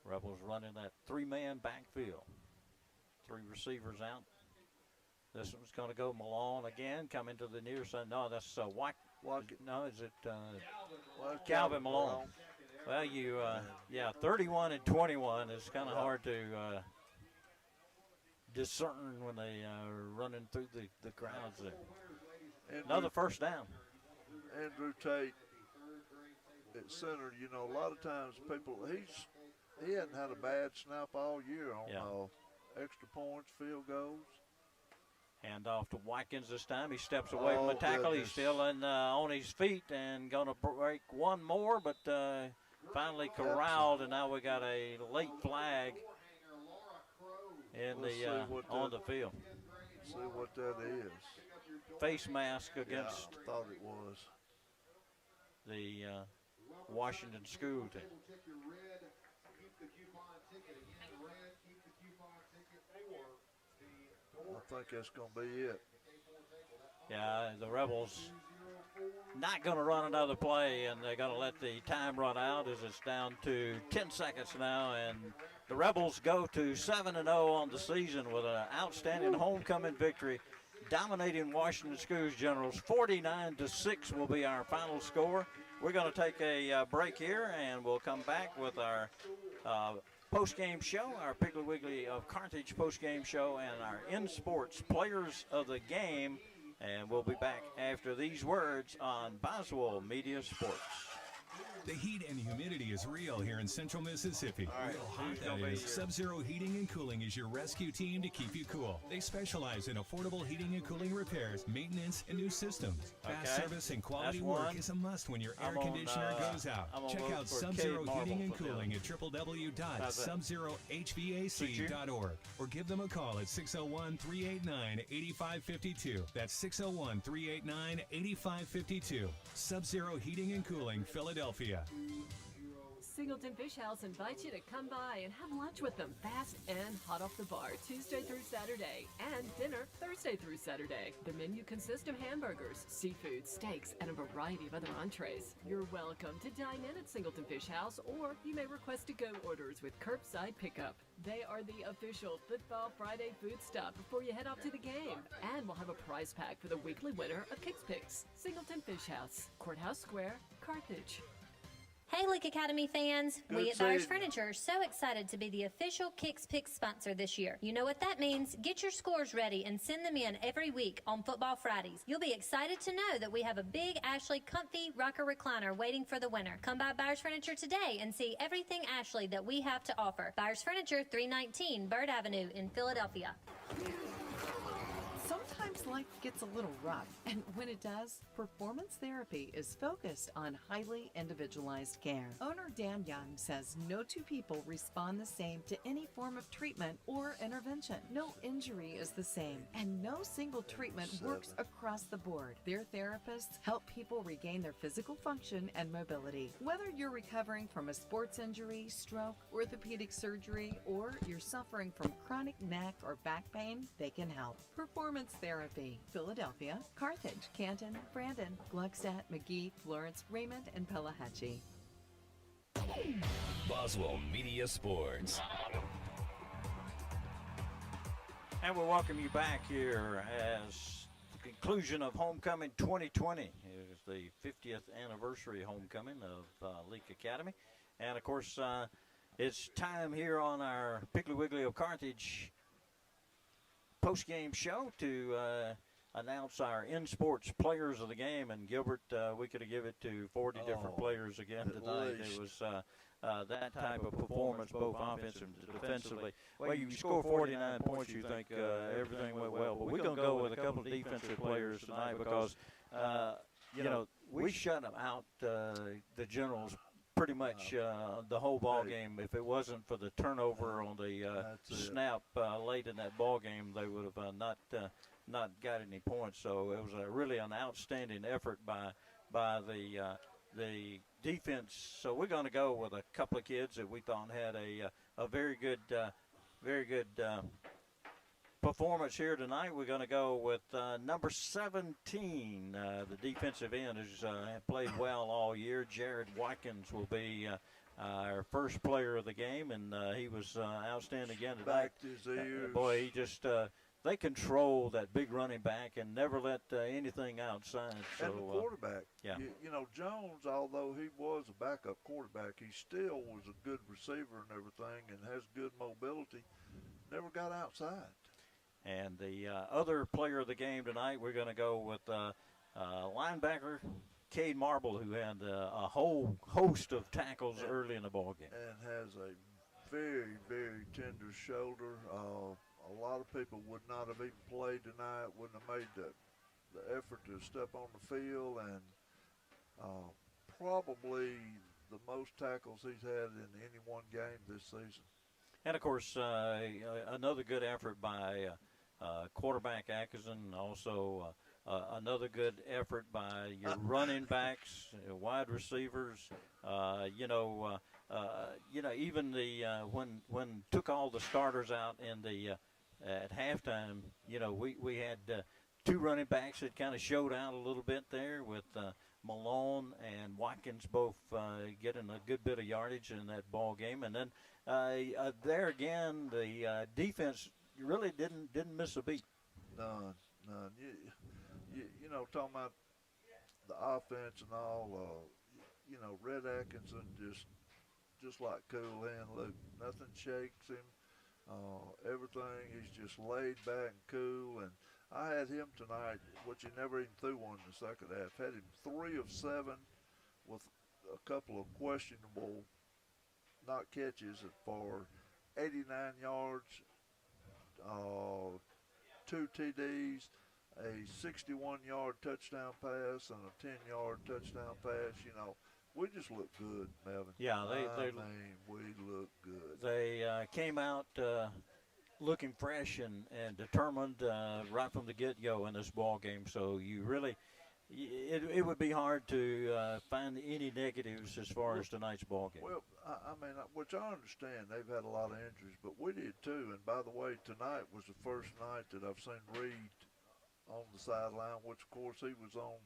Rebels running that 3-man backfield. 3 receivers out. This one's going to go Malone again, coming to the near side. No, that's no, is it Calvin Malone? Well, you, 31 and 21 is kind of hard to discern when they are running through the crowds there. Another first down. Andrew Tate at center, you know, a lot of times people, he hadn't had a bad snap all year on extra points, field goals. Hand off to Watkins this time. He steps away from the tackle. Goodness. He's still on his feet and going to break one more, but finally corralled, and now we got a late flag in on the field. See what that is. Face mask against I thought it was the Washington school team. I think that's going to be it. Yeah, the Rebels not going to run another play, and they're going to let the time run out as it's down to 10 seconds now, and the Rebels go to 7-0 on the season with an outstanding homecoming victory, dominating Washington Schools Generals. 49-6 will be our final score. We're going to take a break here, and we'll come back with our post-game show, our Piggly Wiggly of Carthage post-game show, and our in-sports players of the game. And we'll be back after these words on Boswell Media Sports. The heat and humidity is real here in central Mississippi. Real hot, that is. Sub-Zero Heating and Cooling is your rescue team to keep you cool. They specialize in affordable heating and cooling repairs, maintenance, and new systems. Fast service and quality work is a must when your air conditioner goes out. Check out Sub-Zero Heating and Cooling at www.subzerohvac.org or give them a call at 601-389-8552. That's 601-389-8552. Sub-Zero Heating and Cooling, Philadelphia. Singleton Fish House invites you to come by and have lunch with them fast and hot off the bar Tuesday through Saturday and dinner Thursday through Saturday. The menu consists of hamburgers, seafood, steaks, and a variety of other entrees. You're welcome to dine in at Singleton Fish House, or you may request to-go orders with curbside pickup. They are the official Football Friday food stop before you head off to the game. And we'll have a prize pack for the weekly winner of Kicks Picks. Singleton Fish House, Courthouse Square, Carthage. Hey, Leake Academy fans. We at Buyers Furniture are so excited to be the official Kicks Picks sponsor this year. You know what that means. Get your scores ready and send them in every week on Football Fridays. You'll be excited to know that we have a big Ashley comfy rocker recliner waiting for the winner. Come by Buyers Furniture today and see everything Ashley that we have to offer. Buyers Furniture, 319 Bird Avenue in Philadelphia. Sometimes life gets a little rough, and when it does, Performance Therapy is focused on highly individualized care. Owner Dan Young says no two people respond the same to any form of treatment or intervention. No injury is the same, and no single treatment works across the board. Their therapists help people regain their physical function and mobility. Whether you're recovering from a sports injury, stroke, orthopedic surgery, or you're suffering from chronic neck or back pain, they can help. Performance Therapy, Philadelphia, Carthage, Canton, Brandon, Gluckstadt, McGee, Florence, Raymond, and Pelahatchie. Boswell Media Sports. And we'll welcome you back here as the conclusion of Homecoming 2020. It is the 50th anniversary homecoming of Leake Academy. And, of course, it's time here on our Piggly Wiggly of Carthage post-game show to announce our in-sports players of the game. And Gilbert, we could have given it to 40 different players again tonight. It was that type of performance, both offensively and defensively. Well, you score 49 points, you think everything went well. But we're going to go with a couple of defensive players tonight because, we shut them out, the Generals, pretty much the whole ball game. If it wasn't for the turnover on the snap late in that ball game, they would have not got any points. So it was really an outstanding effort by the defense. So we're going to go with a couple of kids that we thought had a very good performance here tonight, we're going to go with number 17. The defensive end has played well all year. Jared Watkins will be our first player of the game, and he was outstanding again tonight. Backed his ears. Boy, he just they control that big running back and never let anything outside. So, and the quarterback. Yeah. You know, Jones, although he was a backup quarterback, he still was a good receiver and everything and has good mobility. Never got outside. And the other player of the game tonight, we're going to go with linebacker Cade Marble, who had a whole host of tackles early in the ball game. And has a very, very tender shoulder. A lot of people would not have even played tonight, wouldn't have made the effort to step on the field, and probably the most tackles he's had in any one game this season. And, of course, another good effort by quarterback Atkinson, also another good effort by your running backs, wide receivers. Even the when took all the starters out in the at halftime, we had two running backs that kind of showed out a little bit there with Malone and Watkins both getting a good bit of yardage in that ball game. And then there again, the defense really didn't miss a beat. None. You know, talking about the offense and all, Red Atkinson just like cool hand. Look, nothing shakes him. Everything, he's just laid back and cool. And I had him tonight, which he never even threw one in the second half. Had him 3 of 7 with a couple of questionable not catches for 89 yards, 2 TDs, a 61-yard touchdown pass, and a 10-yard touchdown pass. We just look good, Melvin. Yeah, we look good. They came out looking fresh and determined right from the get-go in this ball game. So you really, it would be hard to find any negatives as far as tonight's ball game. Well, which I understand they've had a lot of injuries, but we did too. And by the way, tonight was the first night that I've seen Reed on the sideline, which of course he was on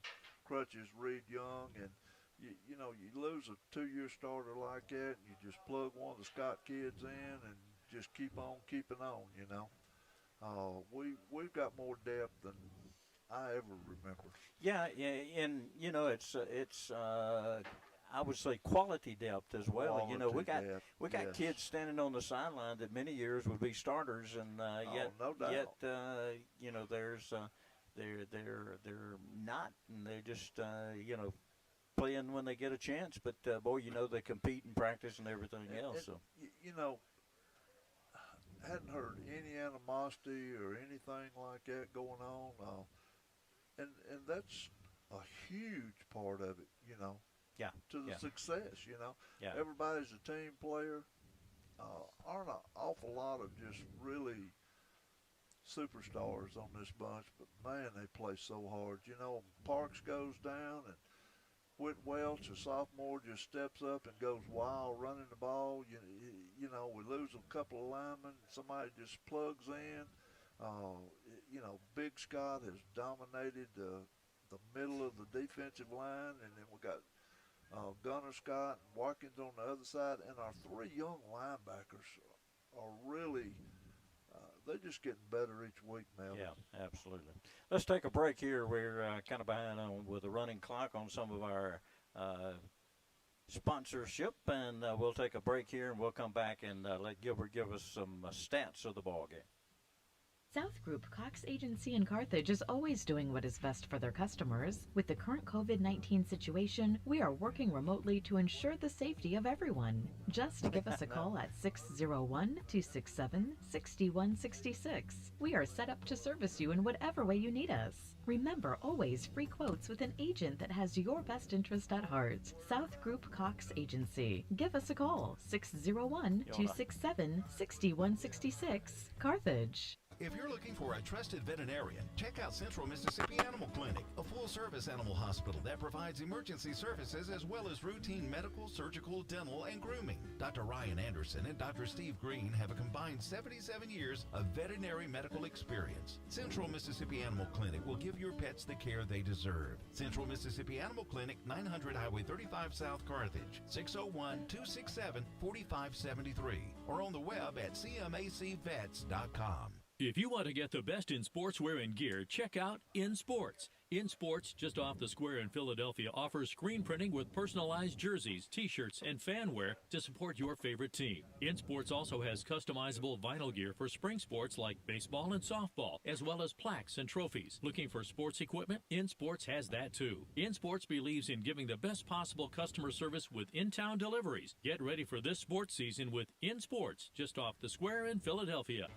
crutches, Reed Young, and you lose a 2-year starter like that, and you just plug one of the Scott kids in and just keep on keeping on. We've got more depth than I ever remember. Yeah, and it's I would say quality depth as well. We got kids standing on the sideline that many years would be starters, and yet there's they're not, and they're just playing when they get a chance. But boy, they compete and practice and everything else. Hadn't heard any animosity or anything like that going on, and that's a huge part of it. Yeah. To the success. Yeah. Everybody's a team player. Aren't an awful lot of just really superstars on this bunch, but man, they play so hard. Parks goes down, and Whit Welch, a sophomore, just steps up and goes wild running the ball. We lose a couple of linemen. Somebody just plugs in. Big Scott has dominated the middle of the defensive line, and then we got Gunner Scott and Watkins on the other side, and our 3 young linebackers are really they're just getting better each week, Mel. Yeah, absolutely. Let's take a break here. We're kind of behind on with the running clock on some of our sponsorship, and we'll take a break here, and we'll come back and let Gilbert give us some stats of the ball game. South Group Cox Agency in Carthage is always doing what is best for their customers. With the current COVID-19 situation, we are working remotely to ensure the safety of everyone. Just give us a call at 601-267-6166. We are set up to service you in whatever way you need us. Remember, always free quotes with an agent that has your best interest at heart. South Group Cox Agency. Give us a call, 601-267-6166, Carthage. If you're looking for a trusted veterinarian, check out Central Mississippi Animal Clinic, a full-service animal hospital that provides emergency services as well as routine medical, surgical, dental, and grooming. Dr. Ryan Anderson and Dr. Steve Green have a combined 77 years of veterinary medical experience. Central Mississippi Animal Clinic will give your pets the care they deserve. Central Mississippi Animal Clinic, 900 Highway 35 South Carthage, 601-267-4573, or on the web at cmacvets.com. If you want to get the best in sportswear and gear, check out In Sports. In Sports, just off the square in Philadelphia, offers screen printing with personalized jerseys, t-shirts, and fan wear to support your favorite team. In Sports also has customizable vinyl gear for spring sports like baseball and softball, as well as plaques and trophies. Looking for sports equipment? In Sports has that too. In Sports believes in giving the best possible customer service with in-town deliveries. Get ready for this sports season with In Sports, just off the square in Philadelphia.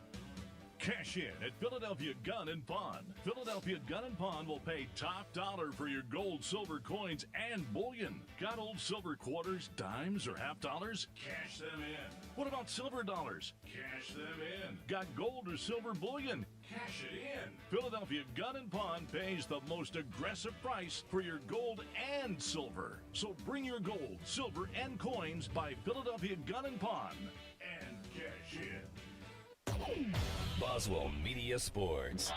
Cash in at Philadelphia Gun and Pawn. Philadelphia Gun and Pawn will pay top dollar for your gold, silver coins, and bullion. Got old silver quarters, dimes, or half dollars? Cash them in. What about silver dollars? Cash them in. Got gold or silver bullion? Cash it in. Philadelphia Gun and Pawn pays the most aggressive price for your gold and silver. So bring your gold, silver, and coins by Philadelphia Gun and Pawn and cash in. Boswell Media Sports.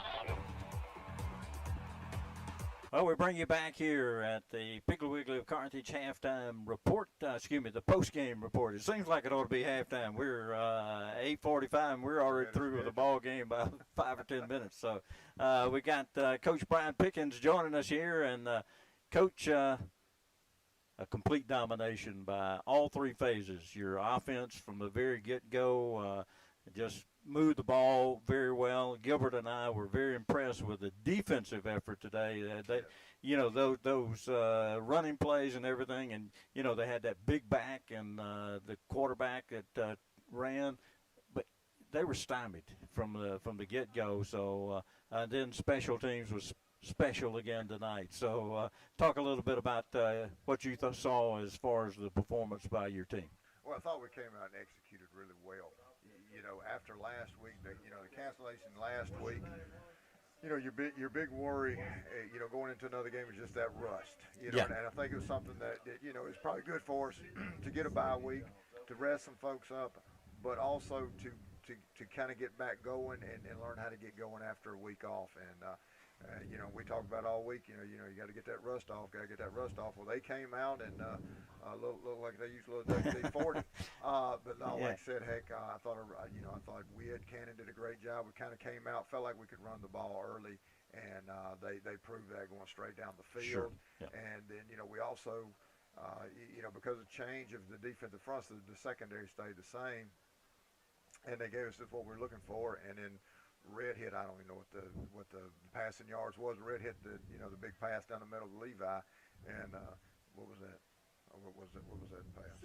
Well, we bring you back here at the Piggly Wiggly of Carthage halftime report. The post-game report. It seems like it ought to be halftime. We're 8:45, and we're already through with the ball game by 5 or 10 minutes. So we got Coach Brian Pickens joining us here, and Coach, a complete domination by all three phases. Your offense from the very get-go just moved the ball very well. Gilbert and I were very impressed with the defensive effort today. Those running plays and everything, and they had that big back and the quarterback that ran, but they were stymied from the get-go. So then special teams was special again tonight. So talk a little bit about what you saw as far as the performance by your team. Well, I thought we came out and executed really well. After last week, the cancellation last week, your big worry, going into another game is just that rust. And I think it was something that it's probably good for us to get a bye week, to rest some folks up, but also to kind of get back going and learn how to get going after a week off. And we talked about all week. You got to get that rust off. Well, they came out and looked like they used a little WD-40. But no, like I said, heck, I thought we had Cannon did a great job. We kind of came out, felt like we could run the ball early, and they proved that going straight down the field. Sure. Yeah. And then we also, because of change of the defensive fronts, the secondary stayed the same, and they gave us just what we're looking for. And then Red hit, I don't even know what the passing yards was. Red hit the big pass down the middle of Levi, and what was that? What was that pass?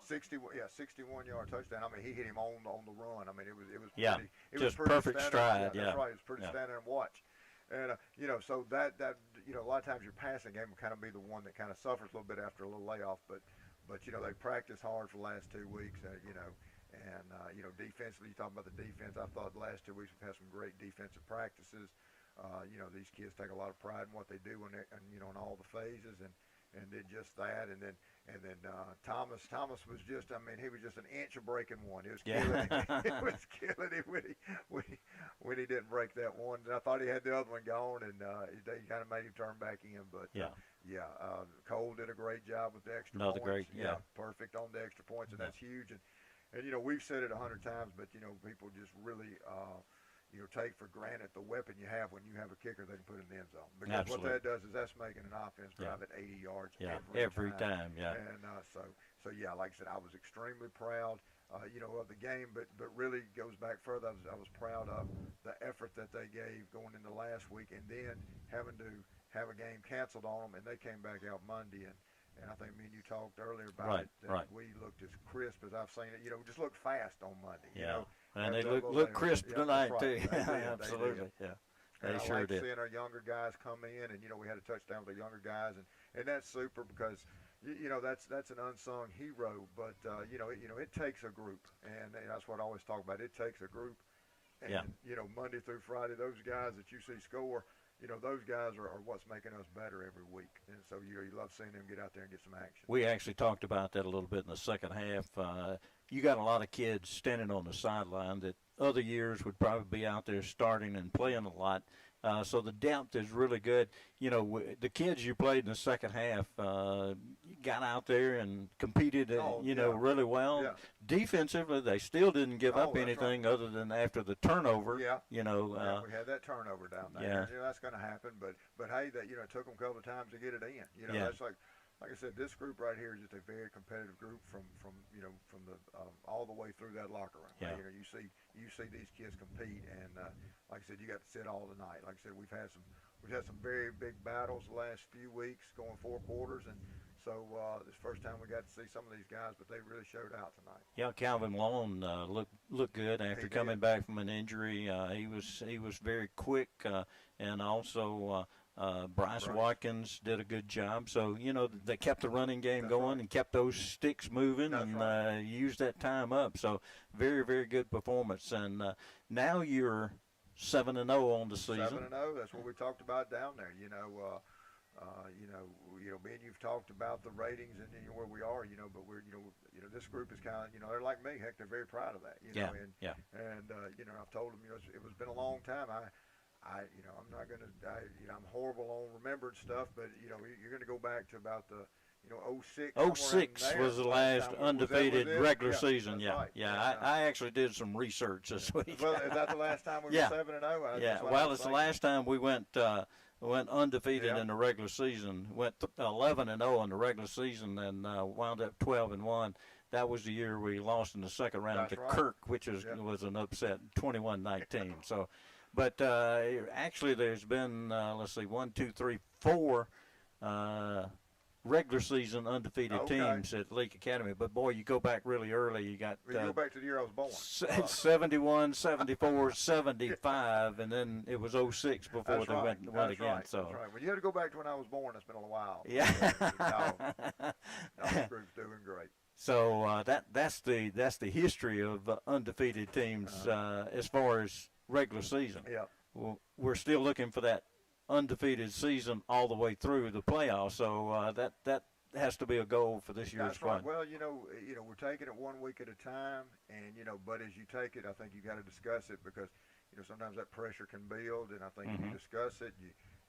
61-yard touchdown. I mean, he hit him on the run. I mean, it was pretty, it just was pretty perfect stride. Yeah, that's right. It was pretty stand there and watch. And so that a lot of times your passing game will kind of be the one that kind of suffers a little bit after a little layoff, but they practiced hard for the last 2 weeks. And, defensively, you talk about the defense. I thought the last 2 weeks we've had some great defensive practices. These kids take a lot of pride in what they do in all the phases, and did just that. And then Thomas was just, he was just an inch of breaking one. It was killing him. It was killing him when he didn't break that one. And I thought he had the other one gone, and they kind of made him turn back in. But, Cole did a great job with the extra points. Perfect on the extra points, and that's huge. And we've said it 100 times, but people just really take for granted the weapon you have when you have a kicker that can put in the end zone. Because what that does is that's making an offense drive at 80 yards every time. And like I said, I was extremely proud, of the game, but really goes back further. I was proud of the effort that they gave going into last week, and then having to have a game canceled on them, and they came back out Monday, and I think me and you talked earlier about it. We looked as crisp as I've seen it. We just looked fast on Monday. And they look crisp tonight too. Absolutely. They sure did. did. Seeing our younger guys come in, and we had a touchdown with the younger guys, and that's super because that's an unsung hero. But it takes a group, and that's what I always talk about. It takes a group And, Yeah. Monday through Friday, those guys that you see score, those guys are what's making us better every week. And so, you love seeing them get out there and get some action. We actually talked about that a little bit in the second half. You got a lot of kids standing on the sideline that other years would probably be out there starting and playing a lot. So the depth is really good. The kids you played in the second half got out there and competed, really well. Yeah. Defensively, they still didn't give up that's anything right. other than after the turnover. Yeah. We had that turnover down there. Yeah. That's going to happen. But hey, it took them a couple of times to get it in. Yeah. That's like I said, this group right here is just a very competitive group from the all the way through that locker room. Yeah. You see these kids compete, and like I said, you got to sit all the night. Like I said, we've had some very big battles the last few weeks, going 4 quarters, and so this first time we got to see some of these guys, but they really showed out tonight. Yeah, Calvin Long looked good after coming back from an injury. He was very quick, and also Bryce Watkins did a good job. So they kept the running game going and kept those sticks moving and used that time up. So very, very good performance. And now you're 7-0 on the season. 7-0. That's what we talked about down there. Me and you've talked about the ratings and where we are. But we're this group is kind of they're like me. Heck, they're very proud of that. And I've told them it's been a long time. I'm not gonna. I'm horrible on remembering stuff, but you're gonna go back to about the 06. 06 was the last undefeated regular season. Yeah, right. I actually did some research this week. Well, is that the last time we were 7-0? Yeah. Well, it's the last time we went undefeated in the regular season. Went 11-0 in the regular season, and wound up 12-1. That was the year we lost in the second round to Kirk, which was an upset, 21-19. So. But actually, there's been, 4 regular season undefeated teams at Leake Academy. But, boy, you go back really early. You got you go back to the year I was born. 71, 74, 75, and then it was 06 before they went again. Right. So. That's right. When you had to go back to when I was born, it's been a while. Yeah. This group's doing great. So that's the history of undefeated teams as far as regular season. Yeah. Well, we're still looking for that undefeated season all the way through the playoffs. So that has to be a goal for this year's squad. Right. Well, we're taking it 1 week at a time, and but as you take it, I think you got to discuss it because sometimes that pressure can build, and I think you discuss it,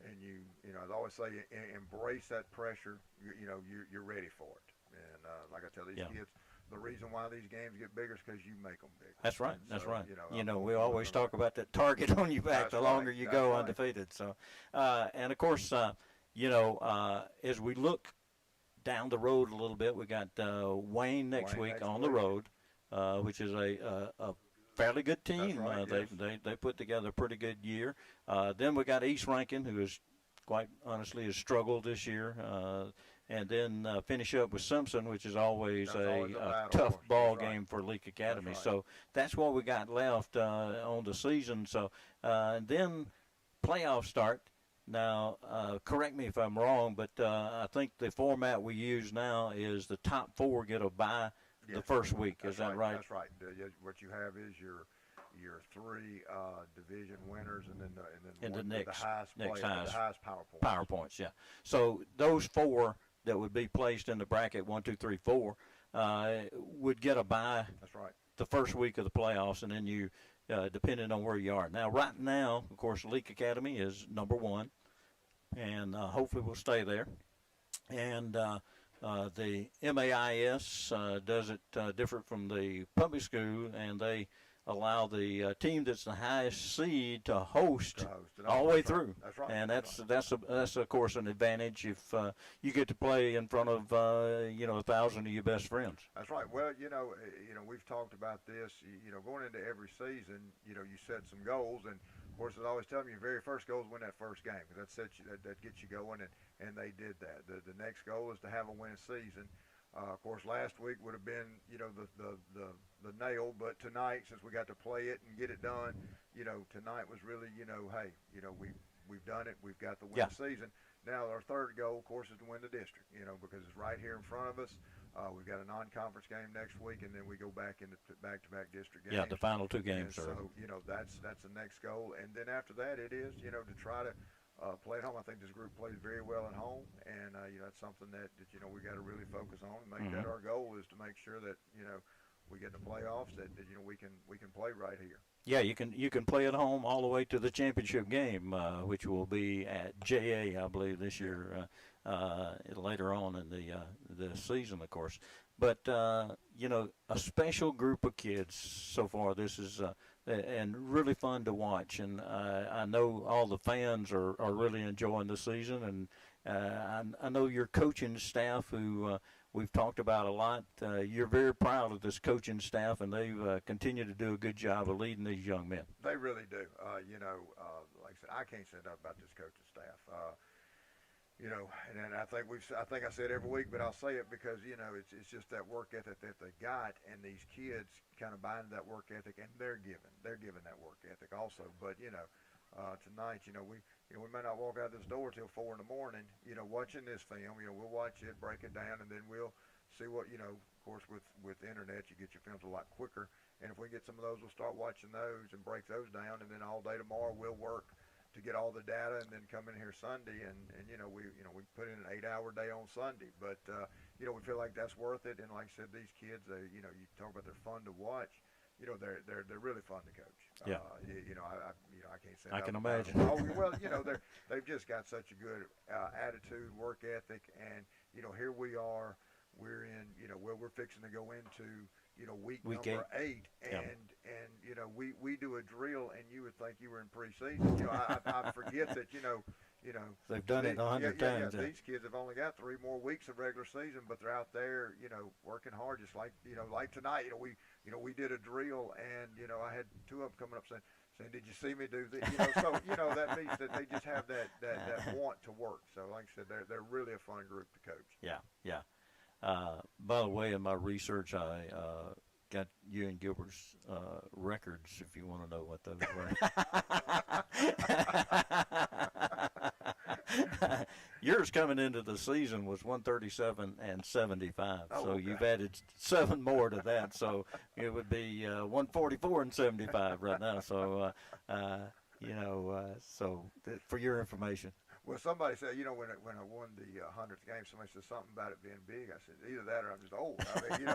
I always say embrace that pressure. You're ready for it, and like I tell these kids. The reason why these games get bigger is because you make them bigger. That's right. That's right. We always talk about that target on your back the longer you go undefeated. So, and of course, as we look down the road a little bit, we got Wayne next week on the road, which is a fairly good team. They put together a pretty good year. Then we got East Rankin, who is quite honestly has struggled this year. And then finish up with Simpson, which is always a tough ball game for Leake Academy. So that's what we got left on the season. So and then playoffs start. Now, correct me if I'm wrong, but I think the format we use now is the top 4 get a bye the first week. Is that right? That's right. What you have is your 3 division winners, and then the next highest power points. Power points, yeah. So those 4 that would be placed in the bracket 1, 2, 3, 4 would get a bye. That's right. The first week of the playoffs, and then you, depending on where you are. Now, right now, of course, Leake Academy is number 1, and hopefully we'll stay there. And the MAIS does it different from the public school, and they allow the team that's the highest seed to host all the way through. That's right. And that's of course an advantage if you get to play in front of 1,000 of your best friends. That's right. Well, we've talked about this. Going into every season, you set some goals, and of course, I always tell them your very first goal is win that first game because that gets you going, and they did that. The next goal is to have a winning season. Of course, last week would have been, the nail, but tonight, since we got to play it and get it done, tonight was really, hey, we've done it. We've got the winning season. Now, our third goal, of course, is to win the district, because it's right here in front of us. We've got a non-conference game next week, and then we go back into back-to-back district games. Yeah, the final 2 games. So, that's the next goal. And then after that, it is, to try to play at home. I think this group plays very well at home, and, that's something that we got to really focus on and make that our goal is to make sure that, we get the playoffs, that we can play right here. Yeah, you can play at home all the way to the championship game, which will be at JA, I believe, this year, later on in the season, of course. But a special group of kids so far. This is and really fun to watch, and I know all the fans are really enjoying the season, and I know your coaching staff who. We've talked about a lot. You're very proud of this coaching staff, and they've continued to do a good job of leading these young men. They really do. Like I said, I can't say enough about this coaching staff. And I think I say it every week, but I'll say it because it's just that work ethic that they got, and these kids kind of buy into that work ethic, and they're giving that work ethic also. But tonight, we may not walk out this door till 4 in the morning, watching this film. We'll watch it, break it down, and then we'll see what, of course, with the internet, you get your films a lot quicker. And if we get some of those, we'll start watching those and break those down. And then all day tomorrow, we'll work to get all the data and then come in here Sunday. And we put in an 8-hour day on Sunday. But, we feel like that's worth it. And like I said, these kids, you talk about they're fun to watch. They're really fun to coach. Yeah. I can't say. I can imagine. Well, they've just got such a good attitude, work ethic, and here we are. We're in, we're fixing to go into, week number 8, and we do a drill, and you would think you were in preseason. I forget that, they've done it 100 times. Yeah. These kids have only got 3 more weeks of regular season, but they're out there, working hard, just like, like tonight. We did a drill, and I had 2 of them coming up saying, "Did you see me do this?" So that means that they just have that want to work. So like I said, they're really a fun group to coach. Yeah. By the way, in my research, I got you and Gilbert's records, if you want to know what those were. Yours coming into the season was 137 and 75. So okay. You've added 7 more to that. So it would be 144 and 75 right now. So, for your information. Well, somebody said, when I won the 100th game, somebody said something about it being big. I said, either that or I'm just old. I mean, you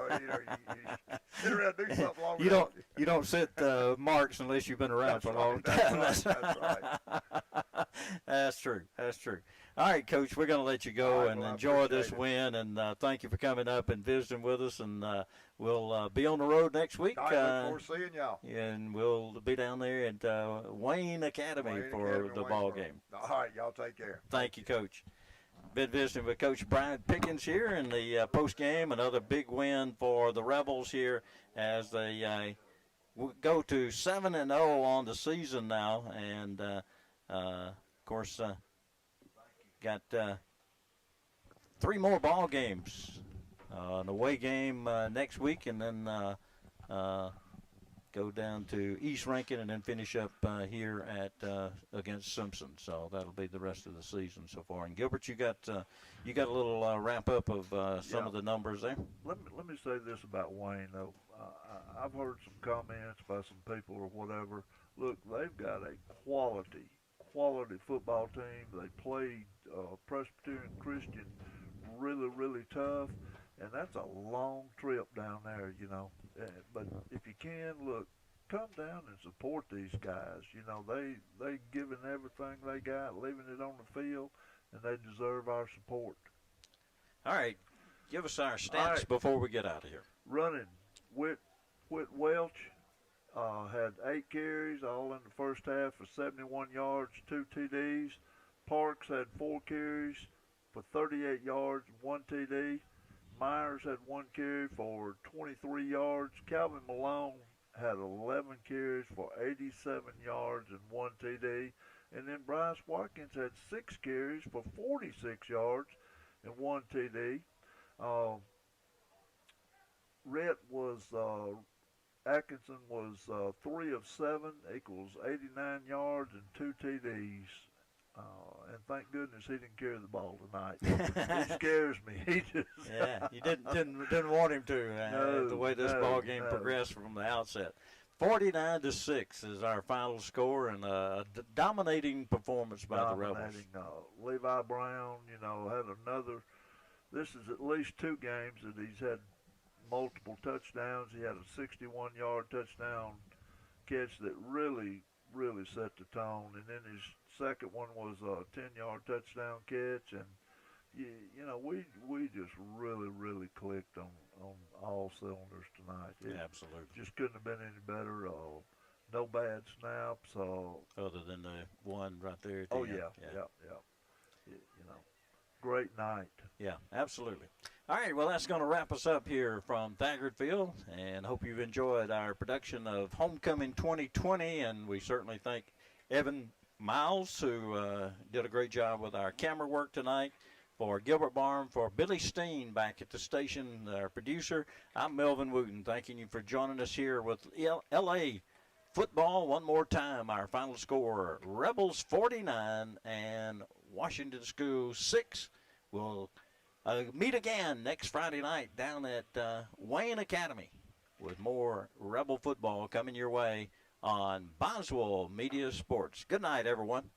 sit around and do something long. You don't set marks unless you've been around for a long time. That's right. That's true. All right, Coach, we're going to let you go and enjoy this win, and thank you for coming up and visiting with us, and we'll be on the road next week. I look forward to seeing y'all. And we'll be down there at Wayne Academy for the ball game. All right, y'all take care. Thank you, Coach. Been visiting with Coach Brian Pickens here in the post game. Another big win for the Rebels here as they go to 7-0 on the season now, and of course got 3 more ball games. An away game next week, and then go down to East Rankin, and then finish up here at against Simpson. So that'll be the rest of the season so far. And Gilbert, you got a little wrap up of some of the numbers there. Let me say this about Wayne though. I've heard some comments by some people or whatever. Look, they've got a quality football team. They played Presbyterian Christian really tough. And that's a long trip down there, But if you can, look, come down and support these guys. They giving everything they got, leaving it on the field, and they deserve our support. All right. Give us our stats before we get out of here. Running, Whit Welch had 8 carries, all in the first half for 71 yards, 2 TDs. Parks had 4 carries for 38 yards, 1 TD. Myers had 1 carry for 23 yards. Calvin Malone had 11 carries for 87 yards and 1 TD. And then Bryce Watkins had 6 carries for 46 yards and 1 TD. Atkinson was 3 of 7, equals 89 yards and 2 TDs. And thank goodness he didn't carry the ball tonight. He scares me. He just Yeah, you didn't want him to. The way this ball game progressed from the outset. 49-6 is our final score, and a dominating performance by the Rebels. Levi Brown, had another. This is at least 2 games that he's had multiple touchdowns. He had a 61-yard touchdown catch that really set the tone, and then his second one was a 10-yard touchdown catch, and we just really clicked on all cylinders tonight. Absolutely. Just couldn't have been any better. No bad snaps. Other than the one right there. Oh, yeah. Great night. Yeah, absolutely. All right, well, that's going to wrap us up here from Thagard Field, and hope you've enjoyed our production of Homecoming 2020, and we certainly thank Evan Miles, who did a great job with our camera work tonight. For Gilbert Barham, for Billy Steen back at the station, our producer, I'm Melvin Wooten, thanking you for joining us here with L.A. football. One more time, our final score, Rebels 49 and Washington School 6. We'll meet again next Friday night down at Wayne Academy with more Rebel football coming your way on Boswell Media Sports. Good night, everyone.